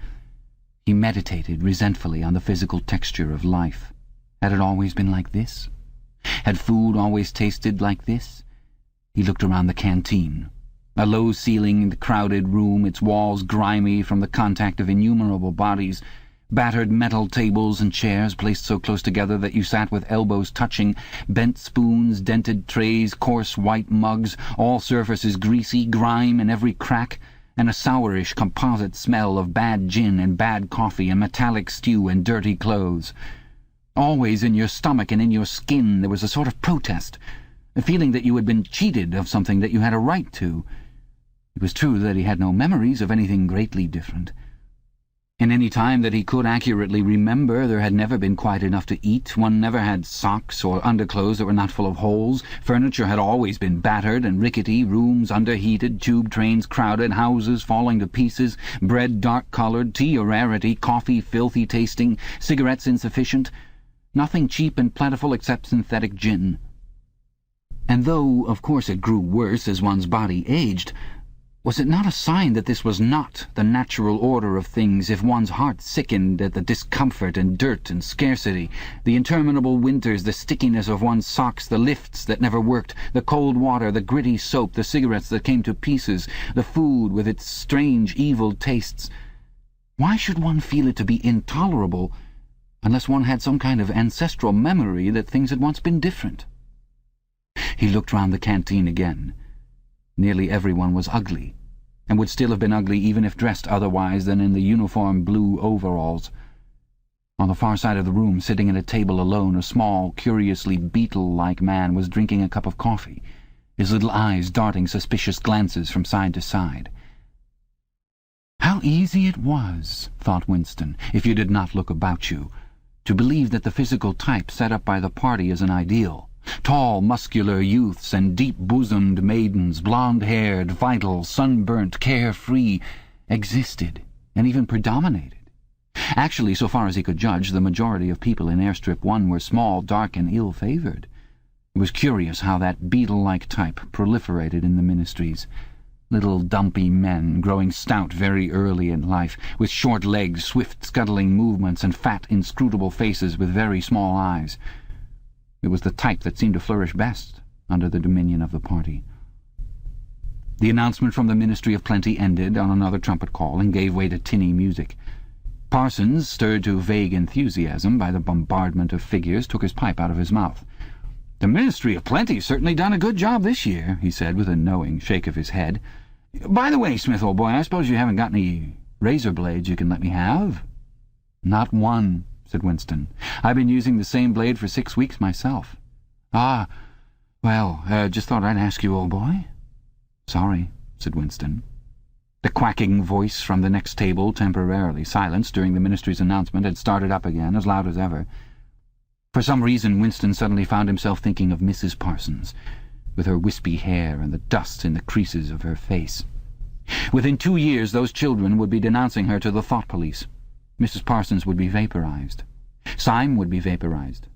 He meditated resentfully on the physical texture of life. Had it always been like this? Had food always tasted like this? He looked around the canteen. A low-ceilinged, crowded room, its walls grimy from the contact of innumerable bodies, battered metal tables and chairs placed so close together that you sat with elbows touching, bent spoons, dented trays, coarse white mugs, all surfaces greasy, grime in every crack, and a sourish composite smell of bad gin and bad coffee and metallic stew and dirty clothes. Always in your stomach and in your skin there was a sort of protest, a feeling that you had been cheated of something that you had a right to. It was true that he had no memories of anything greatly different. In any time that he could accurately remember, there had never been quite enough to eat. One never had socks or underclothes that were not full of holes. Furniture had always been battered and rickety, rooms underheated, tube trains crowded, houses falling to pieces, bread dark-coloured, tea a rarity, coffee filthy tasting, cigarettes insufficient, nothing cheap and plentiful except synthetic gin. And though, of course, it grew worse as one's body aged, was it not a sign that this was not the natural order of things if one's heart sickened at the discomfort and dirt and scarcity, the interminable winters, the stickiness of one's socks, the lifts that never worked, the cold water, the gritty soap, the cigarettes that came to pieces, the food with its strange evil tastes? Why should one feel it to be intolerable unless one had some kind of ancestral memory that things had once been different? He looked round the canteen again. Nearly everyone was ugly, and would still have been ugly even if dressed otherwise than in the uniform blue overalls. On the far side of the room, sitting at a table alone, a small, curiously beetle-like man was drinking a cup of coffee, his little eyes darting suspicious glances from side to side. How easy it was, thought Winston, if you did not look about you, to believe that the physical type set up by the party as an ideal, tall, muscular youths and deep-bosomed maidens, blonde-haired, vital, sunburnt, carefree, existed and even predominated. Actually, so far as he could judge, the majority of people in Airstrip One were small, dark, and ill-favoured. It was curious how that beetle-like type proliferated in the ministries. Little dumpy men, growing stout very early in life, with short legs, swift scuttling movements, and fat, inscrutable faces with very small eyes. It was the type that seemed to flourish best under the dominion of the party. The announcement from the Ministry of Plenty ended on another trumpet call and gave way to tinny music. Parsons, stirred to vague enthusiasm by the bombardment of figures, took his pipe out of his mouth. "The Ministry of Plenty's certainly done a good job this year," he said with a knowing shake of his head. "By the way, Smith, old boy, I suppose you haven't got any razor blades you can let me have?" "Not one," said Winston. "I've been using the same blade for 6 weeks myself." "Ah, well, just thought I'd ask you, old boy." "Sorry," said Winston. The quacking voice from the next table, temporarily silenced during the ministry's announcement, had started up again, as loud as ever. For some reason, Winston suddenly found himself thinking of Mrs. Parsons, with her wispy hair and the dust in the creases of her face. Within 2 years, those children would be denouncing her to the thought police. Mrs. Parsons would be vaporized. Syme would be vaporized.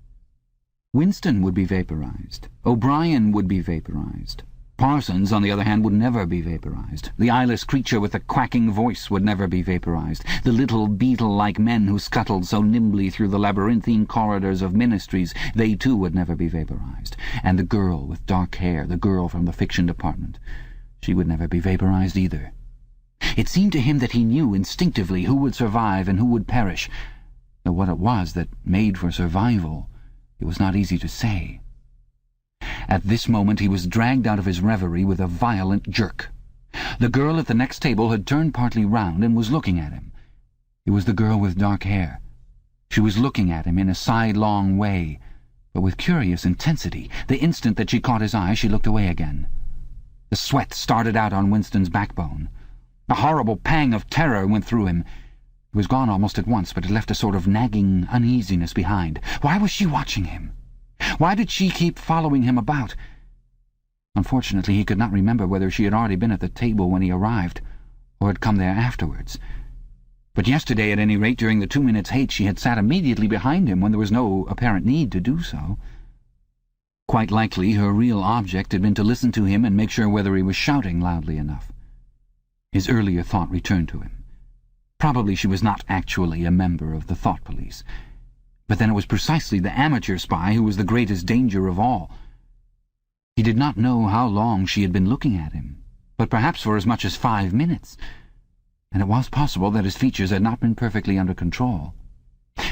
Winston would be vaporized. O'Brien would be vaporized. Parsons, on the other hand, would never be vaporized. The eyeless creature with the quacking voice would never be vaporized. The little beetle-like men who scuttled so nimbly through the labyrinthine corridors of ministries, they too would never be vaporized. And the girl with dark hair, the girl from the fiction department, she would never be vaporized either. It seemed to him that he knew instinctively who would survive and who would perish, though what it was that made for survival, it was not easy to say. At this moment he was dragged out of his reverie with a violent jerk. The girl at the next table had turned partly round and was looking at him. It was the girl with dark hair. She was looking at him in a sidelong way, but with curious intensity. The instant that she caught his eye, she looked away again. The sweat started out on Winston's backbone. A horrible pang of terror went through him. It was gone almost at once, but it left a sort of nagging uneasiness behind. Why was she watching him? Why did she keep following him about? Unfortunately, he could not remember whether she had already been at the table when he arrived, or had come there afterwards. But yesterday, at any rate, during the 2 minutes' hate, she had sat immediately behind him when there was no apparent need to do so. Quite likely her real object had been to listen to him and make sure whether he was shouting loudly enough. His earlier thought returned to him. Probably she was not actually a member of the thought police. But then it was precisely the amateur spy who was the greatest danger of all. He did not know how long she had been looking at him, but perhaps for as much as 5 minutes, and it was possible that his features had not been perfectly under control.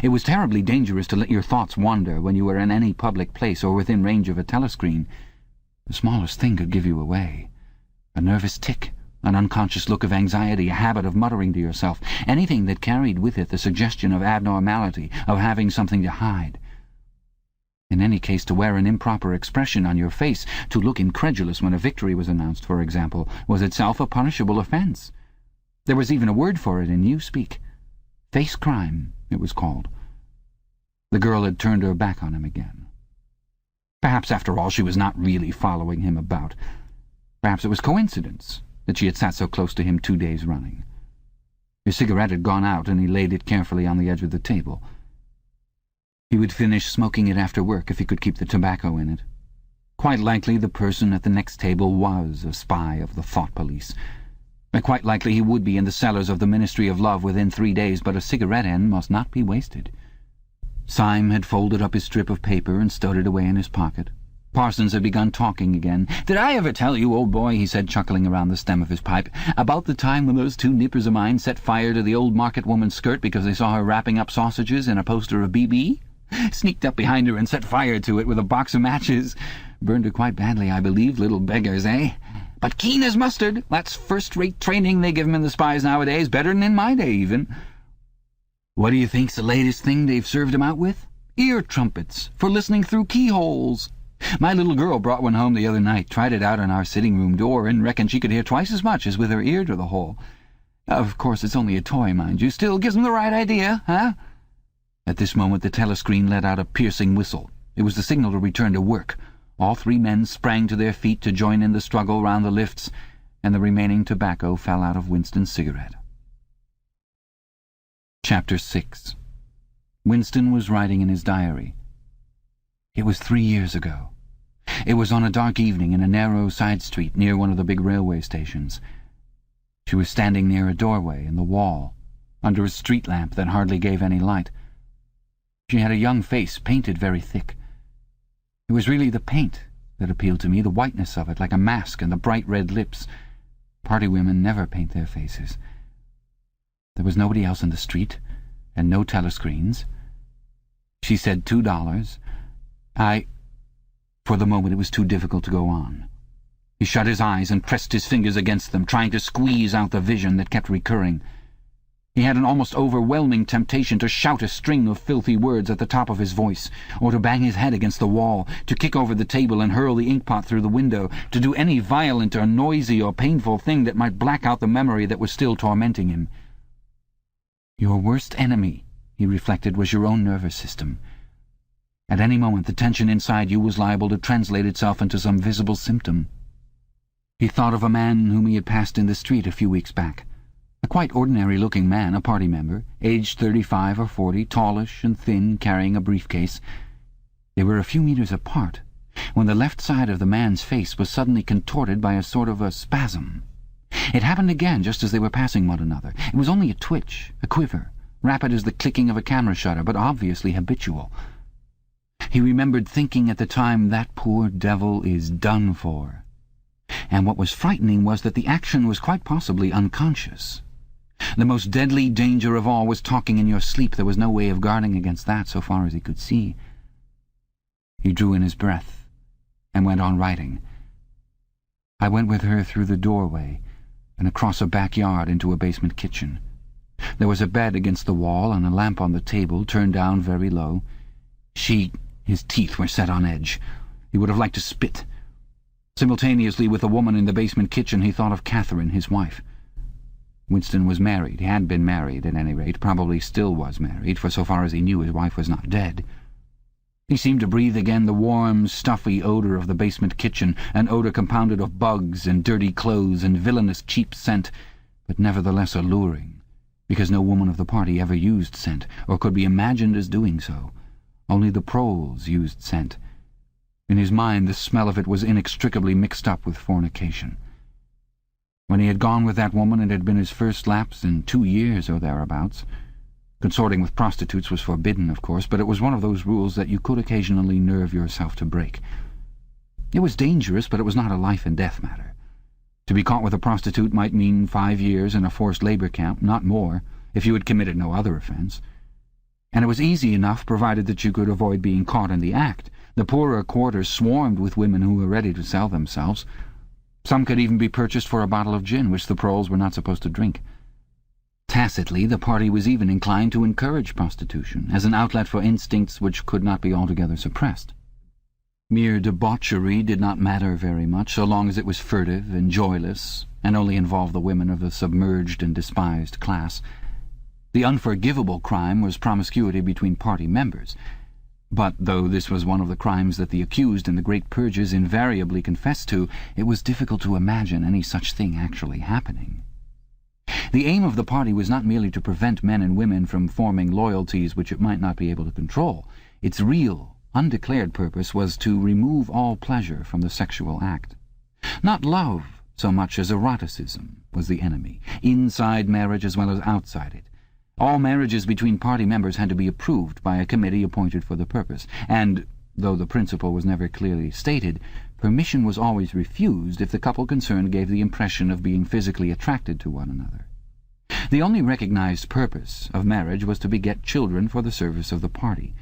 It was terribly dangerous to let your thoughts wander when you were in any public place or within range of a telescreen. The smallest thing could give you away. A nervous tic, an unconscious look of anxiety, a habit of muttering to yourself, anything that carried with it the suggestion of abnormality, of having something to hide. In any case, to wear an improper expression on your face, to look incredulous when a victory was announced, for example, was itself a punishable offence. There was even a word for it in Newspeak. Face crime, it was called. The girl had turned her back on him again. Perhaps, after all, she was not really following him about. Perhaps it was coincidence that she had sat so close to him 2 days running. His cigarette had gone out, and he laid it carefully on the edge of the table. He would finish smoking it after work if he could keep the tobacco in it. Quite likely the person at the next table was a spy of the thought police. Quite likely he would be in the cellars of the Ministry of Love within 3 days, but a cigarette end must not be wasted. Syme had folded up his strip of paper and stowed it away in his pocket. Parsons had begun talking again. "Did I ever tell you, old boy," he said, chuckling around the stem of his pipe, "about the time when those 2 nippers of mine set fire to the old market woman's skirt because they saw her wrapping up sausages in a poster of BB? Sneaked up behind her and set fire to it with a box of matches. Burned her quite badly, I believe, little beggars, eh? But keen as mustard. That's first-rate training they give 'em in the spies nowadays, better than in my day, even. What do you think's the latest thing they've served 'em out with? Ear trumpets, for listening through keyholes. My little girl brought one home the other night, tried it out on our sitting-room door, and reckoned she could hear twice as much as with her ear to the hole. Of course, it's only a toy, mind you. Still gives 'em the right idea, huh?" At this moment the telescreen let out a piercing whistle. It was the signal to return to work. All 3 men sprang to their feet to join in the struggle round the lifts, and the remaining tobacco fell out of Winston's cigarette. Chapter 6. Winston was writing in his diary. It was 3 years ago. It was on a dark evening in a narrow side street near one of the big railway stations. She was standing near a doorway in the wall, under a street lamp that hardly gave any light. She had a young face painted very thick. It was really the paint that appealed to me, the whiteness of it, like a mask, and the bright red lips. Party women never paint their faces. There was nobody else in the street, and no telescreens. She said $2. For the moment it was too difficult to go on. He shut his eyes and pressed his fingers against them, trying to squeeze out the vision that kept recurring. He had an almost overwhelming temptation to shout a string of filthy words at the top of his voice, or to bang his head against the wall, to kick over the table and hurl the inkpot through the window, to do any violent or noisy or painful thing that might black out the memory that was still tormenting him. Your worst enemy, he reflected, was your own nervous system. At any moment the tension inside you was liable to translate itself into some visible symptom. He thought of a man whom he had passed in the street a few weeks back. A quite ordinary-looking man, a party member, aged 35 or 40, tallish and thin, carrying a briefcase. They were a few meters apart, when the left side of the man's face was suddenly contorted by a sort of a spasm. It happened again just as they were passing one another. It was only a twitch, a quiver, rapid as the clicking of a camera shutter, but obviously habitual. He remembered thinking at the time, that poor devil is done for. And what was frightening was that the action was quite possibly unconscious. The most deadly danger of all was talking in your sleep. There was no way of guarding against that so far as he could see. He drew in his breath and went on writing. I went with her through the doorway and across a backyard into a basement kitchen. There was a bed against the wall and a lamp on the table, turned down very low. His teeth were set on edge. He would have liked to spit. Simultaneously with the woman in the basement kitchen he thought of Catherine, his wife. Winston was married. He had been married, at any rate, probably still was married, for so far as he knew his wife was not dead. He seemed to breathe again the warm, stuffy odour of the basement kitchen, an odour compounded of bugs and dirty clothes and villainous cheap scent, but nevertheless alluring, because no woman of the party ever used scent, or could be imagined as doing so. Only the proles used scent. In his mind the smell of it was inextricably mixed up with fornication. When he had gone with that woman it had been his first lapse in 2 years or thereabouts. Consorting with prostitutes was forbidden, of course, but it was one of those rules that you could occasionally nerve yourself to break. It was dangerous, but it was not a life-and-death matter. To be caught with a prostitute might mean 5 years in a forced labour camp, not more, if you had committed no other offence. And it was easy enough, provided that you could avoid being caught in the act. The poorer quarters swarmed with women who were ready to sell themselves. Some could even be purchased for a bottle of gin, which the proles were not supposed to drink. Tacitly, the party was even inclined to encourage prostitution, as an outlet for instincts which could not be altogether suppressed. Mere debauchery did not matter very much, so long as it was furtive and joyless, and only involved the women of the submerged and despised class. The unforgivable crime was promiscuity between party members. But though this was one of the crimes that the accused in the great purges invariably confessed to, it was difficult to imagine any such thing actually happening. The aim of the party was not merely to prevent men and women from forming loyalties which it might not be able to control. Its real undeclared purpose was to remove all pleasure from the sexual act. Not love so much as eroticism was the enemy, inside marriage as well as outside it. All marriages between party members had to be approved by a committee appointed for the purpose, and, though the principle was never clearly stated, permission was always refused if the couple concerned gave the impression of being physically attracted to one another. The only recognized purpose of marriage was to beget children for the service of the party.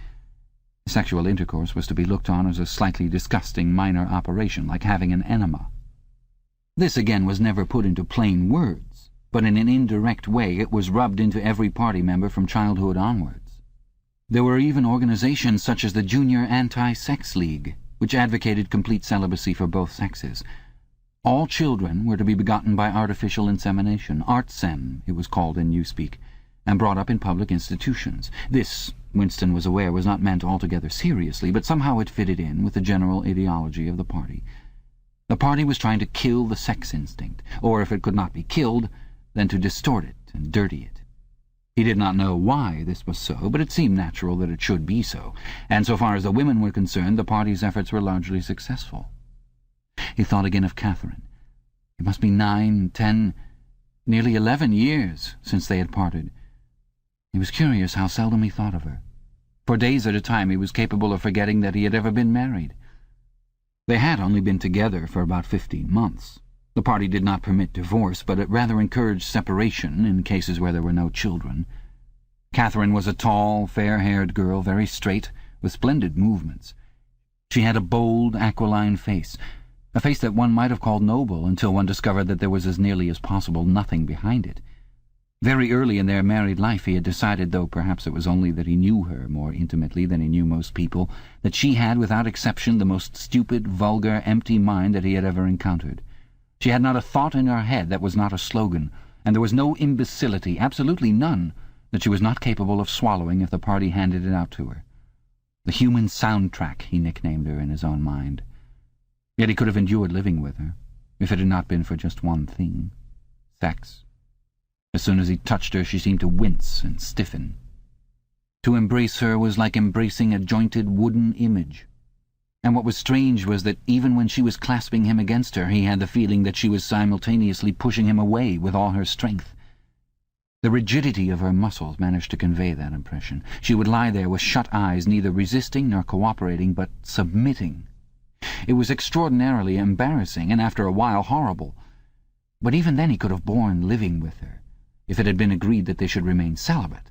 Sexual intercourse was to be looked on as a slightly disgusting minor operation, like having an enema. This again was never put into plain words, but in an indirect way it was rubbed into every party member from childhood onwards. There were even organizations such as the Junior Anti-Sex League, which advocated complete celibacy for both sexes. All children were to be begotten by artificial insemination, artsem it was called in Newspeak, and brought up in public institutions. This, Winston was aware, was not meant altogether seriously, but somehow it fitted in with the general ideology of the party. The party was trying to kill the sex instinct, or if it could not be killed, then to distort it and dirty it. He did not know why this was so, but it seemed natural that it should be so, and so far as the women were concerned, the party's efforts were largely successful. He thought again of Catherine. It must be 9, 10, nearly 11 years since they had parted. He was curious how seldom he thought of her. For days at a time he was capable of forgetting that he had ever been married. They had only been together for about 15 months. The party did not permit divorce, but it rather encouraged separation in cases where there were no children. Catherine was a tall, fair-haired girl, very straight, with splendid movements. She had a bold, aquiline face, a face that one might have called noble until one discovered that there was as nearly as possible nothing behind it. Very early in their married life he had decided, though perhaps it was only that he knew her more intimately than he knew most people, that she had, without exception, the most stupid, vulgar, empty mind that he had ever encountered. She had not a thought in her head that was not a slogan, and there was no imbecility, absolutely none, that she was not capable of swallowing if the party handed it out to her. The human soundtrack, he nicknamed her in his own mind. Yet he could have endured living with her, if it had not been for just one thing: sex. As soon as he touched her, she seemed to wince and stiffen. To embrace her was like embracing a jointed wooden image. And what was strange was that even when she was clasping him against her, he had the feeling that she was simultaneously pushing him away with all her strength. The rigidity of her muscles managed to convey that impression. She would lie there with shut eyes, neither resisting nor cooperating, but submitting. It was extraordinarily embarrassing, and after a while horrible. But even then he could have borne living with her, if it had been agreed that they should remain celibate.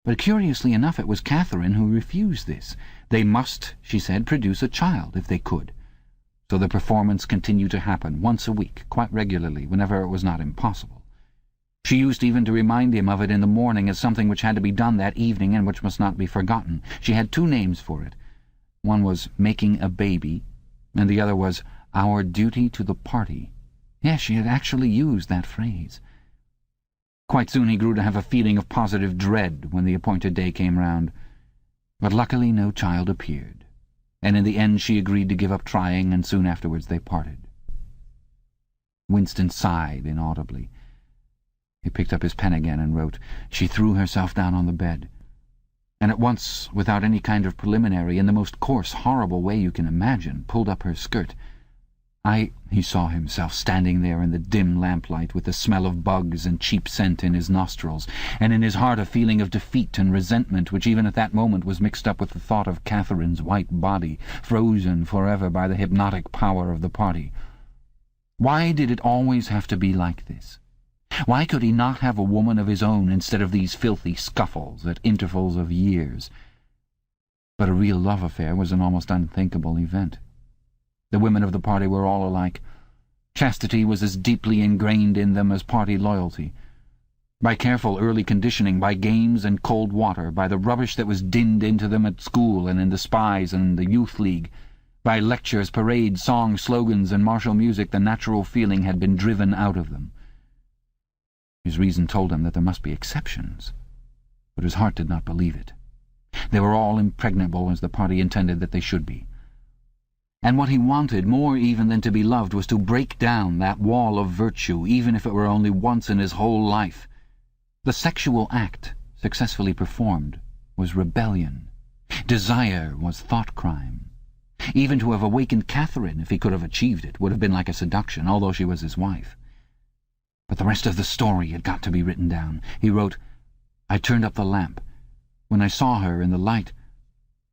But curiously enough, it was Catherine who refused this. They must, she said, produce a child if they could. So the performance continued to happen once a week, quite regularly, whenever it was not impossible. She used even to remind him of it in the morning as something which had to be done that evening and which must not be forgotten. She had 2 names for it. One was making a baby, and the other was our duty to the party. Yes, she had actually used that phrase. Quite soon he grew to have a feeling of positive dread when the appointed day came round. But luckily no child appeared, and in the end she agreed to give up trying, and soon afterwards they parted. Winston sighed inaudibly. He picked up his pen again and wrote. She threw herself down on the bed, and at once, without any kind of preliminary, in the most coarse, horrible way you can imagine, pulled up her skirt. He saw himself standing there in the dim lamplight with the smell of bugs and cheap scent in his nostrils, and in his heart a feeling of defeat and resentment which even at that moment was mixed up with the thought of Catherine's white body, frozen forever by the hypnotic power of the party. Why did it always have to be like this? Why could he not have a woman of his own instead of these filthy scuffles at intervals of years? But a real love affair was an almost unthinkable event. The women of the party were all alike. Chastity was as deeply ingrained in them as party loyalty. By careful early conditioning, by games and cold water, by the rubbish that was dinned into them at school and in the spies and the youth league, by lectures, parades, songs, slogans, and martial music, the natural feeling had been driven out of them. His reason told him that there must be exceptions, but his heart did not believe it. They were all impregnable as the party intended that they should be. And what he wanted, more even than to be loved, was to break down that wall of virtue, even if it were only once in his whole life. The sexual act, successfully performed, was rebellion. Desire was thoughtcrime. Even to have awakened Catherine, if he could have achieved it, would have been like a seduction, although she was his wife. But the rest of the story had got to be written down. He wrote, "I turned up the lamp. When I saw her in the light—"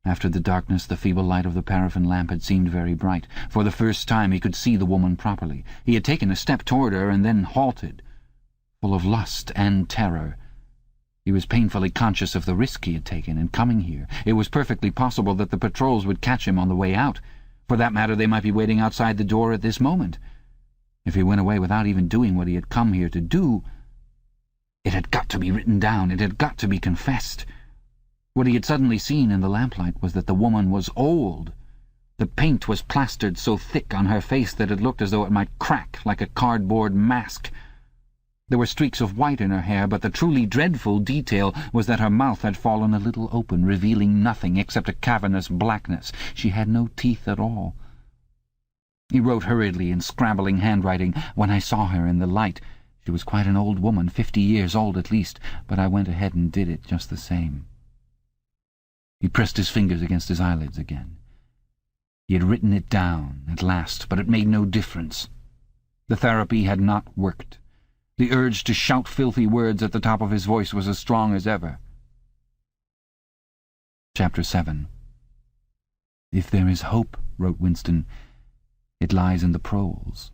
After the darkness, the feeble light of the paraffin lamp had seemed very bright. For the first time he could see the woman properly. He had taken a step toward her and then halted, full of lust and terror. He was painfully conscious of the risk he had taken in coming here. It was perfectly possible that the patrols would catch him on the way out. For that matter, they might be waiting outside the door at this moment. If he went away without even doing what he had come here to do— It had got to be written down. It had got to be confessed. What he had suddenly seen in the lamplight was that the woman was old. The paint was plastered so thick on her face that it looked as though it might crack like a cardboard mask. There were streaks of white in her hair, but the truly dreadful detail was that her mouth had fallen a little open, revealing nothing except a cavernous blackness. She had no teeth at all. He wrote hurriedly in scrabbling handwriting, "When I saw her in the light, she was quite an old woman, 50 years old at least, but I went ahead and did it just the same." He pressed his fingers against his eyelids again. He had written it down at last, but it made no difference. The therapy had not worked. The urge to shout filthy words at the top of his voice was as strong as ever. Chapter 7. "If there is hope," wrote Winston, "it lies in the proles."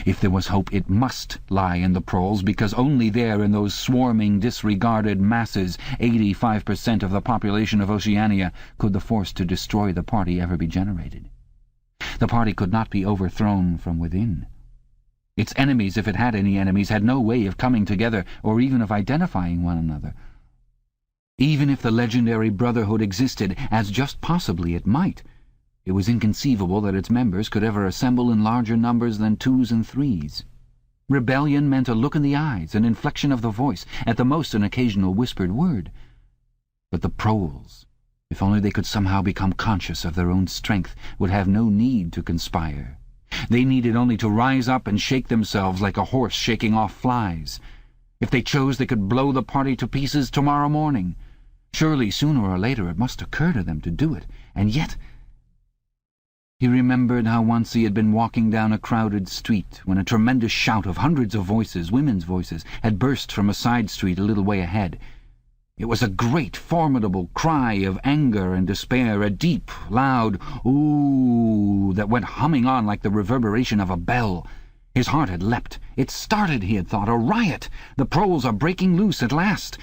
If there was hope, it must lie in the proles, because only there, in those swarming, disregarded masses, 85% of the population of Oceania, could the force to destroy the party ever be generated. The party could not be overthrown from within. Its enemies, if it had any enemies, had no way of coming together or even of identifying one another. Even if the legendary Brotherhood existed, as just possibly it might, it was inconceivable that its members could ever assemble in larger numbers than 2s and 3s. Rebellion meant a look in the eyes, an inflection of the voice, at the most an occasional whispered word. But the proles, if only they could somehow become conscious of their own strength, would have no need to conspire. They needed only to rise up and shake themselves like a horse shaking off flies. If they chose, they could blow the party to pieces tomorrow morning. Surely, sooner or later, it must occur to them to do it. And yet— He remembered how once he had been walking down a crowded street when a tremendous shout of hundreds of voices, women's voices, had burst from a side street a little way ahead. It was a great, formidable cry of anger and despair, a deep, loud "ooh" that went humming on like the reverberation of a bell. His heart had leapt. It started, he had thought, a riot. The proles are breaking loose at last.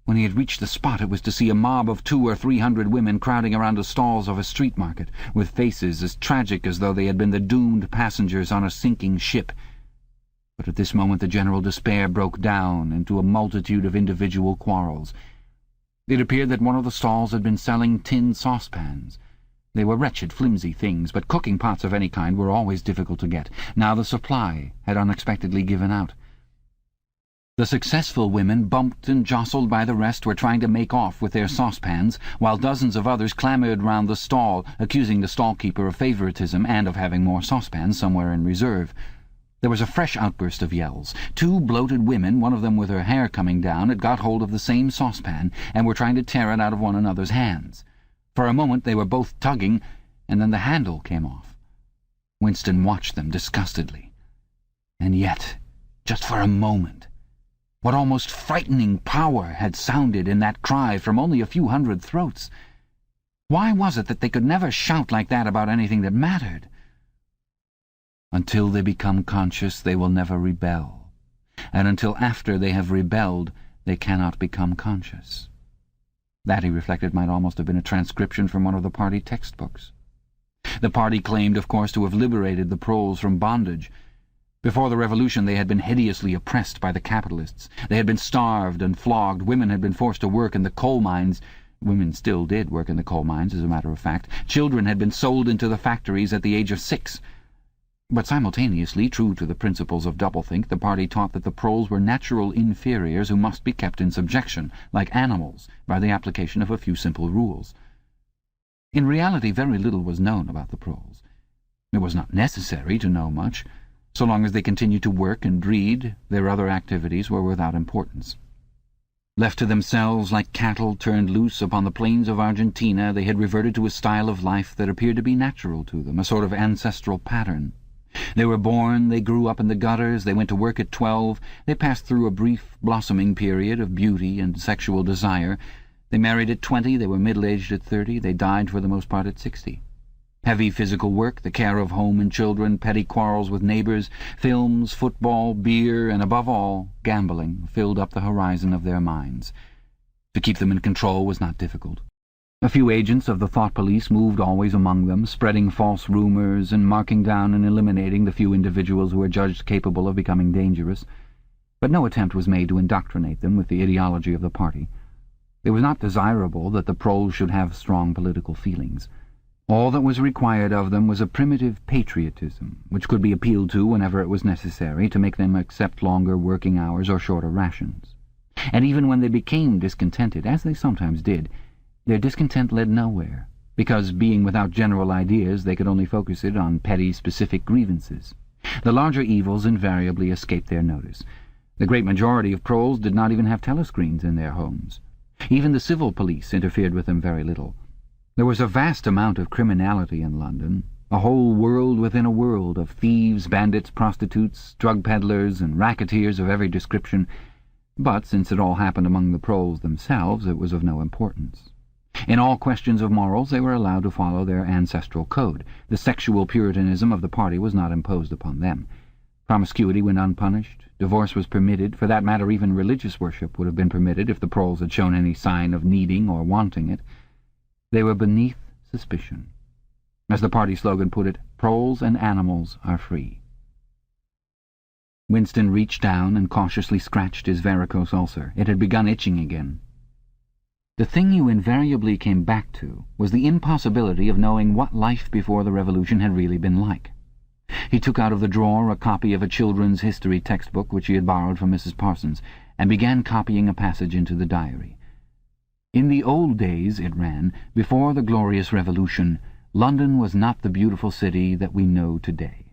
When he had reached the spot, it was to see a mob of 200 or 300 women crowding around the stalls of a street market, with faces as tragic as though they had been the doomed passengers on a sinking ship. But at this moment the general despair broke down into a multitude of individual quarrels. It appeared that one of the stalls had been selling tin saucepans. They were wretched, flimsy things, but cooking pots of any kind were always difficult to get. Now the supply had unexpectedly given out. The successful women, bumped and jostled by the rest, were trying to make off with their saucepans, while dozens of others clamoured round the stall, accusing the stall-keeper of favouritism and of having more saucepans somewhere in reserve. There was a fresh outburst of yells. 2 bloated women, one of them with her hair coming down, had got hold of the same saucepan and were trying to tear it out of one another's hands. For a moment they were both tugging, and then the handle came off. Winston watched them disgustedly. And yet, just for a moment, what almost frightening power had sounded in that cry from only a few hundred throats? Why was it that they could never shout like that about anything that mattered? Until they become conscious, they will never rebel, and until after they have rebelled, they cannot become conscious. That, he reflected, might almost have been a transcription from one of the party textbooks. The party claimed, of course, to have liberated the proles from bondage. Before the revolution they had been hideously oppressed by the capitalists. They had been starved and flogged. Women had been forced to work in the coal mines. Women still did work in the coal mines, as a matter of fact. Children had been sold into the factories at the age of 6. But simultaneously, true to the principles of doublethink, the party taught that the proles were natural inferiors who must be kept in subjection, like animals, by the application of a few simple rules. In reality, very little was known about the proles. It was not necessary to know much. So long as they continued to work and read, their other activities were without importance. Left to themselves like cattle turned loose upon the plains of Argentina, they had reverted to a style of life that appeared to be natural to them, a sort of ancestral pattern. They were born, they grew up in the gutters, they went to work at 12, they passed through a brief blossoming period of beauty and sexual desire, they married at 20, they were middle-aged at 30, they died for the most part at 60. Heavy physical work, the care of home and children, petty quarrels with neighbours, films, football, beer, and above all, gambling, filled up the horizon of their minds. To keep them in control was not difficult. A few agents of the thought police moved always among them, spreading false rumours and marking down and eliminating the few individuals who were judged capable of becoming dangerous. But no attempt was made to indoctrinate them with the ideology of the party. It was not desirable that the proles should have strong political feelings. All that was required of them was a primitive patriotism, which could be appealed to whenever it was necessary to make them accept longer working hours or shorter rations. And even when they became discontented, as they sometimes did, their discontent led nowhere, because, being without general ideas, they could only focus it on petty, specific grievances. The larger evils invariably escaped their notice. The great majority of proles did not even have telescreens in their homes. Even the civil police interfered with them very little. There was a vast amount of criminality in London, a whole world within a world of thieves, bandits, prostitutes, drug peddlers, and racketeers of every description, but since it all happened among the proles themselves, it was of no importance. In all questions of morals they were allowed to follow their ancestral code. The sexual puritanism of the party was not imposed upon them. Promiscuity went unpunished, divorce was permitted, for that matter even religious worship would have been permitted if the proles had shown any sign of needing or wanting it. They were beneath suspicion. As the party slogan put it, proles and animals are free. Winston reached down and cautiously scratched his varicose ulcer. It had begun itching again. The thing you invariably came back to was the impossibility of knowing what life before the Revolution had really been like. He took out of the drawer a copy of a children's history textbook which he had borrowed from Mrs. Parsons, and began copying a passage into the diary. In the old days, it ran, before the glorious Revolution, London was not the beautiful city that we know today.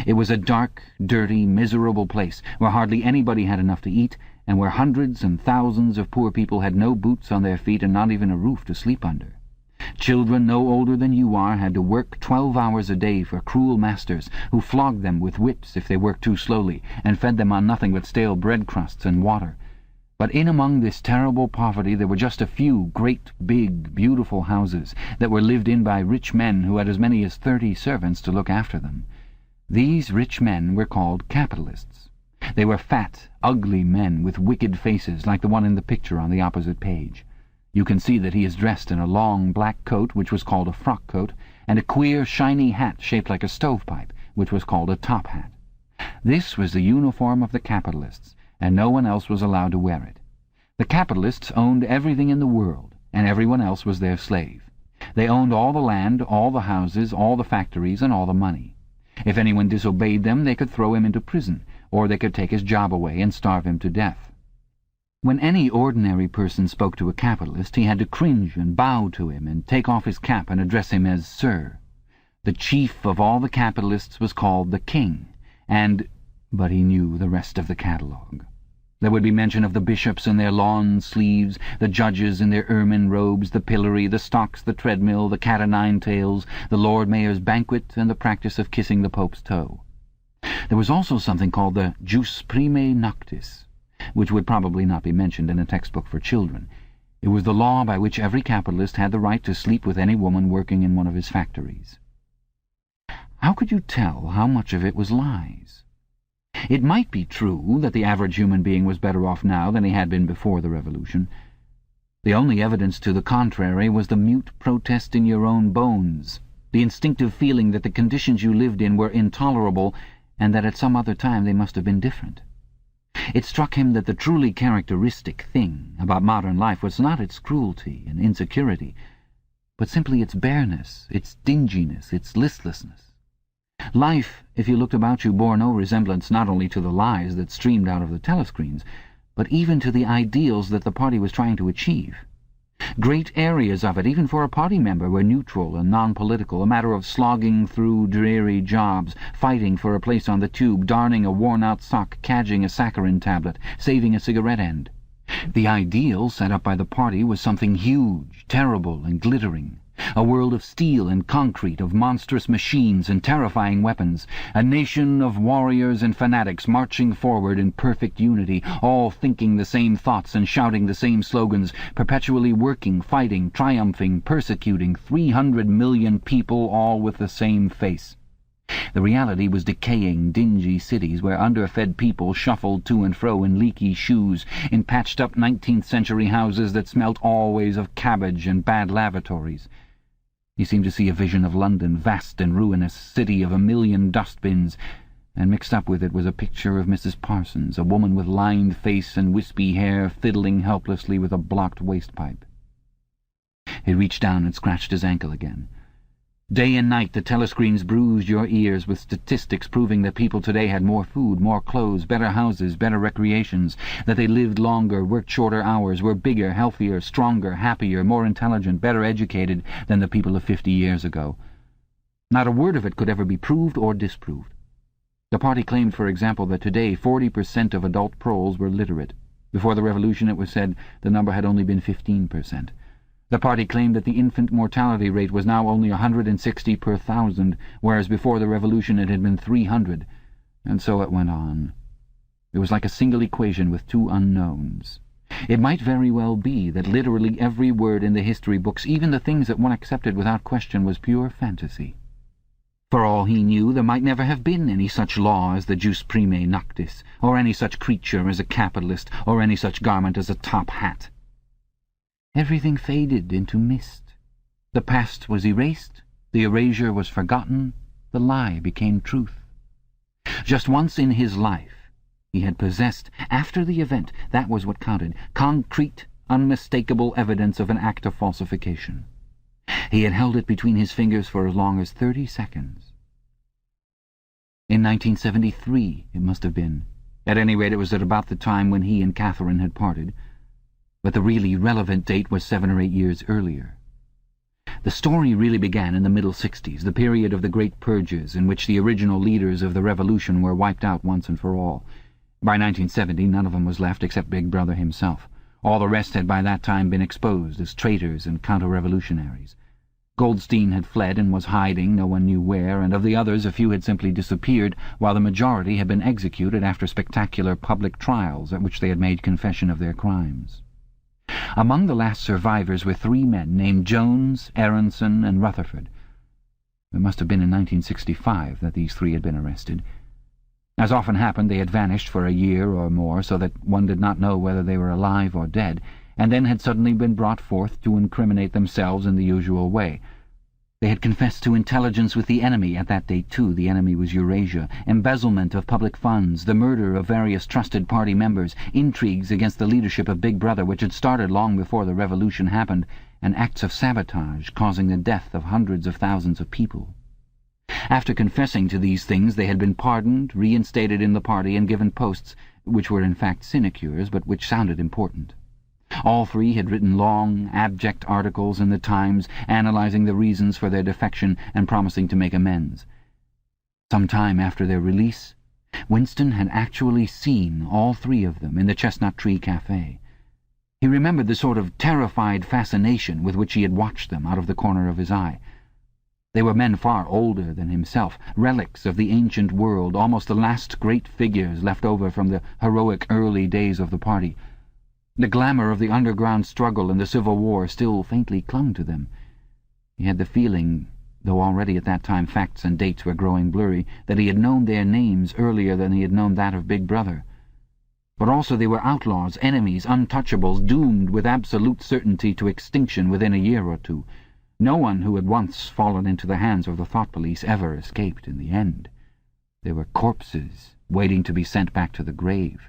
It was a dark, dirty, miserable place where hardly anybody had enough to eat, and where hundreds and thousands of poor people had no boots on their feet and not even a roof to sleep under. Children no older than you are had to work 12 hours a day for cruel masters who flogged them with whips if they worked too slowly and fed them on nothing but stale bread crusts and water. But in among this terrible poverty there were just a few great, big, beautiful houses that were lived in by rich men who had as many as 30 servants to look after them. These rich men were called capitalists. They were fat, ugly men with wicked faces like the one in the picture on the opposite page. You can see that he is dressed in a long black coat, which was called a frock coat, and a queer, shiny hat shaped like a stovepipe, which was called a top hat. This was the uniform of the capitalists, and no one else was allowed to wear it. The capitalists owned everything in the world, and everyone else was their slave. They owned all the land, all the houses, all the factories, and all the money. If anyone disobeyed them, they could throw him into prison, or they could take his job away and starve him to death. When any ordinary person spoke to a capitalist, he had to cringe and bow to him and take off his cap and address him as Sir. The chief of all the capitalists was called the King, but he knew the rest of the catalogue. There would be mention of the bishops in their lawn sleeves, the judges in their ermine robes, the pillory, the stocks, the treadmill, the cat-o'-nine-tails, the Lord Mayor's banquet, and the practice of kissing the Pope's toe. There was also something called the jus primae noctis, which would probably not be mentioned in a textbook for children. It was the law by which every capitalist had the right to sleep with any woman working in one of his factories. How could you tell how much of it was lies? It might be true that the average human being was better off now than he had been before the Revolution. The only evidence to the contrary was the mute protest in your own bones, the instinctive feeling that the conditions you lived in were intolerable and that at some other time they must have been different. It struck him that the truly characteristic thing about modern life was not its cruelty and insecurity, but simply its bareness, its dinginess, its listlessness. Life, if you looked about you, bore no resemblance not only to the lies that streamed out of the telescreens, but even to the ideals that the party was trying to achieve. Great areas of it, even for a party member, were neutral and non-political, a matter of slogging through dreary jobs, fighting for a place on the tube, darning a worn-out sock, cadging a saccharin tablet, saving a cigarette end. The ideal set up by the party was something huge, terrible, and glittering. A world of steel and concrete, of monstrous machines and terrifying weapons. A nation of warriors and fanatics marching forward in perfect unity, all thinking the same thoughts and shouting the same slogans, perpetually working, fighting, triumphing, persecuting, 300 million people, all with the same face. The reality was decaying, dingy cities where underfed people shuffled to and fro in leaky shoes, in patched-up 19th-century houses that smelt always of cabbage and bad lavatories. He seemed to see a vision of London, vast and ruinous, city of 1,000,000 dustbins, and mixed up with it was a picture of Mrs. Parsons, a woman with lined face and wispy hair, fiddling helplessly with a blocked waste-pipe. He reached down and scratched his ankle again. Day and night the telescreens bruised your ears with statistics proving that people today had more food, more clothes, better houses, better recreations, that they lived longer, worked shorter hours, were bigger, healthier, stronger, happier, more intelligent, better educated than the people of 50 years ago. Not a word of it could ever be proved or disproved. The party claimed, for example, that today 40% of adult proles were literate. Before the revolution, it was said, the number had only been 15%. The party claimed that the infant mortality rate was now only 160 per 1,000, whereas before the revolution it had been 300, and so it went on. It was like a single equation with two unknowns. It might very well be that literally every word in the history books, even the things that one accepted without question, was pure fantasy. For all he knew, there might never have been any such law as the jus primae noctis, or any such creature as a capitalist, or any such garment as a top hat. Everything faded into mist. The past was erased, the erasure was forgotten, the lie became truth. Just once in his life he had possessed, after the event, that was what counted, concrete, unmistakable evidence of an act of falsification. He had held it between his fingers for as long as 30 seconds. In 1973, it must have been. At any rate, it was at about the time when he and Catherine had parted. But the really relevant date was 7 or 8 years earlier. The story really began in the middle 60s, the period of the great purges in which the original leaders of the revolution were wiped out once and for all. By 1970, none of them was left except Big Brother himself. All the rest had by that time been exposed as traitors and counter-revolutionaries. Goldstein had fled and was hiding, no one knew where, and of the others a few had simply disappeared, while the majority had been executed after spectacular public trials at which they had made confession of their crimes. Among the last survivors were 3 men named Jones, Aronson, and Rutherford. It must have been in 1965 that these 3 had been arrested. As often happened, they had vanished for a year or more, so that one did not know whether they were alive or dead, and then had suddenly been brought forth to incriminate themselves in the usual way. They had confessed to intelligence with the enemy at that date, too. The enemy was Eurasia, embezzlement of public funds, the murder of various trusted party members, intrigues against the leadership of Big Brother, which had started long before the revolution happened, and acts of sabotage causing the death of hundreds of thousands of people. After confessing to these things, they had been pardoned, reinstated in the party, and given posts, which were in fact sinecures, but which sounded important. All 3 had written long, abject articles in the Times, analyzing the reasons for their defection and promising to make amends. Some time after their release, Winston had actually seen all 3 of them in the Chestnut Tree Cafe. He remembered the sort of terrified fascination with which he had watched them out of the corner of his eye. They were men far older than himself, relics of the ancient world, almost the last great figures left over from the heroic early days of the party. The glamour of the underground struggle and the Civil War still faintly clung to them. He had the feeling, though already at that time facts and dates were growing blurry, that he had known their names earlier than he had known that of Big Brother. But also they were outlaws, enemies, untouchables, doomed with absolute certainty to extinction within a year or 2. No one who had once fallen into the hands of the thought police ever escaped in the end. They were corpses waiting to be sent back to the grave.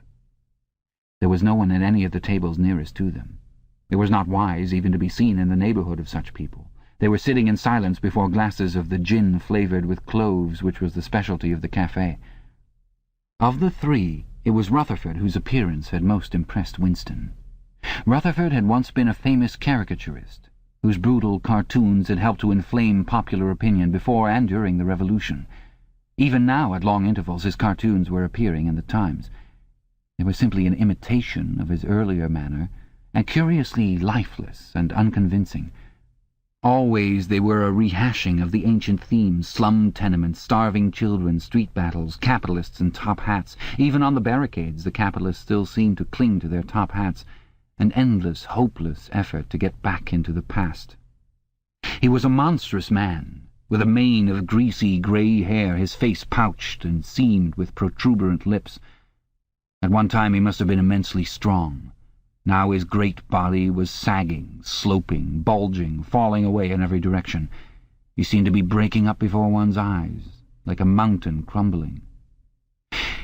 There was no one at any of the tables nearest to them. It was not wise even to be seen in the neighbourhood of such people. They were sitting in silence before glasses of the gin flavoured with cloves which was the specialty of the cafe. Of the 3, it was Rutherford whose appearance had most impressed Winston. Rutherford had once been a famous caricaturist, whose brutal cartoons had helped to inflame popular opinion before and during the Revolution. Even now, at long intervals, his cartoons were appearing in the Times. They were simply an imitation of his earlier manner, and curiously lifeless and unconvincing. Always they were a rehashing of the ancient themes: slum tenements, starving children, street battles, capitalists and top hats. Even on the barricades the capitalists still seemed to cling to their top hats, an endless, hopeless effort to get back into the past. He was a monstrous man, with a mane of greasy grey hair, his face pouched and seamed with protuberant lips. At one time he must have been immensely strong. Now his great body was sagging, sloping, bulging, falling away in every direction. He seemed to be breaking up before one's eyes, like a mountain crumbling.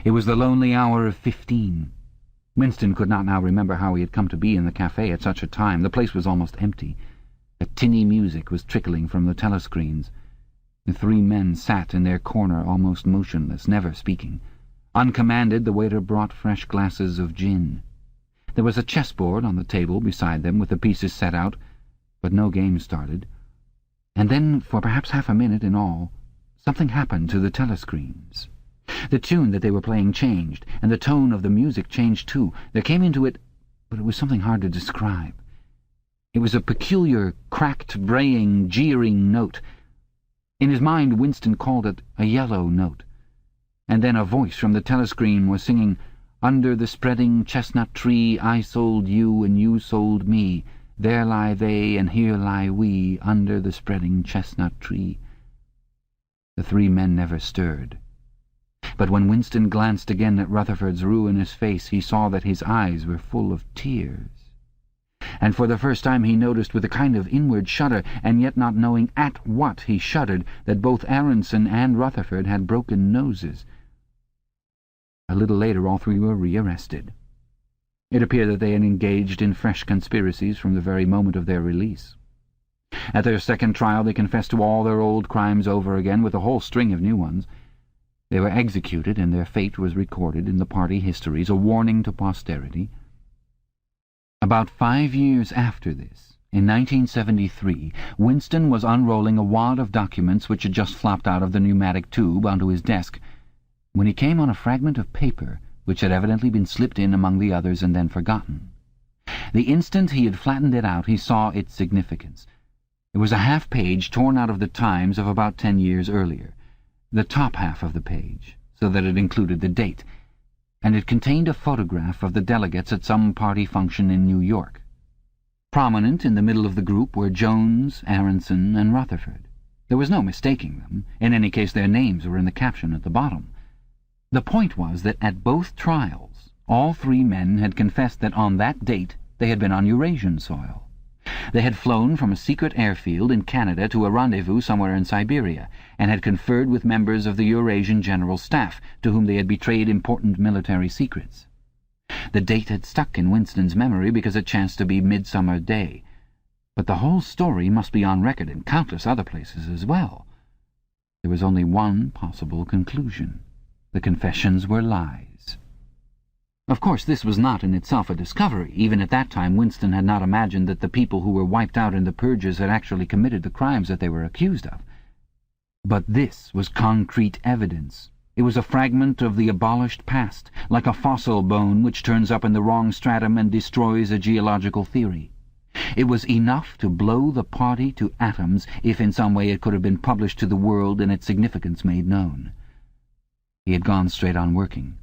It was the lonely hour of 15. Winston could not now remember how he had come to be in the cafe at such a time. The place was almost empty. A tinny music was trickling from the telescreens. The three men sat in their corner almost motionless, never speaking. Uncommanded, the waiter brought fresh glasses of gin. There was a chessboard on the table beside them, with the pieces set out, but no game started. And then, for perhaps half a minute in all, something happened to the telescreens. The tune that they were playing changed, and the tone of the music changed too. There came into it, but it was something hard to describe. It was a peculiar, cracked, braying, jeering note. In his mind Winston called it a yellow note. And then a voice from the telescreen was singing, "Under the spreading chestnut tree I sold you and you sold me. There lie they and here lie we, under the spreading chestnut tree." The three men never stirred. But when Winston glanced again at Rutherford's ruinous face, he saw that his eyes were full of tears. And for the first time he noticed, with a kind of inward shudder, and yet not knowing at what he shuddered, that both Aronson and Rutherford had broken noses. A little later all three were rearrested. It appeared that they had engaged in fresh conspiracies from the very moment of their release. At their second trial they confessed to all their old crimes over again, with a whole string of new ones. They were executed, and their fate was recorded in the party histories, a warning to posterity. About 5 years after this, in 1973, Winston was unrolling a wad of documents which had just flopped out of the pneumatic tube onto his desk, when he came on a fragment of paper which had evidently been slipped in among the others and then forgotten. The instant he had flattened it out he saw its significance. It was a half-page torn out of the Times of about 10 years earlier, the top half of the page, so that it included the date, and it contained a photograph of the delegates at some party function in New York. Prominent in the middle of the group were Jones, Aronson, and Rutherford. There was no mistaking them. In any case, their names were in the caption at the bottom. The point was that at both trials all three men had confessed that on that date they had been on Eurasian soil. They had flown from a secret airfield in Canada to a rendezvous somewhere in Siberia, and had conferred with members of the Eurasian General Staff, to whom they had betrayed important military secrets. The date had stuck in Winston's memory because it chanced to be Midsummer Day, but the whole story must be on record in countless other places as well. There was only one possible conclusion. The confessions were lies. Of course, this was not in itself a discovery. Even at that time Winston had not imagined that the people who were wiped out in the purges had actually committed the crimes that they were accused of. But this was concrete evidence. It was a fragment of the abolished past, like a fossil bone which turns up in the wrong stratum and destroys a geological theory. It was enough to blow the party to atoms if in some way it could have been published to the world and its significance made known. He had gone straight on working.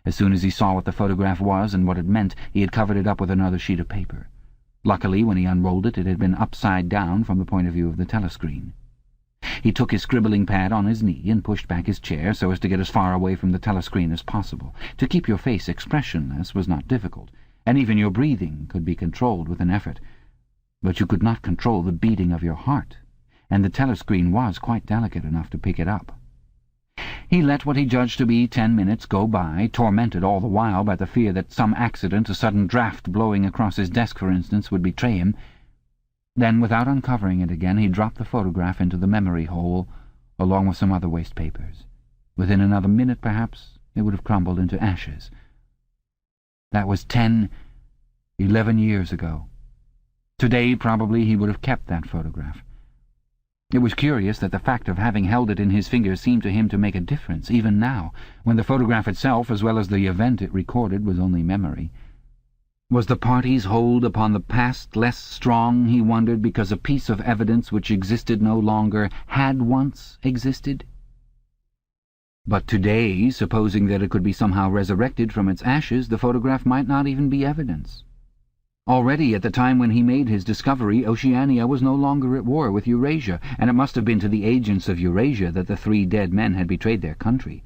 As soon as he saw what the photograph was and what it meant, he had covered it up with another sheet of paper. Luckily, when he unrolled it, it had been upside down from the point of view of the telescreen. He took his scribbling pad on his knee and pushed back his chair so as to get as far away from the telescreen as possible. To keep your face expressionless was not difficult, and even your breathing could be controlled with an effort. But you could not control the beating of your heart, and the telescreen was quite delicate enough to pick it up. He let what he judged to be 10 minutes go by, tormented all the while by the fear that some accident, a sudden draught blowing across his desk, for instance, would betray him. Then, without uncovering it again, he dropped the photograph into the memory hole, along with some other waste papers. Within another minute, perhaps, it would have crumbled into ashes. That was 11 years ago. Today, probably, he would have kept that photograph. It was curious that the fact of having held it in his fingers seemed to him to make a difference, even now, when the photograph itself, as well as the event it recorded, was only memory. Was the party's hold upon the past less strong, he wondered, because a piece of evidence which existed no longer had once existed? But today, supposing that it could be somehow resurrected from its ashes, the photograph might not even be evidence. Already at the time when he made his discovery, Oceania was no longer at war with Eurasia, and it must have been to the agents of Eurasia that the 3 dead men had betrayed their country.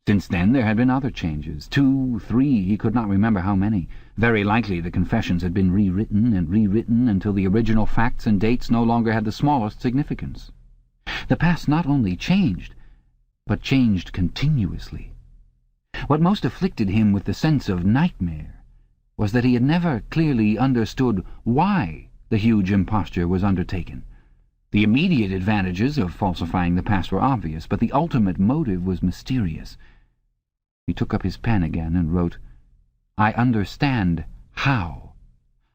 Since then there had been other changes, 2, 3, he could not remember how many. Very likely the confessions had been rewritten until the original facts and dates no longer had the smallest significance. The past not only changed, but changed continuously. What most afflicted him with the sense of nightmare was that he had never clearly understood why the huge imposture was undertaken. The immediate advantages of falsifying the past were obvious, but the ultimate motive was mysterious. He took up his pen again and wrote, "I understand how.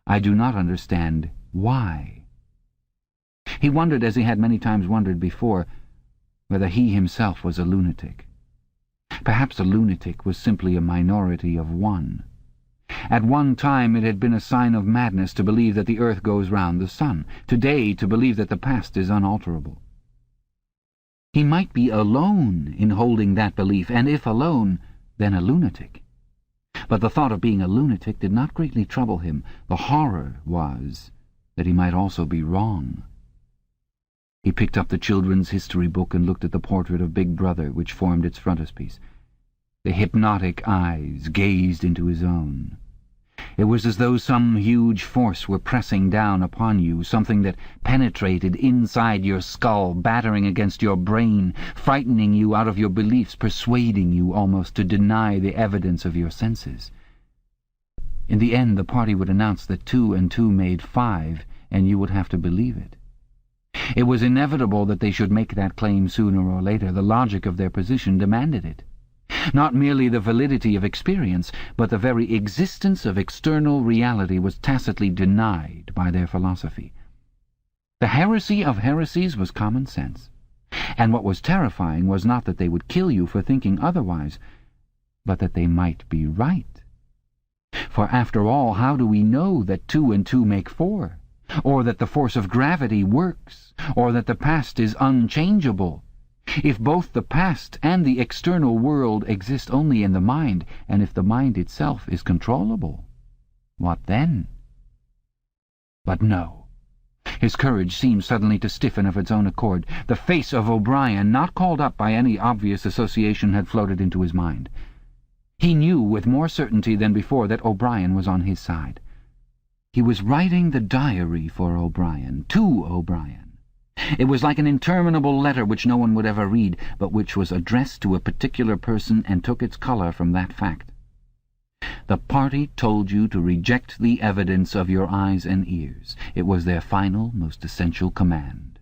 I do not understand why." He wondered, as he had many times wondered before, whether he himself was a lunatic. Perhaps a lunatic was simply a minority of one. At one time it had been a sign of madness to believe that the earth goes round the sun. Today, to believe that the past is unalterable. He might be alone in holding that belief, and if alone, then a lunatic. But the thought of being a lunatic did not greatly trouble him. The horror was that he might also be wrong. He picked up the children's history book and looked at the portrait of Big Brother which formed its frontispiece. The hypnotic eyes gazed into his own. It was as though some huge force were pressing down upon you, something that penetrated inside your skull, battering against your brain, frightening you out of your beliefs, persuading you almost to deny the evidence of your senses. In the end, the party would announce that 2 and 2 made 5, and you would have to believe it. It was inevitable that they should make that claim sooner or later. The logic of their position demanded it. Not merely the validity of experience, but the very existence of external reality was tacitly denied by their philosophy. The heresy of heresies was common sense, and what was terrifying was not that they would kill you for thinking otherwise, but that they might be right. For after all, how do we know that 2 and 2 make 4, or that the force of gravity works, or that the past is unchangeable? If both the past and the external world exist only in the mind, and if the mind itself is controllable, what then? But no. His courage seemed suddenly to stiffen of its own accord. The face of O'Brien, not called up by any obvious association, had floated into his mind. He knew with more certainty than before that O'Brien was on his side. He was writing the diary for O'Brien, to O'Brien. It was like an interminable letter which no one would ever read, but which was addressed to a particular person and took its colour from that fact. The party told you to reject the evidence of your eyes and ears. It was their final, most essential command.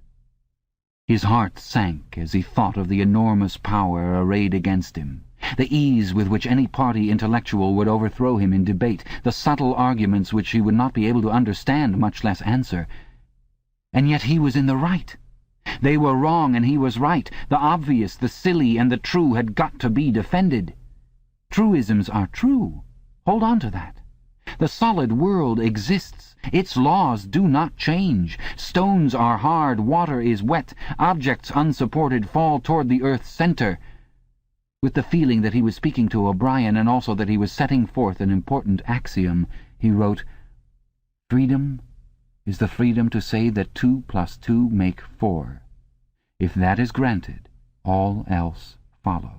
His heart sank as he thought of the enormous power arrayed against him, the ease with which any party intellectual would overthrow him in debate, the subtle arguments which he would not be able to understand, much less answer. And yet he was in the right. They were wrong and he was right. The obvious, the silly, and the true had got to be defended. Truisms are true. Hold on to that. The solid world exists. Its laws do not change. Stones are hard, water is wet, objects unsupported fall toward the earth's center. With the feeling that he was speaking to O'Brien, and also that he was setting forth an important axiom, he wrote, "Freedom is the freedom to say that 2 + 2 make 4. If that is granted, all else follows."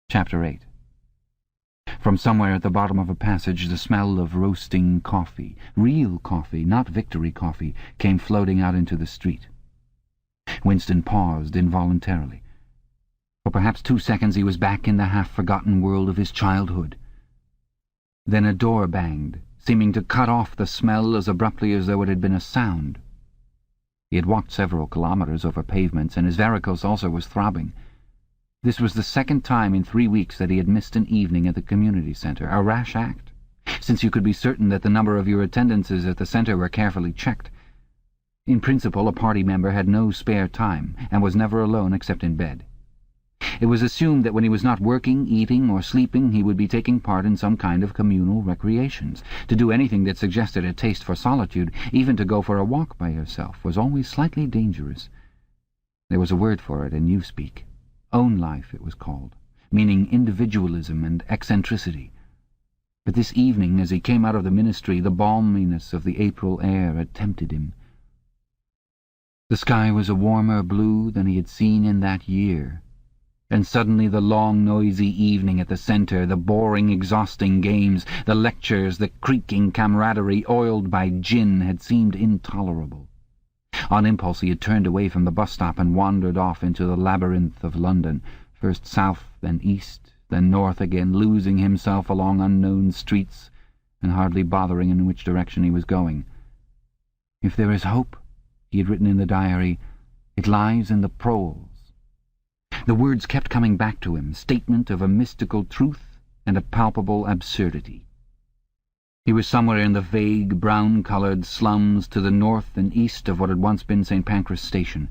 Chapter 8. From somewhere at the bottom of a passage the smell of roasting coffee, real coffee, not Victory coffee, came floating out into the street. Winston paused involuntarily. For perhaps 2 seconds he was back in the half-forgotten world of his childhood. Then a door banged, seeming to cut off the smell as abruptly as though it had been a sound. He had walked several kilometers over pavements, and his varicose also was throbbing. This was the second time in 3 weeks that he had missed an evening at the community centre, a rash act, since you could be certain that the number of your attendances at the centre were carefully checked. In principle, a party member had no spare time, and was never alone except in bed. It was assumed that when he was not working, eating, or sleeping, he would be taking part in some kind of communal recreations. To do anything that suggested a taste for solitude, even to go for a walk by yourself, was always slightly dangerous. There was a word for it in Newspeak. Own life, it was called, meaning individualism and eccentricity. But this evening, as he came out of the ministry, the balminess of the April air had tempted him. The sky was a warmer blue than he had seen in that year. And suddenly the long, noisy evening at the centre, the boring, exhausting games, the lectures, the creaking camaraderie oiled by gin had seemed intolerable. On impulse he had turned away from the bus-stop and wandered off into the labyrinth of London, first south, then east, then north again, losing himself along unknown streets and hardly bothering in which direction he was going. "If there is hope," he had written in the diary, "it lies in the proles." The words kept coming back to him, statement of a mystical truth and a palpable absurdity. He was somewhere in the vague, brown-coloured slums to the north and east of what had once been St. Pancras Station.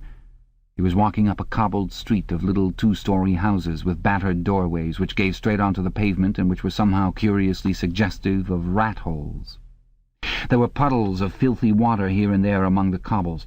He was walking up a cobbled street of little two-storey houses with battered doorways which gave straight onto the pavement and which were somehow curiously suggestive of rat-holes. There were puddles of filthy water here and there among the cobbles.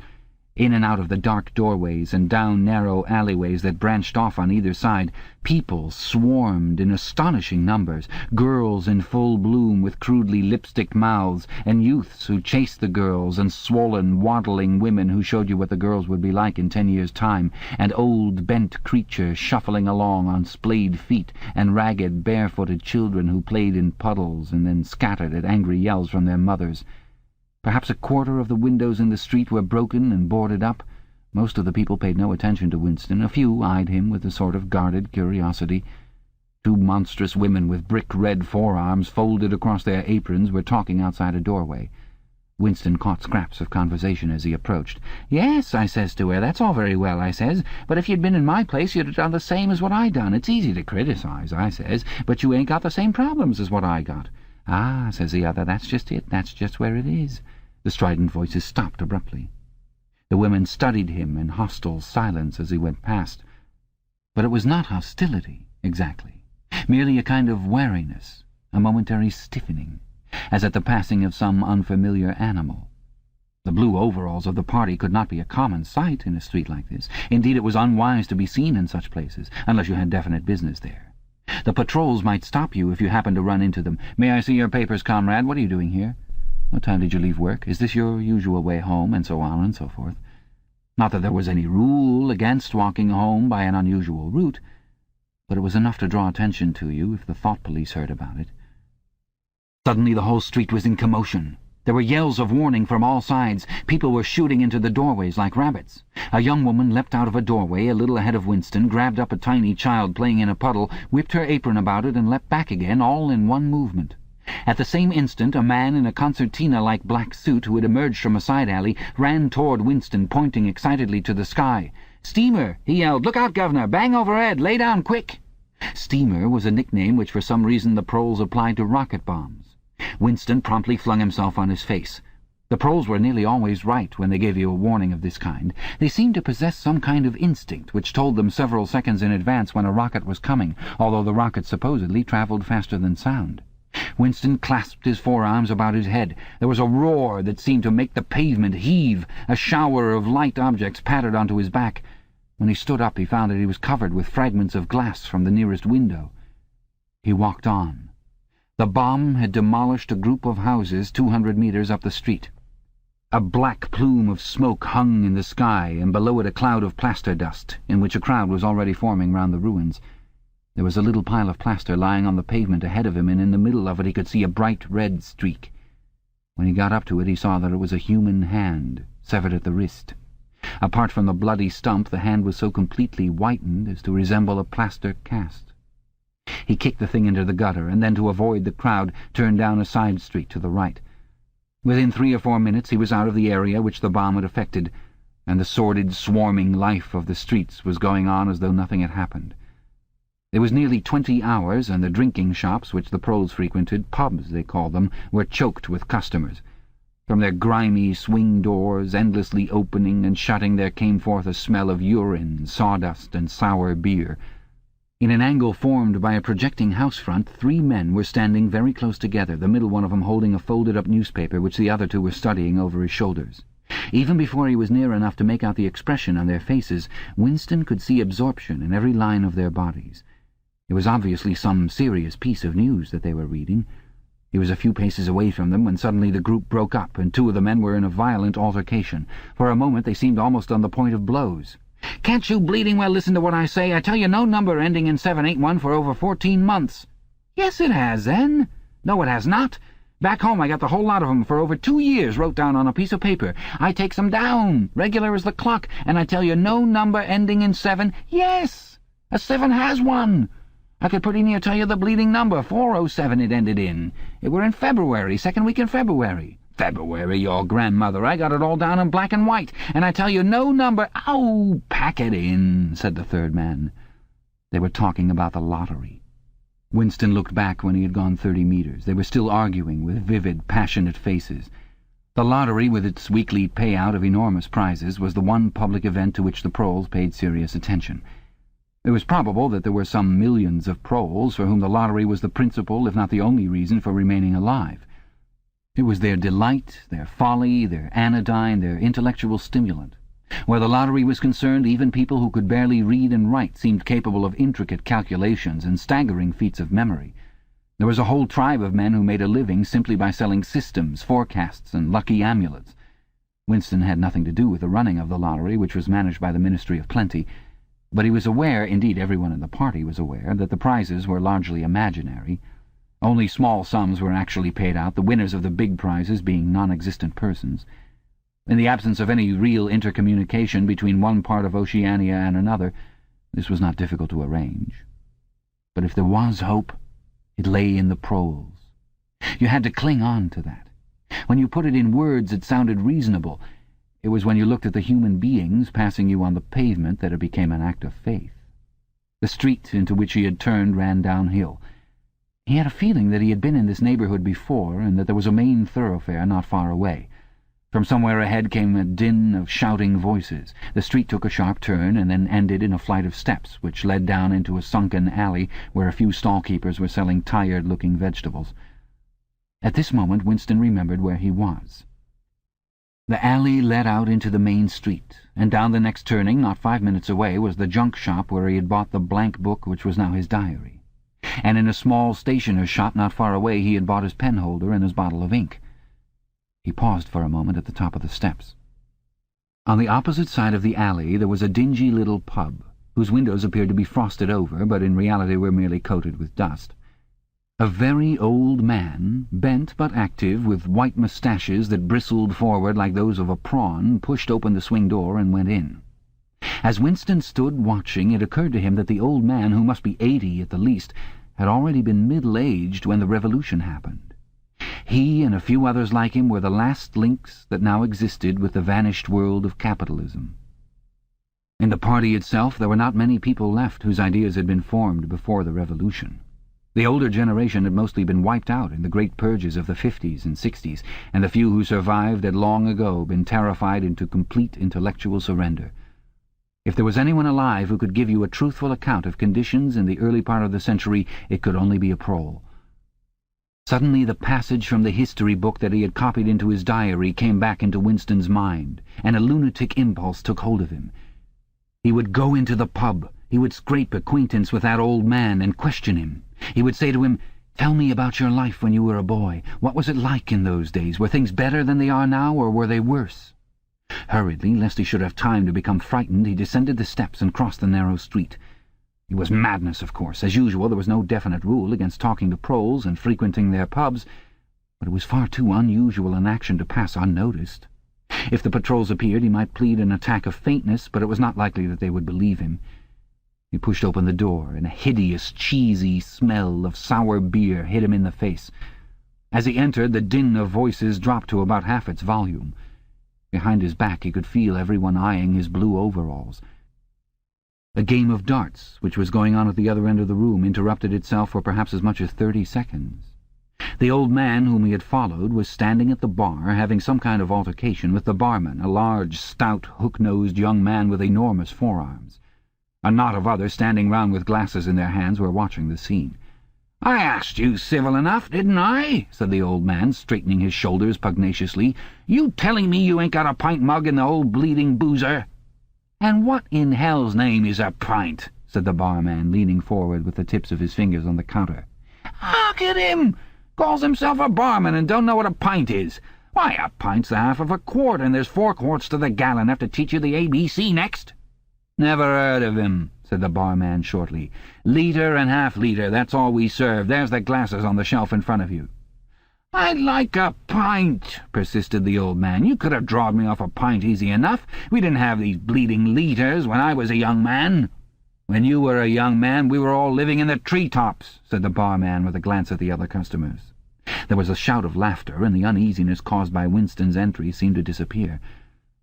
In and out of the dark doorways and down narrow alleyways that branched off on either side, people swarmed in astonishing numbers, girls in full bloom with crudely lipsticked mouths, and youths who chased the girls, and swollen, waddling women who showed you what the girls would be like in 10 years' time, and old, bent creatures shuffling along on splayed feet, and ragged, barefooted children who played in puddles and then scattered at angry yells from their mothers. Perhaps a quarter of the windows in the street were broken and boarded up. Most of the people paid no attention to Winston. A few eyed him with a sort of guarded curiosity. Two monstrous women with brick-red forearms folded across their aprons were talking outside a doorway. Winston caught scraps of conversation as he approached. "Yes," I says to her, "that's all very well," I says, "but if you'd been in my place you'd have done the same as what I done. It's easy to criticize," I says, "but you ain't got the same problems as what I got." "Ah," says the other, "that's just it. That's just where it is." The strident voices stopped abruptly. The women studied him in hostile silence as he went past. But it was not hostility, exactly. Merely a kind of wariness, a momentary stiffening, as at the passing of some unfamiliar animal. The blue overalls of the party could not be a common sight in a street like this. Indeed, it was unwise to be seen in such places, unless you had definite business there. The patrols might stop you if you happened to run into them. "May I see your papers, comrade? What are you doing here? What time did you leave work? Is this your usual way home?" and so on and so forth. Not that there was any rule against walking home by an unusual route, but it was enough to draw attention to you if the thought police heard about it. Suddenly the whole street was in commotion. There were yells of warning from all sides. People were shooting into the doorways like rabbits. A young woman leapt out of a doorway a little ahead of Winston, grabbed up a tiny child playing in a puddle, whipped her apron about it, and leapt back again, all in one movement. At the same instant, a man in a concertina-like black suit, who had emerged from a side alley, ran toward Winston, pointing excitedly to the sky. "Steamer!" he yelled. "Look out, governor! Bang overhead! Lay down, quick!" Steamer was a nickname which for some reason the proles applied to rocket bombs. Winston promptly flung himself on his face. The proles were nearly always right when they gave you a warning of this kind. They seemed to possess some kind of instinct which told them several seconds in advance when a rocket was coming, although the rocket supposedly travelled faster than sound. Winston clasped his forearms about his head. There was a roar that seemed to make the pavement heave. A shower of light objects pattered onto his back. When he stood up, he found that he was covered with fragments of glass from the nearest window. He walked on. The bomb had demolished a group of houses 200 meters up the street. A black plume of smoke hung in the sky, and below it a cloud of plaster dust, in which a crowd was already forming round the ruins. There was a little pile of plaster lying on the pavement ahead of him, and in the middle of it he could see a bright red streak. When he got up to it, he saw that it was a human hand, severed at the wrist. Apart from the bloody stump, the hand was so completely whitened as to resemble a plaster cast. He kicked the thing into the gutter, and then, to avoid the crowd, turned down a side street to the right. Within 3 or 4 minutes he was out of the area which the bomb had affected, and the sordid, swarming life of the streets was going on as though nothing had happened. It was nearly 20 hours, and the drinking shops which the proles frequented, pubs they called them, were choked with customers. From their grimy swing doors, endlessly opening and shutting, there came forth a smell of urine, sawdust, and sour beer. In an angle formed by a projecting house front, 3 men were standing very close together, the middle one of them holding a folded-up newspaper which the other 2 were studying over his shoulders. Even before he was near enough to make out the expression on their faces, Winston could see absorption in every line of their bodies. It was obviously some serious piece of news that they were reading. He was a few paces away from them when suddenly the group broke up, and 2 of the men were in a violent altercation. For a moment they seemed almost on the point of blows. "Can't you bleeding well listen to what I say? I tell you no number ending in 7 ain't won for over 14 months. "Yes, it has, then." "No, it has not. Back home I got the whole lot of 'em for over 2 years wrote down on a piece of paper. I takes 'em down, regular as the clock, and I tell you no number ending in 7. Yes, a 7 has won. I could pretty near tell you the bleeding number, 407 it ended in. It were in February, 2nd week in February. February, your grandmother. I got it all down in black and white, and I tell you no number—" "Oh, pack it in," said the 3rd man. They were talking about the lottery. Winston looked back when he had gone 30 meters. They were still arguing with vivid, passionate faces. The lottery, with its weekly payout of enormous prizes, was the one public event to which the proles paid serious attention. It was probable that there were some millions of proles for whom the lottery was the principal, if not the only reason for remaining alive. It was their delight, their folly, their anodyne, their intellectual stimulant. Where the lottery was concerned, even people who could barely read and write seemed capable of intricate calculations and staggering feats of memory. There was a whole tribe of men who made a living simply by selling systems, forecasts, and lucky amulets. Winston had nothing to do with the running of the lottery, which was managed by the Ministry of Plenty, but he was aware, indeed everyone in the party was aware, that the prizes were largely imaginary. Only small sums were actually paid out, the winners of the big prizes being non-existent persons. In the absence of any real intercommunication between one part of Oceania and another, this was not difficult to arrange. But if there was hope, it lay in the proles. You had to cling on to that. When you put it in words, it sounded reasonable. It was when you looked at the human beings passing you on the pavement that it became an act of faith. The street into which he had turned ran downhill. He had a feeling that he had been in this neighborhood before, and that there was a main thoroughfare not far away. From somewhere ahead came a din of shouting voices. The street took a sharp turn and then ended in a flight of steps, which led down into a sunken alley where a few stall-keepers were selling tired-looking vegetables. At this moment Winston remembered where he was. The alley led out into the main street, and down the next turning, not 5 minutes away, was the junk shop where he had bought the blank book which was now his diary. And in a small stationer's shop not far away he had bought his penholder and his bottle of ink. He paused for a moment at the top of the steps. On the opposite side of the alley there was a dingy little pub, whose windows appeared to be frosted over, but in reality were merely coated with dust. A very old man, bent but active, with white moustaches that bristled forward like those of a prawn, pushed open the swing door and went in. As Winston stood watching, it occurred to him that the old man, who must be 80 at the least, had already been middle-aged when the revolution happened. He and a few others like him were the last links that now existed with the vanished world of capitalism. In the party itself there were not many people left whose ideas had been formed before the revolution. The older generation had mostly been wiped out in the great purges of the 50s and 60s, and the few who survived had long ago been terrified into complete intellectual surrender. If there was anyone alive who could give you a truthful account of conditions in the early part of the century, it could only be a prole. Suddenly the passage from the history book that he had copied into his diary came back into Winston's mind, and a lunatic impulse took hold of him. He would go into the pub. He would scrape acquaintance with that old man and question him. He would say to him, "Tell me about your life when you were a boy. What was it like in those days? Were things better than they are now, or were they worse?" Hurriedly, lest he should have time to become frightened, he descended the steps and crossed the narrow street. It was madness, of course. As usual, there was no definite rule against talking to proles and frequenting their pubs, but it was far too unusual an action to pass unnoticed. If the patrols appeared, he might plead an attack of faintness, but it was not likely that they would believe him. He pushed open the door, and a hideous, cheesy smell of sour beer hit him in the face. As he entered, the din of voices dropped to about half its volume. Behind his back he could feel everyone eyeing his blue overalls. A game of darts, which was going on at the other end of the room, interrupted itself for perhaps as much as 30 seconds. The old man whom he had followed was standing at the bar, having some kind of altercation with the barman, a large, stout, hook-nosed young man with enormous forearms. A knot of others standing round with glasses in their hands were watching the scene. "I asked you civil enough, didn't I?" said the old man, straightening his shoulders pugnaciously. "You telling me you ain't got a pint mug in the old bleeding boozer?" "And what in hell's name is a pint?" said the barman, leaning forward with the tips of his fingers on the counter. "Look at him! Calls himself a barman and don't know what a pint is. Why, a pint's the half of a quart, and there's 4 quarts to the gallon. Have to teach you the ABC next?" "Never heard of him," said the barman shortly. "Litre and half-litre, that's all we serve. There's the glasses on the shelf in front of you." "I'd like a pint," persisted the old man. "You could have drawed me off a pint easy enough. We didn't have these bleeding litres when I was a young man." "When you were a young man, we were all living in the tree-tops," said the barman with a glance at the other customers. There was a shout of laughter, and the uneasiness caused by Winston's entry seemed to disappear.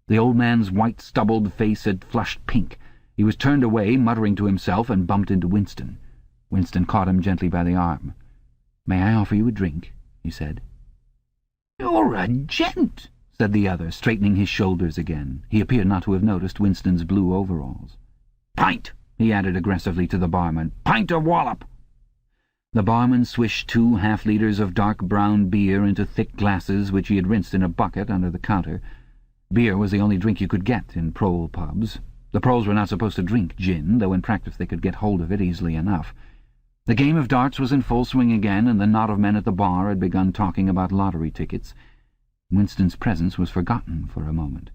The old man's white, stubbled face had flushed pink. He was turned away, muttering to himself, and bumped into Winston. Winston caught him gently by the arm. "May I offer you a drink?" he said. "You're a gent," said the other, straightening his shoulders again. He appeared not to have noticed Winston's blue overalls. "Pint," he added aggressively to the barman. "Pint or wallop." The barman swished 2 half-litres of dark brown beer into thick glasses which he had rinsed in a bucket under the counter. Beer was the only drink you could get in prole pubs. The proles were not supposed to drink gin, though in practice they could get hold of it easily enough. The game of darts was in full swing again, and the knot of men at the bar had begun talking about lottery tickets. Winston's presence was forgotten for a moment.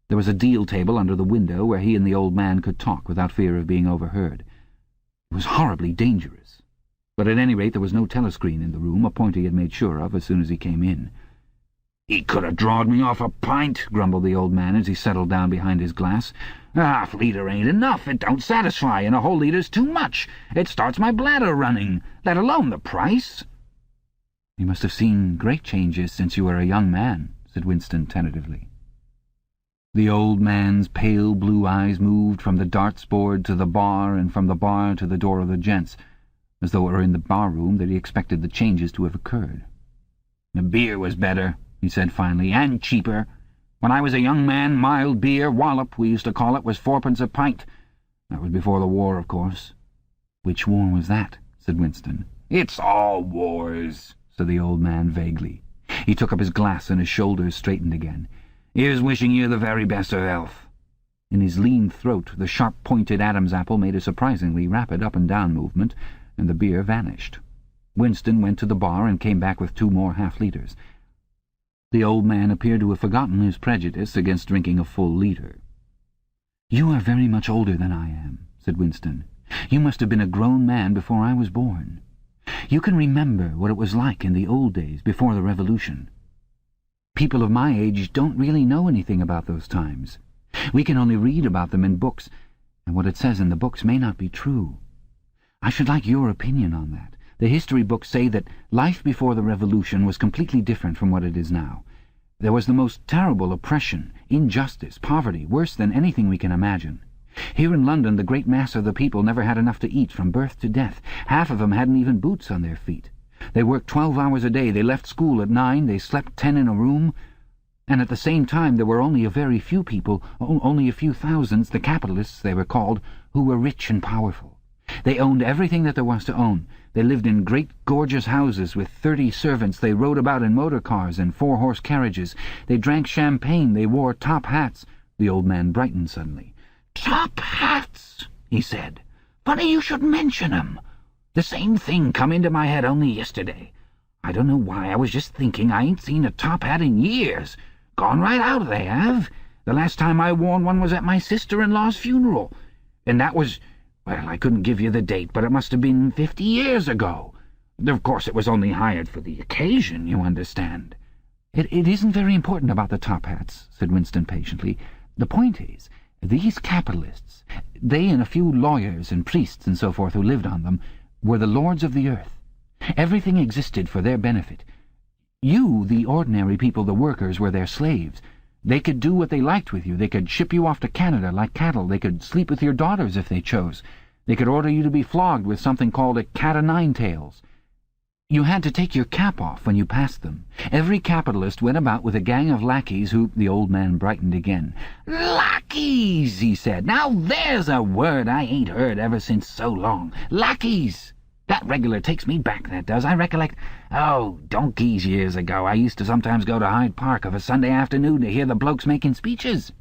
There was a deal table under the window where he and the old man could talk without fear of being overheard. It was horribly dangerous. But at any rate there was no telescreen in the room, a point he had made sure of as soon as he came in. "He could have drawed me off a pint," grumbled the old man as he settled down behind his glass. "A half-litre ain't enough. It don't satisfy, and a whole litre's too much. It starts my bladder running, let alone the price." "You must have seen great changes since you were a young man," said Winston tentatively. The old man's pale blue eyes moved from the darts board to the bar, and from the bar to the door of the gents, as though it were in the bar-room that he expected the changes to have occurred. "The beer was better," he said finally, "and cheaper. When I was a young man, mild beer, wallop, we used to call it, was 4pence a pint. That was before the war, of course." "Which war was that?" said Winston. "It's all wars," said the old man vaguely. He took up his glass and his shoulders straightened again. "Here's wishing you the very best of health." In his lean throat the sharp-pointed Adam's apple made a surprisingly rapid up-and-down movement, and the beer vanished. Winston went to the bar and came back with 2 more half-litres. The old man appeared to have forgotten his prejudice against drinking a full litre. "You are very much older than I am," said Winston. "You must have been a grown man before I was born. You can remember what it was like in the old days, before the Revolution. People of my age don't really know anything about those times. We can only read about them in books, and what it says in the books may not be true. I should like your opinion on that. The history books say that life before the Revolution was completely different from what it is now. There was the most terrible oppression, injustice, poverty, worse than anything we can imagine. Here in London the great mass of the people never had enough to eat from birth to death. Half of them hadn't even boots on their feet. They worked 12 hours a day, they left school at 9, they slept 10 in a room, and at the same time there were only a very few people, only a few thousands, the capitalists they were called, who were rich and powerful. They owned everything that there was to own. They lived in great gorgeous houses with 30 servants. They rode about in motor cars and 4-horse carriages. They drank champagne. They wore top hats. The old man brightened suddenly. "Top hats," he said. "Funny you should mention 'em. The same thing come into my head only yesterday. I don't know why, I was just thinking I ain't seen a top hat in years. Gone right out, they have. The last time I worn one was at my sister-in-law's funeral. And that was... well, I couldn't give you the date, but it must have been 50 years ago. Of course, it was only hired for the occasion, you understand." It isn't very important about the top hats," said Winston patiently. "The point is, these capitalists, they and a few lawyers and priests and so forth who lived on them, were the lords of the earth. Everything existed for their benefit. You, the ordinary people, the workers, were their slaves. They could do what they liked with you. They could ship you off to Canada like cattle. They could sleep with your daughters if they chose. They could order you to be flogged with something called a cat-o'-nine-tails. You had to take your cap off when you passed them. Every capitalist went about with a gang of lackeys who—" The old man brightened again. "Lackeys," he said. "Now there's a word I ain't heard ever since so long. Lackeys! That regular takes me back, that does. I recollect, donkeys years ago, I used to sometimes go to Hyde Park of a Sunday afternoon to hear the blokes making speeches.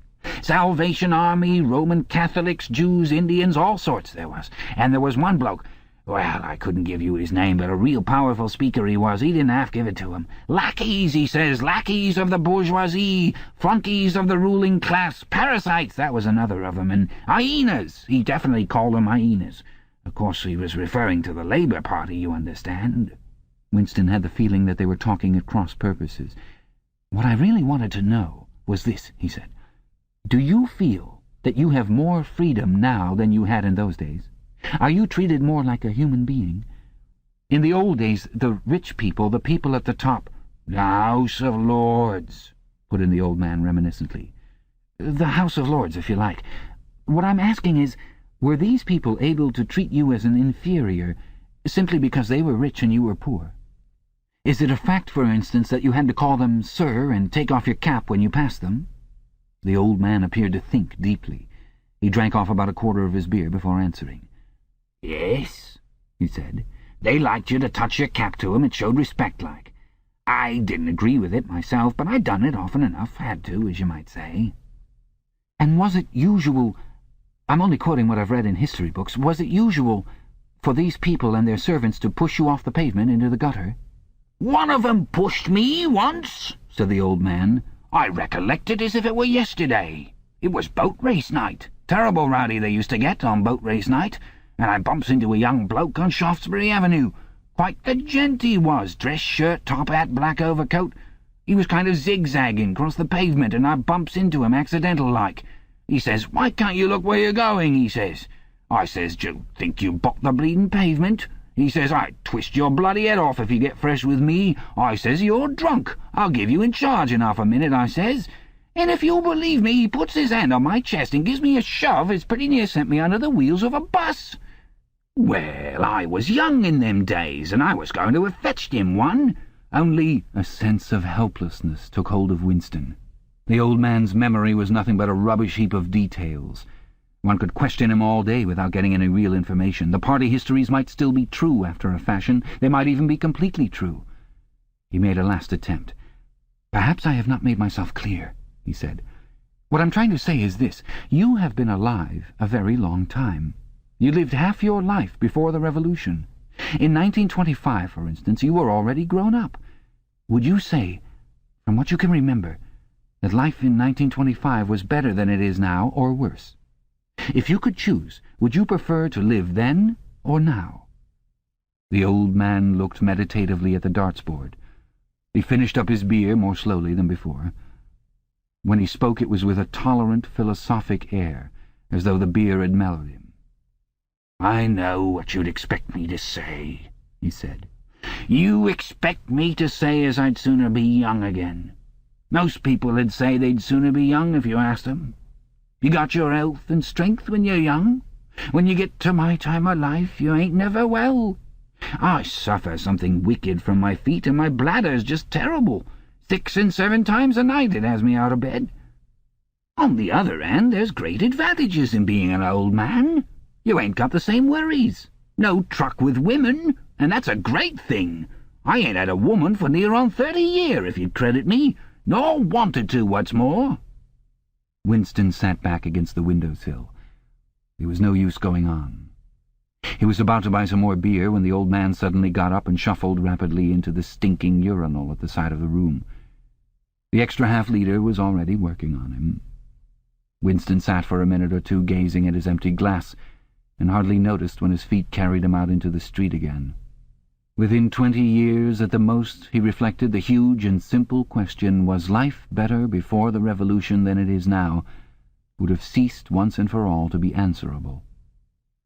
Salvation Army, Roman Catholics, Jews, Indians, all sorts there was. And there was one bloke— well, I couldn't give you his name, but a real powerful speaker he was. He didn't half give it to him. 'Lackeys,' he says, 'lackeys of the bourgeoisie, flunkies of the ruling class, parasites,' that was another of them, and hyenas. He definitely called them hyenas. Of course, he was referring to the Labour Party, you understand." Winston had the feeling that they were talking at cross purposes. "What I really wanted to know was this," he said. "Do you feel that you have more freedom now than you had in those days? Are you treated more like a human being? In the old days, the rich people, the people at the top—" "The House of Lords," put in the old man reminiscently. "The House of Lords, if you like. What I'm asking is, were these people able to treat you as an inferior simply because they were rich and you were poor? Is it a fact, for instance, that you had to call them sir and take off your cap when you passed them?" The old man appeared to think deeply. He drank off about a quarter of his beer before answering. "Yes," he said. "They liked you to touch your cap to 'em. It showed respect, like. I didn't agree with it myself, but I done it often enough. Had to, as you might say." "And was it usual— I'm only quoting what I've read in history books— was it usual for these people and their servants to push you off the pavement into the gutter?" "One of 'em pushed me once," said the old man. "I recollect it as if it were yesterday. It was boat race night. Terrible rowdy they used to get on boat race night. And I bumps into a young bloke on Shaftesbury Avenue. Quite the gent he was, dress shirt, top hat, black overcoat. He was kind of zigzagging across the pavement, and I bumps into him accidental-like. He says, 'Why can't you look where you're going?' he says. I says, 'D'you think you bocked the bleeding pavement?' He says, 'I'd twist your bloody head off if you get fresh with me.' I says, 'You're drunk. I'll give you in charge in half a minute,' I says. And if you'll believe me, he puts his hand on my chest and gives me a shove as pretty near sent me under the wheels of a bus. Well, I was young in them days, and I was going to have fetched him one, only—" A sense of helplessness took hold of Winston. The old man's memory was nothing but a rubbish heap of details. One could question him all day without getting any real information. The party histories might still be true after a fashion. They might even be completely true. He made a last attempt. "Perhaps I have not made myself clear," he said. "What I'm trying to say is this. You have been alive a very long time. You lived half your life before the Revolution. In 1925, for instance, you were already grown up. Would you say, from what you can remember, that life in 1925 was better than it is now, or worse? If you could choose, would you prefer to live then or now?" The old man looked meditatively at the darts board. He finished up his beer more slowly than before. When he spoke, it was with a tolerant, philosophic air, as though the beer had mellowed him. "I know what you'd expect me to say," he said. "You expect me to say as I'd sooner be young again. Most people'd say they'd sooner be young if you asked 'em. You got your health and strength when you're young. When you get to my time of life, you ain't never well. I suffer something wicked from my feet, and my bladder's just terrible. 6 and 7 times a night it has me out of bed. On the other hand, there's great advantages in being an old man. You ain't got the same worries. No truck with women, and that's a great thing. I ain't had a woman for near on 30 year, if you'd credit me, nor wanted to, what's more." Winston sat back against the windowsill. There was no use going on. He was about to buy some more beer when the old man suddenly got up and shuffled rapidly into the stinking urinal at the side of the room. The extra half-liter was already working on him. Winston sat for a minute or two gazing at his empty glass, and hardly noticed when his feet carried him out into the street again. Within 20 years at the most, he reflected, the huge and simple question, was life better before the Revolution than it is now, would have ceased once and for all to be answerable.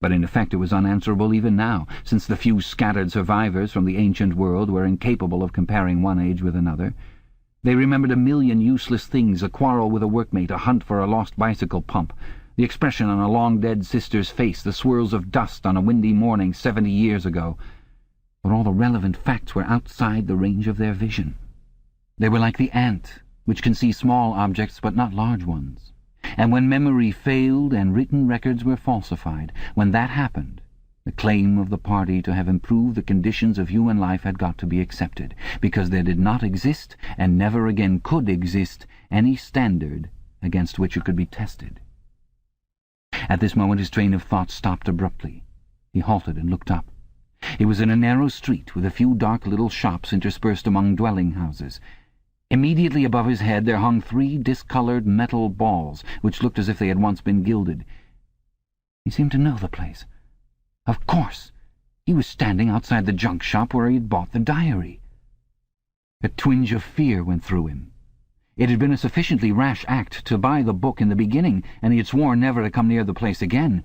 But in effect it was unanswerable even now, since the few scattered survivors from the ancient world were incapable of comparing one age with another. They remembered a million useless things, a quarrel with a workmate, a hunt for a lost bicycle pump, the expression on a long-dead sister's face, the swirls of dust on a windy morning 70 years ago. but all the relevant facts were outside the range of their vision. They were like the ant, which can see small objects but not large ones. And when memory failed and written records were falsified, when that happened, the claim of the party to have improved the conditions of human life had got to be accepted, because there did not exist, and never again could exist, any standard against which it could be tested. At this moment his train of thought stopped abruptly. He halted and looked up. It was in a narrow street with a few dark little shops interspersed among dwelling houses. Immediately above his head there hung 3 discoloured metal balls, which looked as if they had once been gilded. He seemed to know the place. Of course! He was standing outside the junk shop where he had bought the diary. A twinge of fear went through him. It had been a sufficiently rash act to buy the book in the beginning, and he had sworn never to come near the place again.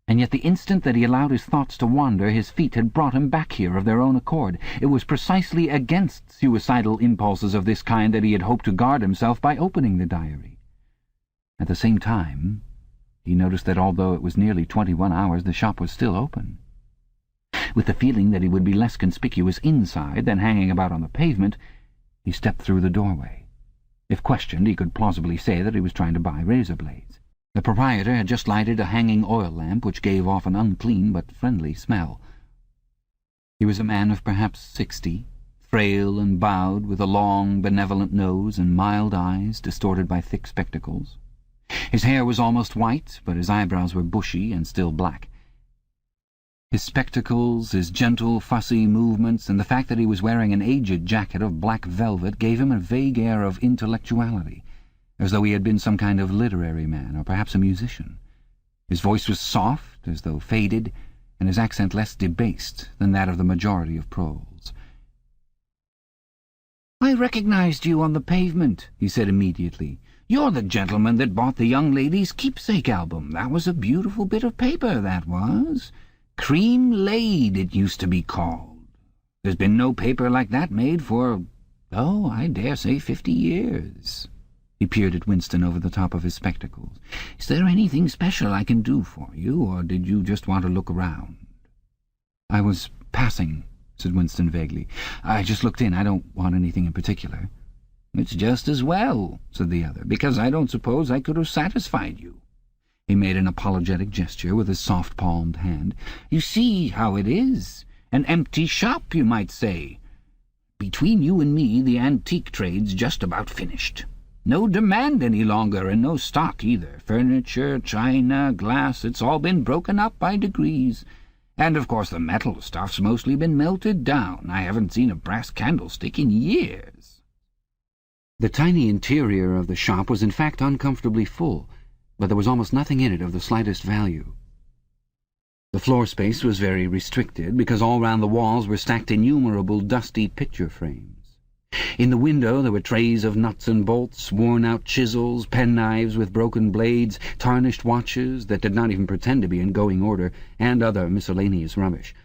And yet the instant that he allowed his thoughts to wander, his feet had brought him back here of their own accord. It was precisely against suicidal impulses of this kind that he had hoped to guard himself by opening the diary. At the same time, he noticed that although it was nearly 21 hours, the shop was still open. With the feeling that he would be less conspicuous inside than hanging about on the pavement, he stepped through the doorway. If questioned, he could plausibly say that he was trying to buy razor blades. The proprietor had just lighted a hanging oil lamp which gave off an unclean but friendly smell. He was a man of perhaps 60, frail and bowed, with a long, benevolent nose and mild eyes distorted by thick spectacles. His hair was almost white, but his eyebrows were bushy and still black. His spectacles, his gentle, fussy movements, and the fact that he was wearing an aged jacket of black velvet gave him a vague air of intellectuality, as though he had been some kind of literary man, or perhaps a musician. His voice was soft, as though faded, and his accent less debased than that of the majority of proles. "I recognized you on the pavement," he said immediately. "You're the gentleman that bought the young lady's keepsake album. That was a beautiful bit of paper, that was. Cream laid, it used to be called. There's been no paper like that made for, I dare say 50 years. He peered at Winston over the top of his spectacles. "Is there anything special I can do for you, or did you just want to look around?" "I was passing," said Winston vaguely. "I just looked in. I don't want anything in particular." "It's just as well," said the other, "because I don't suppose I could have satisfied you." He made an apologetic gesture with his soft-palmed hand. "You see how it is. An empty shop, you might say. Between you and me, the antique trade's just about finished. No demand any longer, and no stock either. Furniture, china, glass, it's all been broken up by degrees. And, of course, the metal stuff's mostly been melted down. I haven't seen a brass candlestick in years." The tiny interior of the shop was in fact uncomfortably full, but there was almost nothing in it of the slightest value. The floor space was very restricted, because all round the walls were stacked innumerable dusty picture frames. In the window there were trays of nuts and bolts, worn-out chisels, penknives with broken blades, tarnished watches that did not even pretend to be in going order, and other miscellaneous rubbish.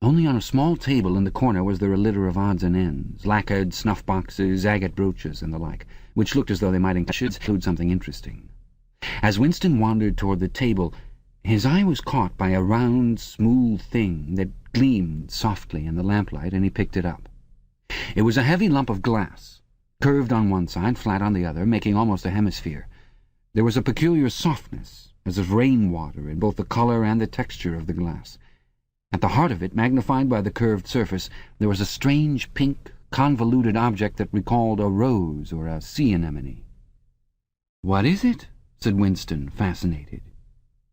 Only on a small table in the corner was there a litter of odds and ends, lacquered snuff-boxes, agate brooches, and the like, which looked as though they might include something interesting. As Winston wandered toward the table, his eye was caught by a round, smooth thing that gleamed softly in the lamplight, and he picked it up. It was a heavy lump of glass, curved on one side, flat on the other, making almost a hemisphere. There was a peculiar softness, as of rainwater, in both the colour and the texture of the glass. At the heart of it, magnified by the curved surface, there was a strange pink, convoluted object that recalled a rose or a sea anemone. "What is it?" said Winston, fascinated.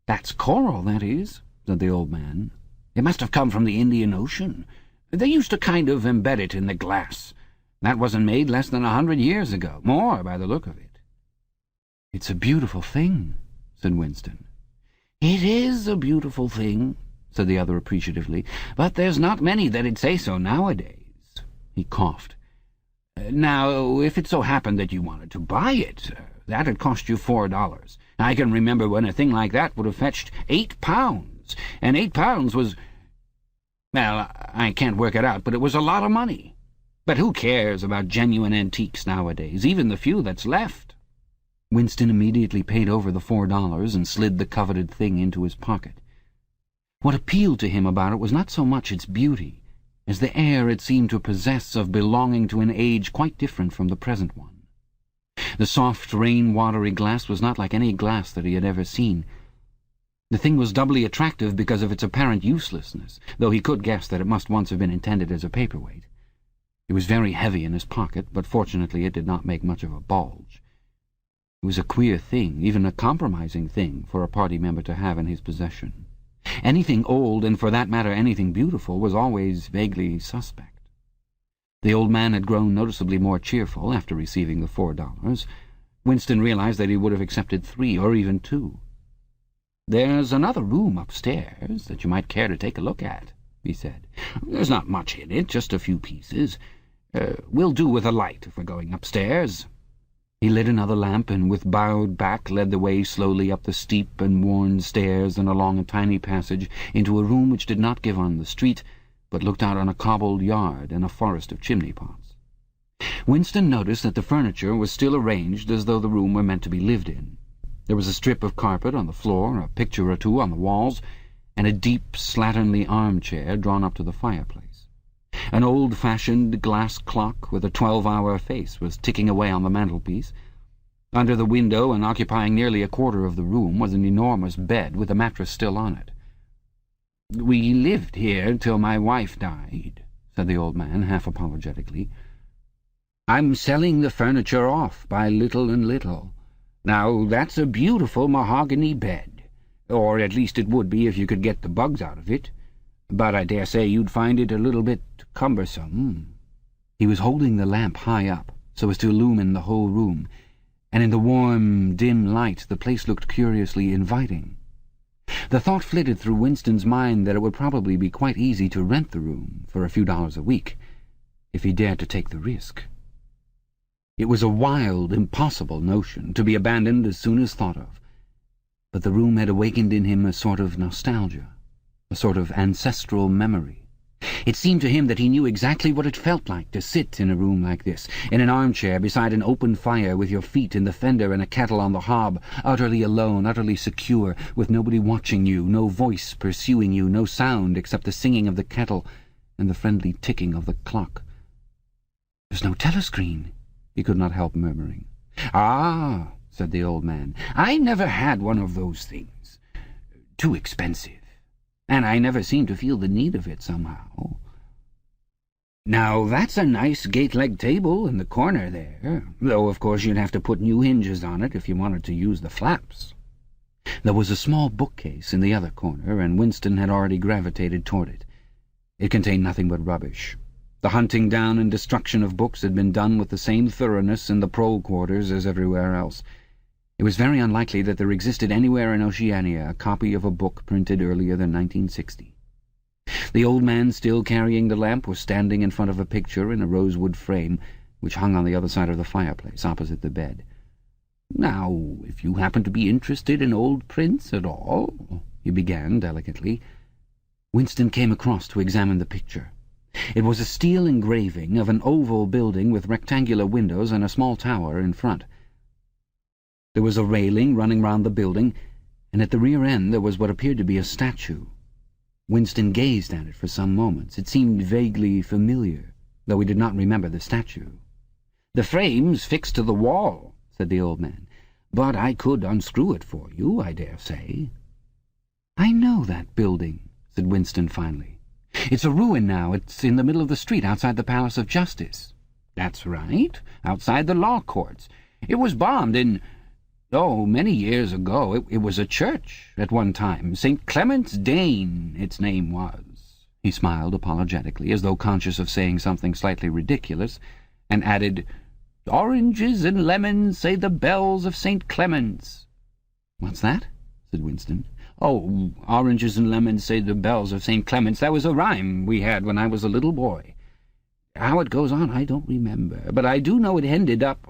"That's coral, that is," said the old man. "It must have come from the Indian Ocean. They used to kind of embed it in the glass. That wasn't made less than 100 years ago. More, by the look of it." "It's a beautiful thing," said Winston. "It is a beautiful thing," said the other appreciatively, "but there's not many that'd say so nowadays." He coughed. "Now, if it so happened that you wanted to buy it, that'd cost you $4. I can remember when a thing like that would have fetched £8, and £8 was... Well, I can't work it out, but it was a lot of money. But who cares about genuine antiques nowadays, even the few that's left?" Winston immediately paid over the $4 and slid the coveted thing into his pocket. What appealed to him about it was not so much its beauty as the air it seemed to possess of belonging to an age quite different from the present one. The soft, rain-watery glass was not like any glass that he had ever seen. The thing was doubly attractive because of its apparent uselessness, though he could guess that it must once have been intended as a paperweight. It was very heavy in his pocket, but fortunately it did not make much of a bulge. It was a queer thing, even a compromising thing, for a party member to have in his possession. Anything old, and for that matter anything beautiful, was always vaguely suspect. The old man had grown noticeably more cheerful after receiving the $4. Winston realized that he would have accepted 3 or even 2. "There's another room upstairs that you might care to take a look at," he said. "There's not much in it, just a few pieces. We'll do with a light if we're going upstairs." He lit another lamp and with bowed back led the way slowly up the steep and worn stairs and along a tiny passage into a room which did not give on the street, but looked out on a cobbled yard and a forest of chimney-pots. Winston noticed that the furniture was still arranged as though the room were meant to be lived in. There was a strip of carpet on the floor, a picture or two on the walls, and a deep, slatternly armchair drawn up to the fireplace. An old-fashioned glass clock with a 12-hour face was ticking away on the mantelpiece. Under the window, and occupying nearly a quarter of the room, was an enormous bed with a mattress still on it. "We lived here till my wife died," said the old man, half apologetically. "I'm selling the furniture off by little and little. Now, that's a beautiful mahogany bed, or at least it would be if you could get the bugs out of it. But I dare say you'd find it a little bit cumbersome." He was holding the lamp high up, so as to illumine the whole room, and in the warm, dim light the place looked curiously inviting. The thought flitted through Winston's mind that it would probably be quite easy to rent the room for a few dollars a week, if he dared to take the risk. It was a wild, impossible notion, to be abandoned as soon as thought of, but the room had awakened in him a sort of nostalgia, a sort of ancestral memory. It seemed to him that he knew exactly what it felt like to sit in a room like this, in an armchair beside an open fire with your feet in the fender and a kettle on the hob, utterly alone, utterly secure, with nobody watching you, no voice pursuing you, no sound except the singing of the kettle and the friendly ticking of the clock. "There's no telescreen," he could not help murmuring. "Ah," said the old man, "I never had one of those things. Too expensive. And I never seemed to feel the need of it somehow. Now, that's a nice gate-leg table in the corner there, though of course you'd have to put new hinges on it if you wanted to use the flaps." There was a small bookcase in the other corner, and Winston had already gravitated toward it. It contained nothing but rubbish. The hunting down and destruction of books had been done with the same thoroughness in the prole quarters as everywhere else. It was very unlikely that there existed anywhere in Oceania a copy of a book printed earlier than 1960. The old man, still carrying the lamp, was standing in front of a picture in a rosewood frame, which hung on the other side of the fireplace, opposite the bed. "Now, if you happen to be interested in old prints at all," he began delicately. Winston came across to examine the picture. It was a steel engraving of an oval building with rectangular windows and a small tower in front. There was a railing running round the building, and at the rear end there was what appeared to be a statue. Winston gazed at it for some moments. It seemed vaguely familiar, though he did not remember the statue. "The frame's fixed to the wall," said the old man, "but I could unscrew it for you, I dare say." "I know that building," said Winston finally. "It's a ruin now. It's in the middle of the street outside the Palace of Justice." "That's right, outside the law courts. It was bombed in... many years ago. It was a church at one time. St. Clement's Dane, its name was." He smiled apologetically, as though conscious of saying something slightly ridiculous, and added, "Oranges and lemons say the bells of St. Clement's." "What's that?" said Winston. "Oh, oranges and lemons say the bells of St. Clement's. That was a rhyme we had when I was a little boy. How it goes on I don't remember, but I do know it ended up,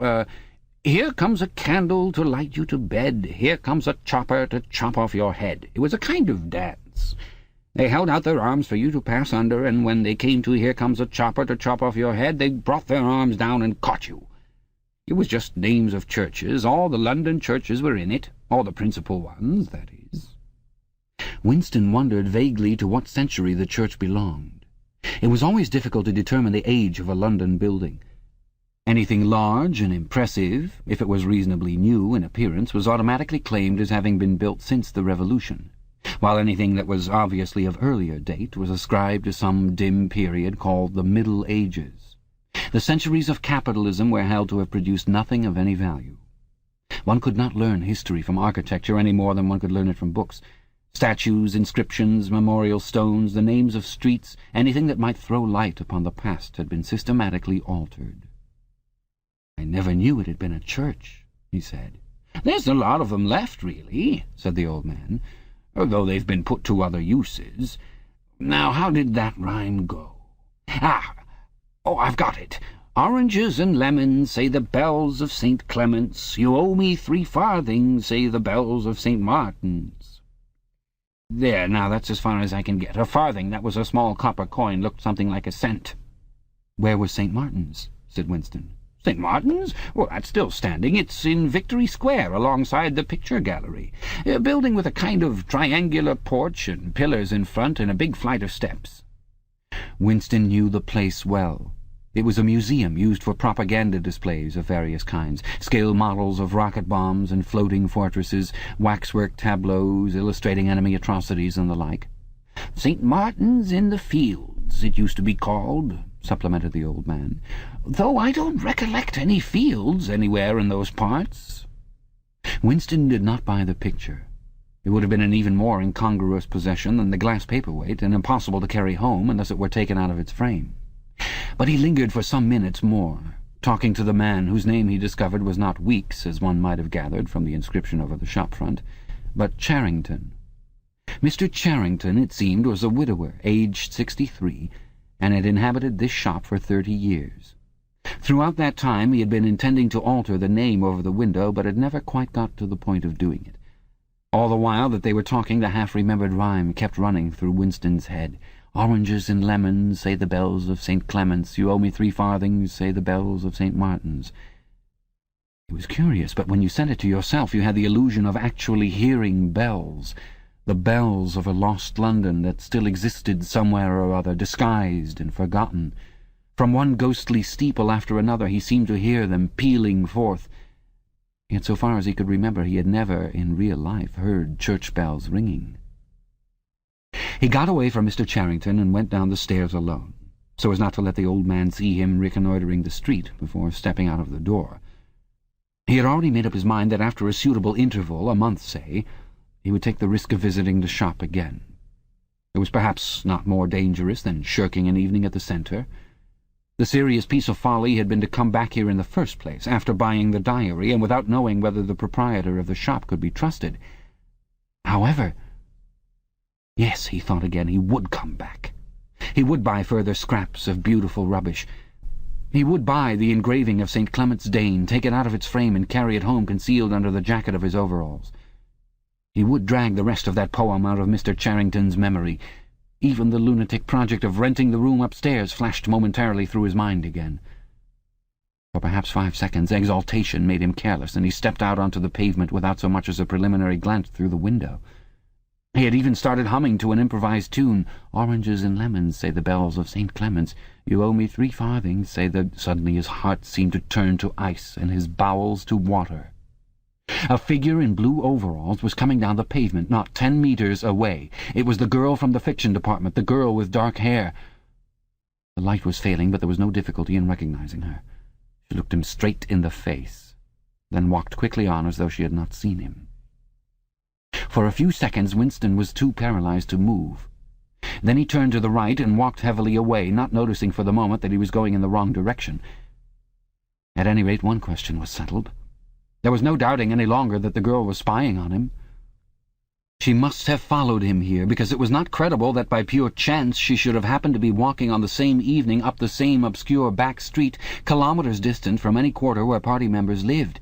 here comes a candle to light you to bed, here comes a chopper to chop off your head. It was a kind of dance. They held out their arms for you to pass under, and when they came to here comes a chopper to chop off your head, they brought their arms down and caught you. It was just names of churches. All the London churches were in it, all the principal ones, that is." Winston wondered vaguely to what century the church belonged. It was always difficult to determine the age of a London building. Anything large and impressive, if it was reasonably new in appearance, was automatically claimed as having been built since the Revolution, while anything that was obviously of earlier date was ascribed to some dim period called the Middle Ages. The centuries of capitalism were held to have produced nothing of any value. One could not learn history from architecture any more than one could learn it from books. Statues, inscriptions, memorial stones, the names of streets, anything that might throw light upon the past had been systematically altered. "I never knew it had been a church," he said. "There's a lot of them left, really," said the old man, "though they've been put to other uses. Now, how did that rhyme go? I've got it. Oranges and lemons, say the bells of St. Clement's. You owe me 3 farthings, say the bells of St. Martin's. There, now that's as far as I can get. A farthing, that was a small copper coin, looked something like a cent." "Where was St. Martin's?" said Winston. "St. Martin's? Well, that's still standing. It's in Victory Square, alongside the picture gallery. A building with a kind of triangular porch and pillars in front and a big flight of steps." Winston knew the place well. It was a museum used for propaganda displays of various kinds, scale models of rocket bombs and floating fortresses, waxwork tableaus illustrating enemy atrocities and the like. "St. Martin's in the Fields, it used to be called," supplemented the old man, "though I don't recollect any fields anywhere in those parts." Winston did not buy the picture. It would have been an even more incongruous possession than the glass paperweight, and impossible to carry home unless it were taken out of its frame. But he lingered for some minutes more, talking to the man whose name he discovered was not Weeks, as one might have gathered from the inscription over the shop front, but Charrington. Mr. Charrington, it seemed, was a widower, aged 63, and had inhabited this shop for 30 years. Throughout that time he had been intending to alter the name over the window, but had never quite got to the point of doing it. All the while that they were talking, the half-remembered rhyme kept running through Winston's head. "Oranges and lemons, say the bells of St. Clement's. You owe me 3 farthings, say the bells of St. Martin's." It was curious, but when you said it to yourself, you had the illusion of actually hearing bells, the bells of a lost London that still existed somewhere or other, disguised and forgotten. From one ghostly steeple after another he seemed to hear them pealing forth. Yet so far as he could remember, he had never, in real life, heard church bells ringing. He got away from Mr. Charrington and went down the stairs alone, so as not to let the old man see him reconnoitring the street before stepping out of the door. He had already made up his mind that after a suitable interval, a month, say, he would take the risk of visiting the shop again. It was perhaps not more dangerous than shirking an evening at the centre. The serious piece of folly had been to come back here in the first place, after buying the diary, and without knowing whether the proprietor of the shop could be trusted. However, yes, he thought again, he would come back. He would buy further scraps of beautiful rubbish. He would buy the engraving of St. Clement's Dane, take it out of its frame and carry it home concealed under the jacket of his overalls. He would drag the rest of that poem out of Mr. Charrington's memory. Even the lunatic project of renting the room upstairs flashed momentarily through his mind again. For perhaps 5 seconds, exaltation made him careless, and he stepped out onto the pavement without so much as a preliminary glance through the window. He had even started humming to an improvised tune. "Oranges and lemons, say the bells of St. Clement's. You owe me 3 farthings, say the—" Suddenly his heart seemed to turn to ice and his bowels to water. A figure in blue overalls was coming down the pavement, not 10 meters away. It was the girl from the fiction department, the girl with dark hair. The light was failing, but there was no difficulty in recognizing her. She looked him straight in the face, then walked quickly on as though she had not seen him. For a few seconds Winston was too paralyzed to move. Then he turned to the right and walked heavily away, not noticing for the moment that he was going in the wrong direction. At any rate, one question was settled. There was no doubting any longer that the girl was spying on him. She must have followed him here, because it was not credible that by pure chance she should have happened to be walking on the same evening up the same obscure back street, kilometers distant from any quarter where party members lived.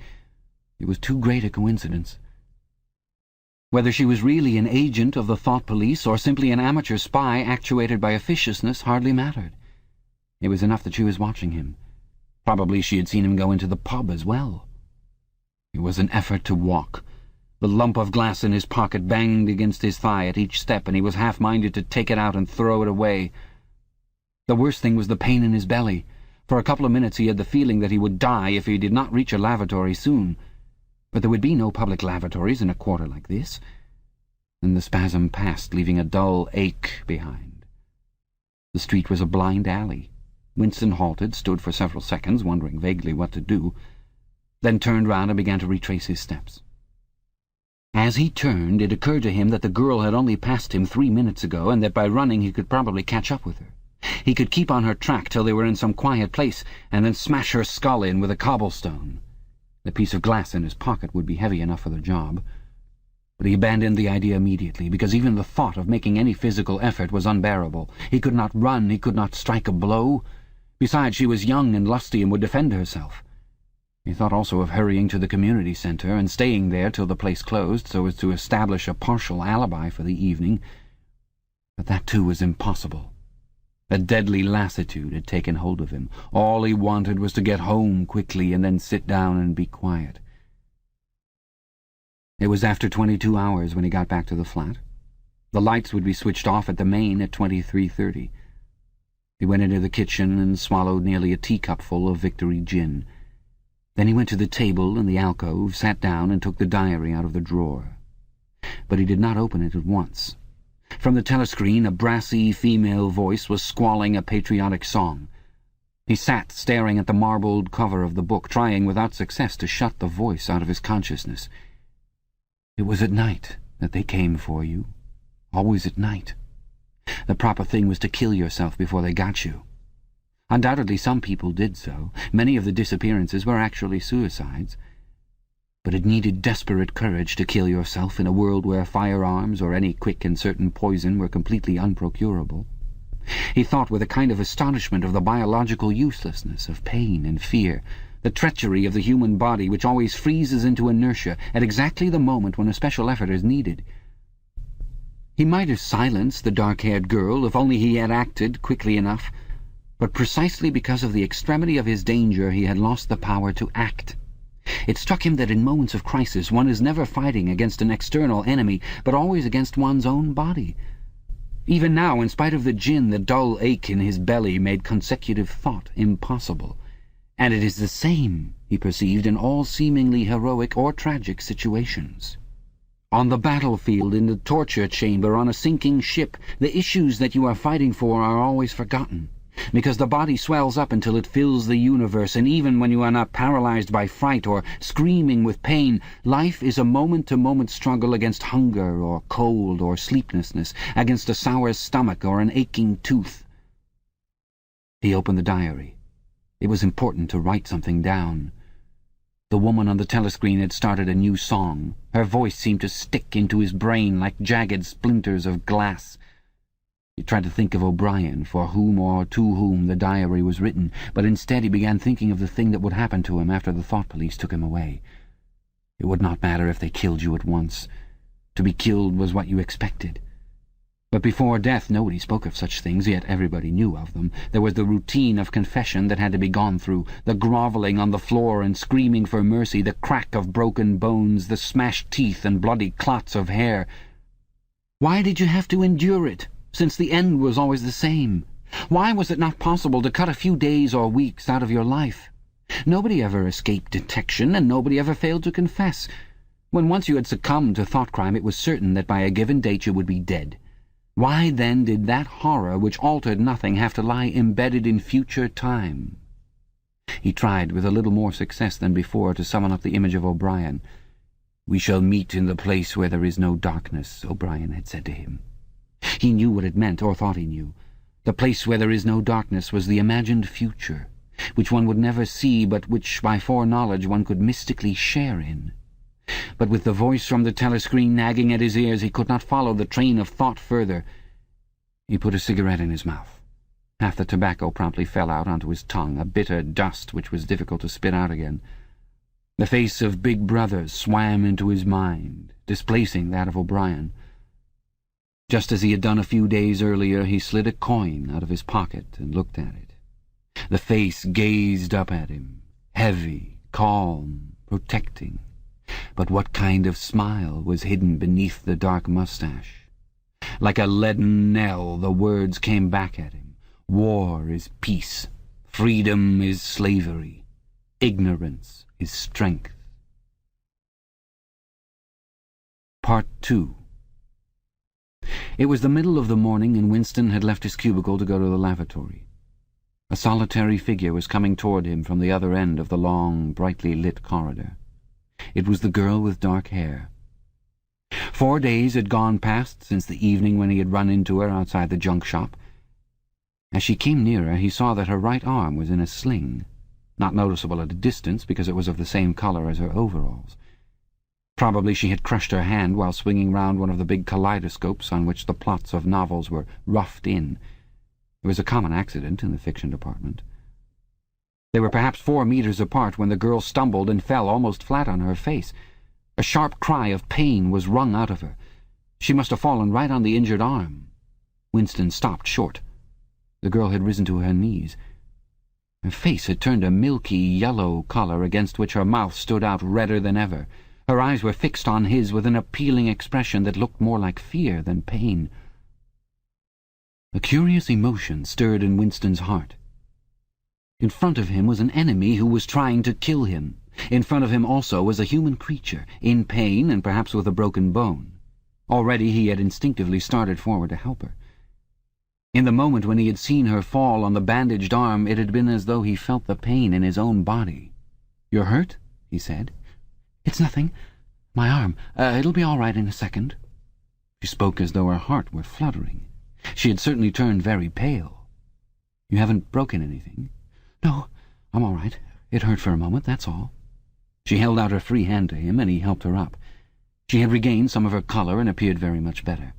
It was too great a coincidence. Whether she was really an agent of the thought police or simply an amateur spy actuated by officiousness hardly mattered. It was enough that she was watching him. Probably she had seen him go into the pub as well. It was an effort to walk. The lump of glass in his pocket banged against his thigh at each step, and he was half-minded to take it out and throw it away. The worst thing was the pain in his belly. For a couple of minutes he had the feeling that he would die if he did not reach a lavatory soon. But there would be no public lavatories in a quarter like this. Then the spasm passed, leaving a dull ache behind. The street was a blind alley. Winston halted, stood for several seconds, wondering vaguely what to do, then turned round and began to retrace his steps. As he turned, it occurred to him that the girl had only passed him 3 minutes ago, and that by running he could probably catch up with her. He could keep on her track till they were in some quiet place, and then smash her skull in with a cobblestone. The piece of glass in his pocket would be heavy enough for the job. But he abandoned the idea immediately, because even the thought of making any physical effort was unbearable. He could not run, he could not strike a blow. Besides, she was young and lusty and would defend herself. He thought also of hurrying to the community centre and staying there till the place closed, so as to establish a partial alibi for the evening. But that too was impossible. A deadly lassitude had taken hold of him. All he wanted was to get home quickly and then sit down and be quiet. It was after 22 hours when he got back to the flat. The lights would be switched off at the main at 23:30. He went into the kitchen and swallowed nearly a teacupful of Victory gin. Then he went to the table in the alcove, sat down and took the diary out of the drawer. But he did not open it at once. From the telescreen a brassy female voice was squalling a patriotic song. He sat staring at the marbled cover of the book, trying without success to shut the voice out of his consciousness. It was at night that they came for you. Always at night. The proper thing was to kill yourself before they got you. Undoubtedly some people did so. Many of the disappearances were actually suicides. But it needed desperate courage to kill yourself in a world where firearms or any quick and certain poison were completely unprocurable. He thought with a kind of astonishment of the biological uselessness of pain and fear, the treachery of the human body which always freezes into inertia at exactly the moment when a special effort is needed. He might have silenced the dark-haired girl if only he had acted quickly enough, but precisely because of the extremity of his danger he had lost the power to act. It struck him that in moments of crisis one is never fighting against an external enemy, but always against one's own body. Even now, in spite of the gin, the dull ache in his belly made consecutive thought impossible. And it is the same, he perceived, in all seemingly heroic or tragic situations. On the battlefield, in the torture chamber, on a sinking ship, the issues that you are fighting for are always forgotten, because the body swells up until it fills the universe, and even when you are not paralyzed by fright or screaming with pain, life is a moment-to-moment struggle against hunger or cold or sleeplessness, against a sour stomach or an aching tooth. He opened the diary. It was important to write something down. The woman on the telescreen had started a new song. Her voice seemed to stick into his brain like jagged splinters of glass. He tried to think of O'Brien, for whom or to whom the diary was written, but instead he began thinking of the thing that would happen to him after the thought police took him away. It would not matter if they killed you at once. To be killed was what you expected. But before death nobody spoke of such things, yet everybody knew of them. There was the routine of confession that had to be gone through, the grovelling on the floor and screaming for mercy, the crack of broken bones, the smashed teeth and bloody clots of hair. Why did you have to endure it, since the end was always the same? Why was it not possible to cut a few days or weeks out of your life? Nobody ever escaped detection, and nobody ever failed to confess. When once you had succumbed to thought crime, it was certain that by a given date you would be dead. Why then did that horror which altered nothing have to lie embedded in future time? He tried, with a little more success than before, to summon up the image of O'Brien. "We shall meet in the place where there is no darkness," O'Brien had said to him. He knew what it meant, or thought he knew. The place where there is no darkness was the imagined future, which one would never see, but which by foreknowledge one could mystically share in. But with the voice from the telescreen nagging at his ears, he could not follow the train of thought further. He put a cigarette in his mouth. Half the tobacco promptly fell out onto his tongue, a bitter dust which was difficult to spit out again. The face of Big Brother swam into his mind, displacing that of O'Brien. Just as he had done a few days earlier, he slid a coin out of his pocket and looked at it. The face gazed up at him, heavy, calm, protecting. But what kind of smile was hidden beneath the dark mustache? Like a leaden knell, the words came back at him. War is peace. Freedom is slavery. Ignorance is strength. Part 2. It was the middle of the morning, and Winston had left his cubicle to go to the lavatory. A solitary figure was coming toward him from the other end of the long, brightly lit corridor. It was the girl with dark hair. 4 days had gone past since the evening when he had run into her outside the junk shop. As she came nearer, he saw that her right arm was in a sling, not noticeable at a distance because it was of the same colour as her overalls. Probably she had crushed her hand while swinging round one of the big kaleidoscopes on which the plots of novels were roughed in. It was a common accident in the fiction department. They were perhaps 4 meters apart when the girl stumbled and fell almost flat on her face. A sharp cry of pain was wrung out of her. She must have fallen right on the injured arm. Winston stopped short. The girl had risen to her knees. Her face had turned a milky yellow colour against which her mouth stood out redder than ever. Her eyes were fixed on his with an appealing expression that looked more like fear than pain. A curious emotion stirred in Winston's heart. In front of him was an enemy who was trying to kill him. In front of him also was a human creature, in pain and perhaps with a broken bone. Already he had instinctively started forward to help her. In the moment when he had seen her fall on the bandaged arm, it had been as though he felt the pain in his own body. "You're hurt?" he said. "It's nothing. My arm. It'll be all right in a second." She spoke as though her heart were fluttering. She had certainly turned very pale. "You haven't broken anything?" "No, I'm all right. It hurt for a moment, that's all." She held out her free hand to him, and he helped her up. She had regained some of her colour and appeared very much better.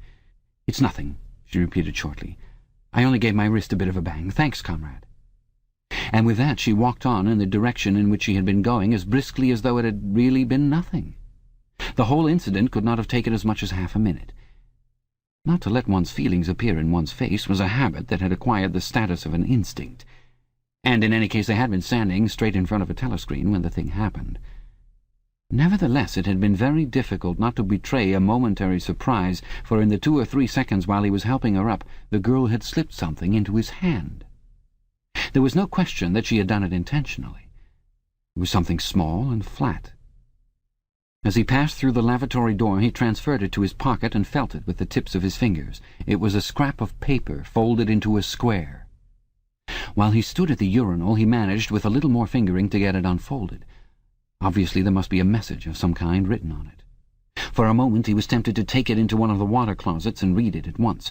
"It's nothing," she repeated shortly. "I only gave my wrist a bit of a bang. Thanks, comrade." And with that she walked on in the direction in which she had been going as briskly as though it had really been nothing. The whole incident could not have taken as much as half a minute. Not to let one's feelings appear in one's face was a habit that had acquired the status of an instinct, and in any case they had been standing straight in front of a telescreen when the thing happened. Nevertheless, it had been very difficult not to betray a momentary surprise, for in the 2 or 3 seconds while he was helping her up, the girl had slipped something into his hand. There was no question that she had done it intentionally. It was something small and flat. As he passed through the lavatory door, he transferred it to his pocket and felt it with the tips of his fingers. It was a scrap of paper folded into a square. While he stood at the urinal, he managed, with a little more fingering, to get it unfolded. Obviously there must be a message of some kind written on it. For a moment he was tempted to take it into one of the water closets and read it at once.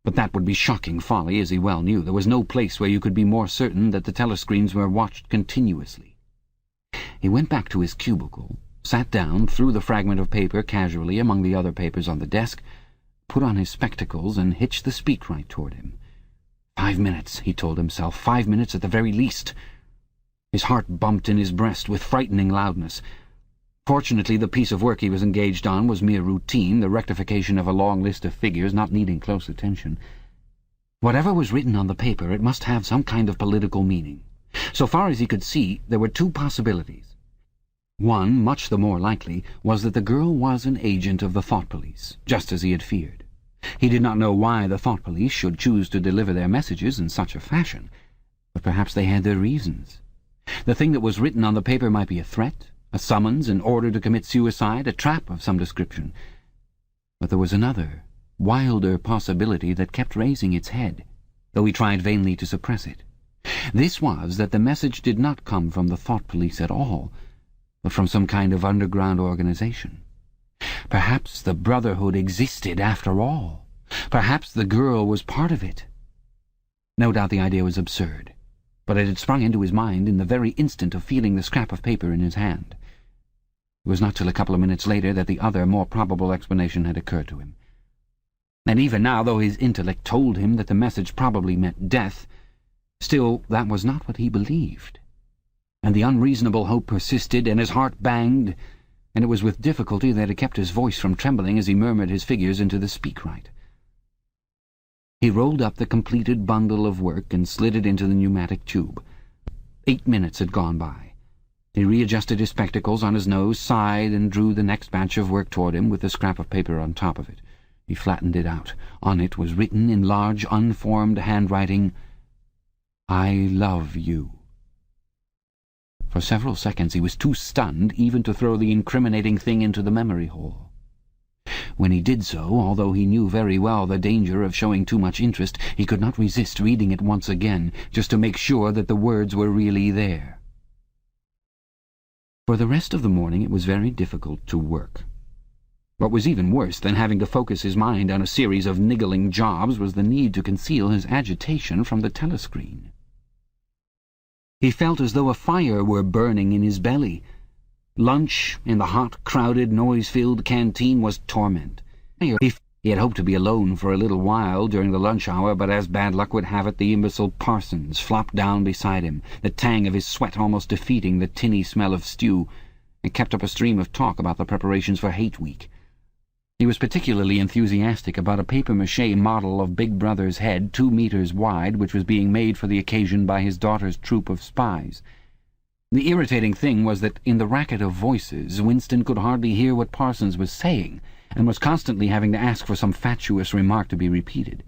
But that would be shocking folly, as he well knew. There was no place where you could be more certain that the telescreens were watched continuously. He went back to his cubicle, sat down, threw the fragment of paper casually among the other papers on the desk, put on his spectacles, and hitched the speakwrite toward him. 5 minutes, he told himself, 5 minutes at the very least. His heart bumped in his breast with frightening loudness. Fortunately, the piece of work he was engaged on was mere routine, the rectification of a long list of figures not needing close attention. Whatever was written on the paper, it must have some kind of political meaning. So far as he could see, there were 2 possibilities. One, much the more likely, was that the girl was an agent of the thought police, just as he had feared. He did not know why the thought police should choose to deliver their messages in such a fashion, but perhaps they had their reasons. The thing that was written on the paper might be a threat, a summons, an order to commit suicide, a trap of some description. But there was another, wilder possibility that kept raising its head, though he tried vainly to suppress it. This was that the message did not come from the thought police at all, but from some kind of underground organization. Perhaps the Brotherhood existed after all. Perhaps the girl was part of it. No doubt the idea was absurd, but it had sprung into his mind in the very instant of feeling the scrap of paper in his hand. It was not till a couple of minutes later that the other, more probable explanation had occurred to him. And even now, though his intellect told him that the message probably meant death, still that was not what he believed. And the unreasonable hope persisted, and his heart banged, and it was with difficulty that it kept his voice from trembling as he murmured his figures into the speakwrite. He rolled up the completed bundle of work and slid it into the pneumatic tube. 8 minutes had gone by. He readjusted his spectacles on his nose, sighed, and drew the next batch of work toward him with the scrap of paper on top of it. He flattened it out. On it was written in large, unformed handwriting, I love you. For several seconds he was too stunned even to throw the incriminating thing into the memory hole. When he did so, although he knew very well the danger of showing too much interest, he could not resist reading it once again, just to make sure that the words were really there. For the rest of the morning it was very difficult to work. What was even worse than having to focus his mind on a series of niggling jobs was the need to conceal his agitation from the telescreen. He felt as though a fire were burning in his belly. Lunch in the hot, crowded, noise-filled canteen was torment. He had hoped to be alone for a little while during the lunch hour, but as bad luck would have it, the imbecile Parsons flopped down beside him, the tang of his sweat almost defeating the tinny smell of stew, and kept up a stream of talk about the preparations for Hate Week. He was particularly enthusiastic about a papier-mâché model of Big Brother's head 2 meters wide, which was being made for the occasion by his daughter's troop of spies. The irritating thing was that in the racket of voices Winston could hardly hear what Parsons was saying, and was constantly having to ask for some fatuous remark to be repeated.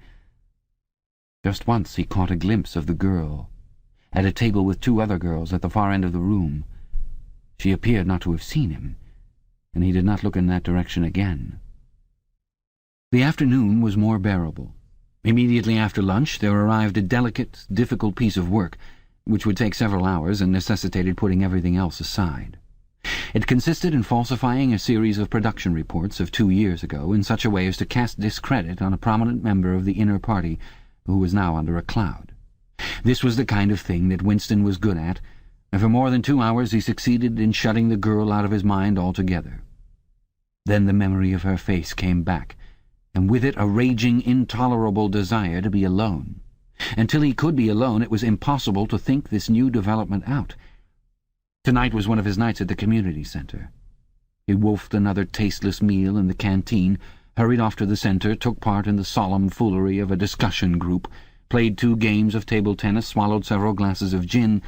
Just once he caught a glimpse of the girl, at a table with 2 other girls at the far end of the room. She appeared not to have seen him, and he did not look in that direction again. The afternoon was more bearable. Immediately after lunch there arrived a delicate, difficult piece of work, which would take several hours and necessitated putting everything else aside. It consisted in falsifying a series of production reports of 2 years ago in such a way as to cast discredit on a prominent member of the inner party who was now under a cloud. This was the kind of thing that Winston was good at, and for more than 2 hours he succeeded in shutting the girl out of his mind altogether. Then the memory of her face came back, and with it a raging, intolerable desire to be alone. Until he could be alone, it was impossible to think this new development out. Tonight was one of his nights at the community centre. He wolfed another tasteless meal in the canteen, hurried off to the centre, took part in the solemn foolery of a discussion group, played 2 games of table tennis, swallowed several glasses of gin,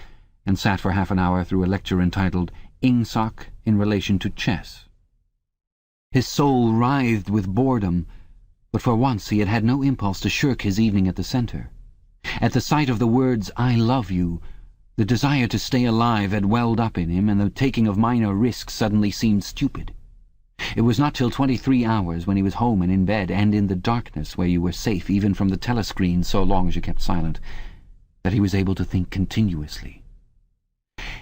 and sat for half an hour through a lecture entitled Ingsoc in Relation to Chess. His soul writhed with boredom, but for once he had had no impulse to shirk his evening at the centre. At the sight of the words, "I love you," the desire to stay alive had welled up in him, and the taking of minor risks suddenly seemed stupid. It was not till 23 hours, when he was home and in bed, and in the darkness where you were safe even from the telescreen so long as you kept silent, that he was able to think continuously.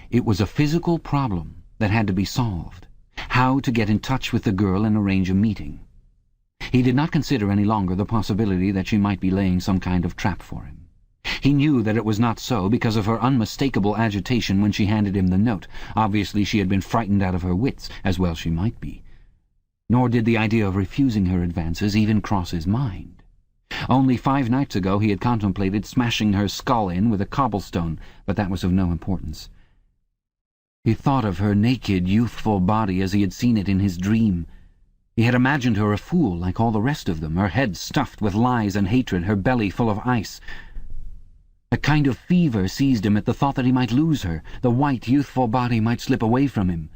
It was a physical problem that had to be solved: how to get in touch with the girl and arrange a meeting. He did not consider any longer the possibility that she might be laying some kind of trap for him. He knew that it was not so because of her unmistakable agitation when she handed him the note. Obviously she had been frightened out of her wits, as well she might be. Nor did the idea of refusing her advances even cross his mind. Only 5 nights ago he had contemplated smashing her skull in with a cobblestone, but that was of no importance. He thought of her naked, youthful body as he had seen it in his dream. He had imagined her a fool like all the rest of them, her head stuffed with lies and hatred, her belly full of ice. A kind of fever seized him at the thought that he might lose her, the white, youthful body might slip away from him.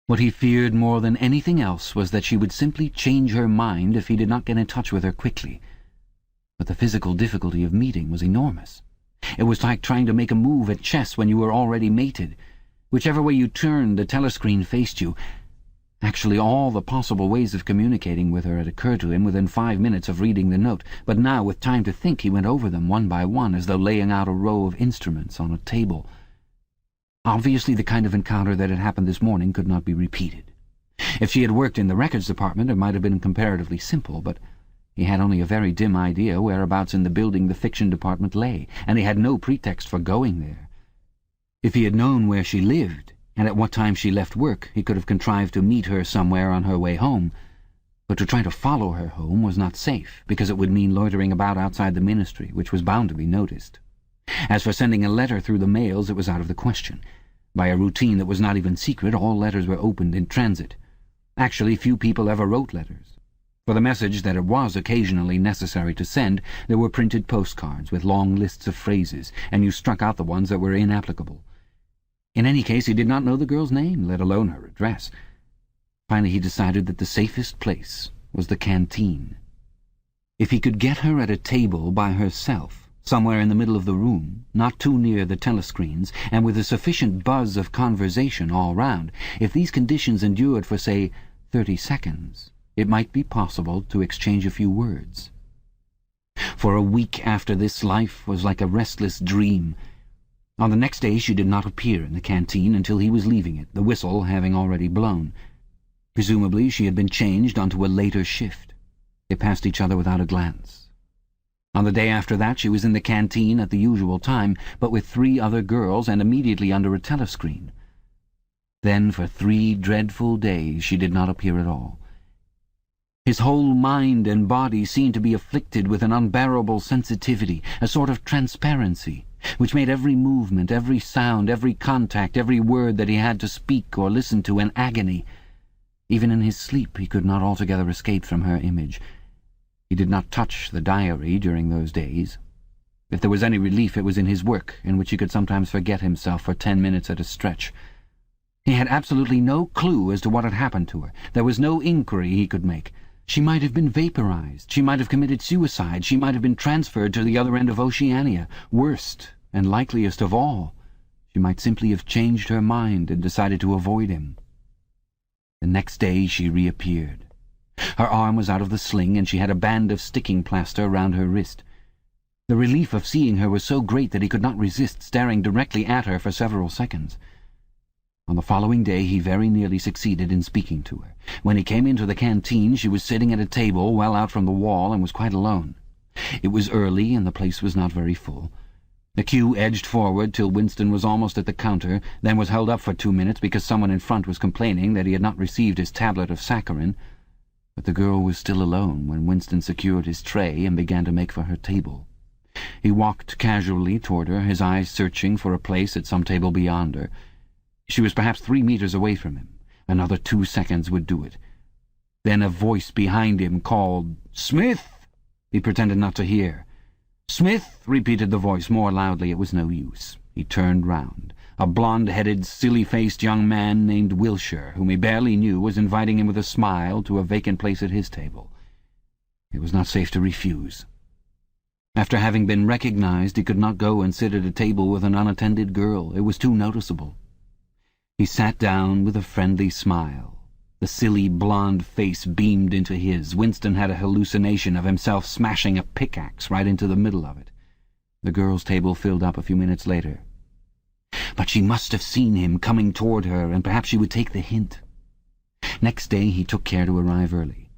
What he feared more than anything else was that she would simply change her mind if he did not get in touch with her quickly. But the physical difficulty of meeting was enormous. It was like trying to make a move at chess when you were already mated. Whichever way you turned, the telescreen faced you. Actually, all the possible ways of communicating with her had occurred to him within 5 minutes of reading the note, but now, with time to think, he went over them one by one, as though laying out a row of instruments on a table. Obviously, the kind of encounter that had happened this morning could not be repeated. If she had worked in the records department, it might have been comparatively simple, but he had only a very dim idea whereabouts in the building the fiction department lay, and he had no pretext for going there. If he had known where she lived, and at what time she left work, he could have contrived to meet her somewhere on her way home. But to try to follow her home was not safe, because it would mean loitering about outside the ministry, which was bound to be noticed. As for sending a letter through the mails, it was out of the question. By a routine that was not even secret, all letters were opened in transit. Actually, few people ever wrote letters. For the message that it was occasionally necessary to send, there were printed postcards with long lists of phrases, and you struck out the ones that were inapplicable. In any case, he did not know the girl's name, let alone her address. Finally, he decided that the safest place was the canteen. If he could get her at a table by herself, Somewhere in the middle of the room, not too near the telescreens, and with a sufficient buzz of conversation all round, if these conditions endured for, say, 30 seconds, it might be possible to exchange a few words. For a week after this, life was like a restless dream. On the next day she did not appear in the canteen until he was leaving it, the whistle having already blown. Presumably she had been changed onto a later shift. They passed each other without a glance. On the day after that she was in the canteen at the usual time, but with 3 other girls and immediately under a telescreen. Then for 3 dreadful days she did not appear at all. His whole mind and body seemed to be afflicted with an unbearable sensitivity, a sort of transparency, which made every movement, every sound, every contact, every word that he had to speak or listen to an agony. Even in his sleep he could not altogether escape from her image. He did not touch the diary during those days. If there was any relief, it was in his work, in which he could sometimes forget himself for 10 minutes at a stretch. He had absolutely no clue as to what had happened to her. There was no inquiry he could make. She might have been vaporized. She might have committed suicide. She might have been transferred to the other end of Oceania. Worst and likeliest of all, she might simply have changed her mind and decided to avoid him. The next day she reappeared. Her arm was out of the sling, and she had a band of sticking plaster round her wrist. The relief of seeing her was so great that he could not resist staring directly at her for several seconds. On the following day he very nearly succeeded in speaking to her. When he came into the canteen she was sitting at a table well out from the wall and was quite alone. It was early and the place was not very full. The queue edged forward till Winston was almost at the counter, then was held up for 2 minutes because someone in front was complaining that he had not received his tablet of saccharin. But the girl was still alone when Winston secured his tray and began to make for her table. He walked casually toward her, his eyes searching for a place at some table beyond her. She was perhaps 3 meters away from him. Another 2 seconds would do it. Then a voice behind him called, "Smith!" He pretended not to hear. "Smith!" repeated the voice more loudly. It was no use. He turned round. A blonde-headed, silly-faced young man named Wilshire, whom he barely knew, was inviting him with a smile to a vacant place at his table. It was not safe to refuse. After having been recognized, he could not go and sit at a table with an unattended girl. It was too noticeable. He sat down with a friendly smile. The silly blonde face beamed into his. Winston had a hallucination of himself smashing a pickaxe right into the middle of it. The girl's table filled up a few minutes later. But she must have seen him coming toward her, and perhaps she would take the hint. Next day he took care to arrive early.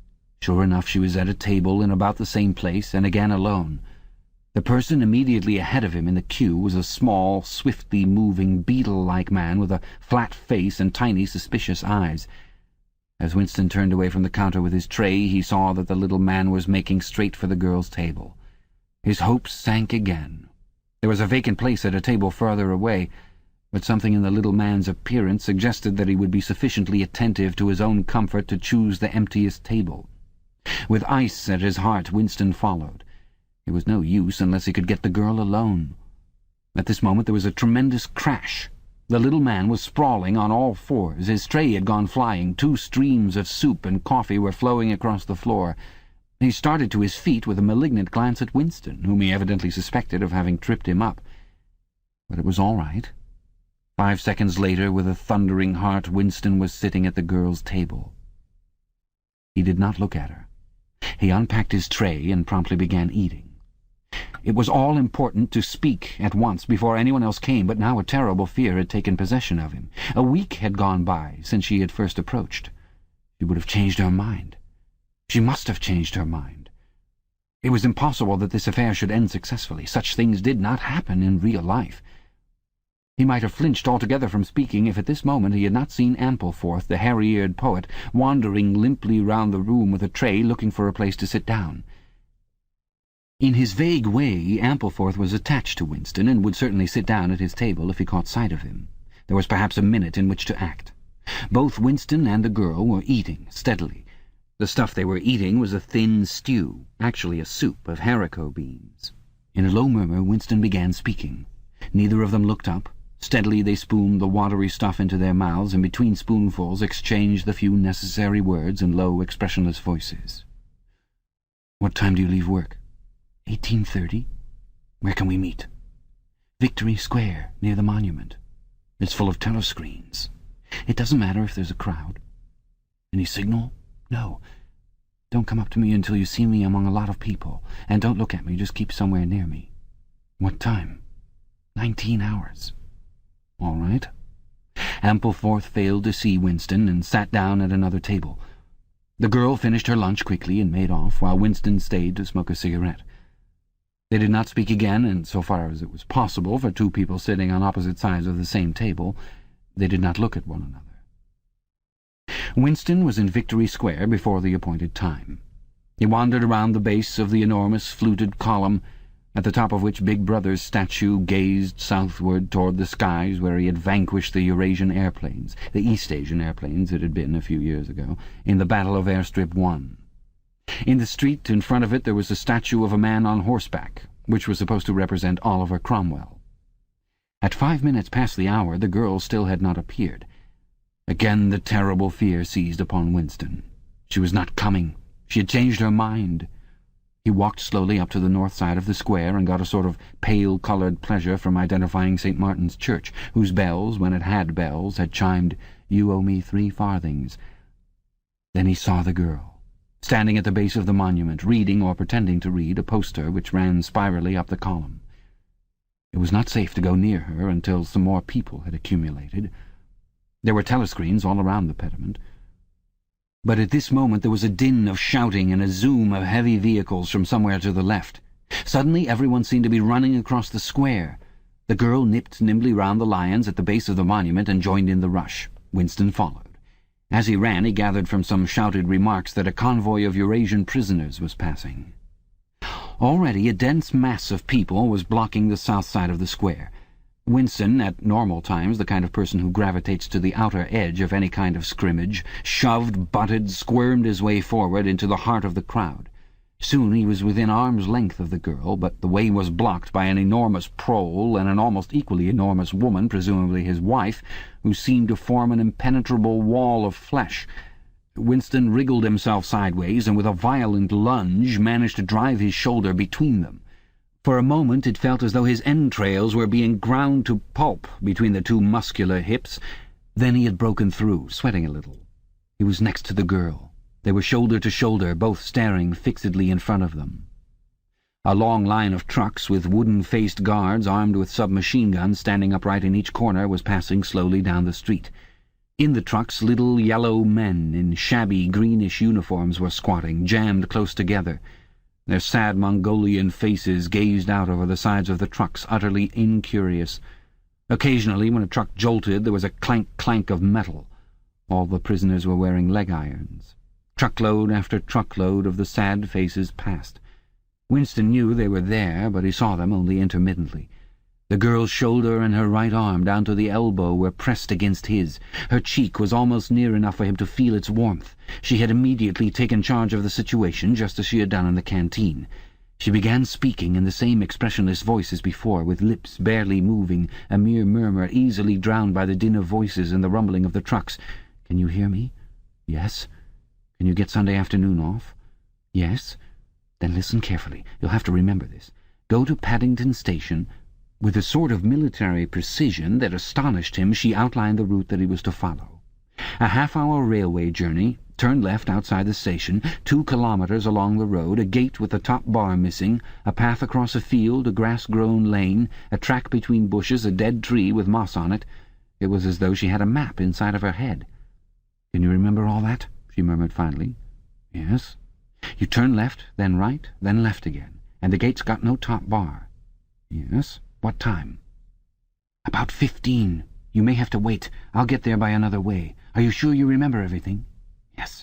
Sure enough, she was at a table in about the same place, and again alone. The person immediately ahead of him in the queue was a small, swiftly moving, beetle-like man with a flat face and tiny, suspicious eyes. As Winston turned away from the counter with his tray, he saw that the little man was making straight for the girl's table. His hopes sank again. There was a vacant place at a table farther away, but something in the little man's appearance suggested that he would be sufficiently attentive to his own comfort to choose the emptiest table. With ice at his heart, Winston followed. It was no use unless he could get the girl alone. At this moment there was a tremendous crash. The little man was sprawling on all fours. His tray had gone flying. 2 streams of soup and coffee were flowing across the floor. He started to his feet with a malignant glance at Winston, whom he evidently suspected of having tripped him up. But it was all right. 5 seconds later, with a thundering heart, Winston was sitting at the girl's table. He did not look at her. He unpacked his tray and promptly began eating. It was all important to speak at once before anyone else came, but now a terrible fear had taken possession of him. A week had gone by since she had first approached. She would have changed her mind. She must have changed her mind. It was impossible that this affair should end successfully. Such things did not happen in real life. He might have flinched altogether from speaking if at this moment he had not seen Ampleforth, the hairy-eared poet, wandering limply round the room with a tray looking for a place to sit down. In his vague way, Ampleforth was attached to Winston and would certainly sit down at his table if he caught sight of him. There was perhaps a minute in which to act. Both Winston and the girl were eating steadily. The stuff they were eating was a thin stew, actually a soup of haricot beans. In a low murmur, Winston began speaking. Neither of them looked up. Steadily they spooned the watery stuff into their mouths, and between spoonfuls exchanged the few necessary words in low, expressionless voices. "What time do you leave work?" 18:30. "Where can we meet?" "Victory Square, near the monument. It's full of telescreens. It doesn't matter if there's a crowd." "Any signal?" "No. Don't come up to me until you see me among a lot of people. And don't look at me, just keep somewhere near me." "What time?" 19 hours. "All right." Ampleforth failed to see Winston and sat down at another table. The girl finished her lunch quickly and made off, while Winston stayed to smoke a cigarette. They did not speak again, and so far as it was possible for two people sitting on opposite sides of the same table, they did not look at one another. Winston was in Victory Square before the appointed time. He wandered around the base of the enormous fluted column, at the top of which Big Brother's statue gazed southward toward the skies where he had vanquished the Eurasian airplanes, the East Asian airplanes it had been a few years ago, in the Battle of Airstrip One. In the street in front of it there was a statue of a man on horseback, which was supposed to represent Oliver Cromwell. At 5 minutes past the hour the girl still had not appeared. Again the terrible fear seized upon Winston. She was not coming. She had changed her mind. He walked slowly up to the north side of the square and got a sort of pale-coloured pleasure from identifying St. Martin's Church, whose bells, when it had bells, had chimed, "You owe me 3 farthings." Then he saw the girl, standing at the base of the monument, reading or pretending to read a poster which ran spirally up the column. It was not safe to go near her until some more people had accumulated. There were telescreens all around the pediment. But at this moment there was a din of shouting and a zoom of heavy vehicles from somewhere to the left. Suddenly everyone seemed to be running across the square. The girl nipped nimbly round the lions at the base of the monument and joined in the rush. Winston followed. As he ran, he gathered from some shouted remarks that a convoy of Eurasian prisoners was passing. Already a dense mass of people was blocking the south side of the square. Winston, at normal times the kind of person who gravitates to the outer edge of any kind of scrimmage, shoved, butted, squirmed his way forward into the heart of the crowd. Soon he was within arm's length of the girl, but the way was blocked by an enormous prole and an almost equally enormous woman, presumably his wife, who seemed to form an impenetrable wall of flesh. Winston wriggled himself sideways and with a violent lunge managed to drive his shoulder between them. For a moment it felt as though his entrails were being ground to pulp between the two muscular hips. Then he had broken through, sweating a little. He was next to the girl. They were shoulder to shoulder, both staring fixedly in front of them. A long line of trucks with wooden-faced guards armed with submachine guns standing upright in each corner was passing slowly down the street. In the trucks little yellow men in shabby greenish uniforms were squatting, jammed close together. Their sad Mongolian faces gazed out over the sides of the trucks, utterly incurious. Occasionally, when a truck jolted, there was a clank-clank of metal. All the prisoners were wearing leg irons. Truckload after truckload of the sad faces passed. Winston knew they were there, but he saw them only intermittently. The girl's shoulder and her right arm down to the elbow were pressed against his. Her cheek was almost near enough for him to feel its warmth. She had immediately taken charge of the situation, just as she had done in the canteen. She began speaking in the same expressionless voice as before, with lips barely moving, a mere murmur easily drowned by the din of voices and the rumbling of the trucks. "Can you hear me?" "Yes." "Can you get Sunday afternoon off?" "Yes." "Then listen carefully. You'll have to remember this. Go to Paddington Station." With a sort of military precision that astonished him, she outlined the route that he was to follow. A half-hour railway journey, turn left outside the station, 2 kilometres along the road, a gate with the top bar missing, a path across a field, a grass-grown lane, a track between bushes, a dead tree with moss on it. It was as though she had a map inside of her head. "Can you remember all that?" she murmured finally. "Yes." "You turn left, then right, then left again, and the gate's got no top bar." "Yes. What time?" "About 15. You may have to wait. I'll get there by another way. Are you sure you remember everything?" "Yes."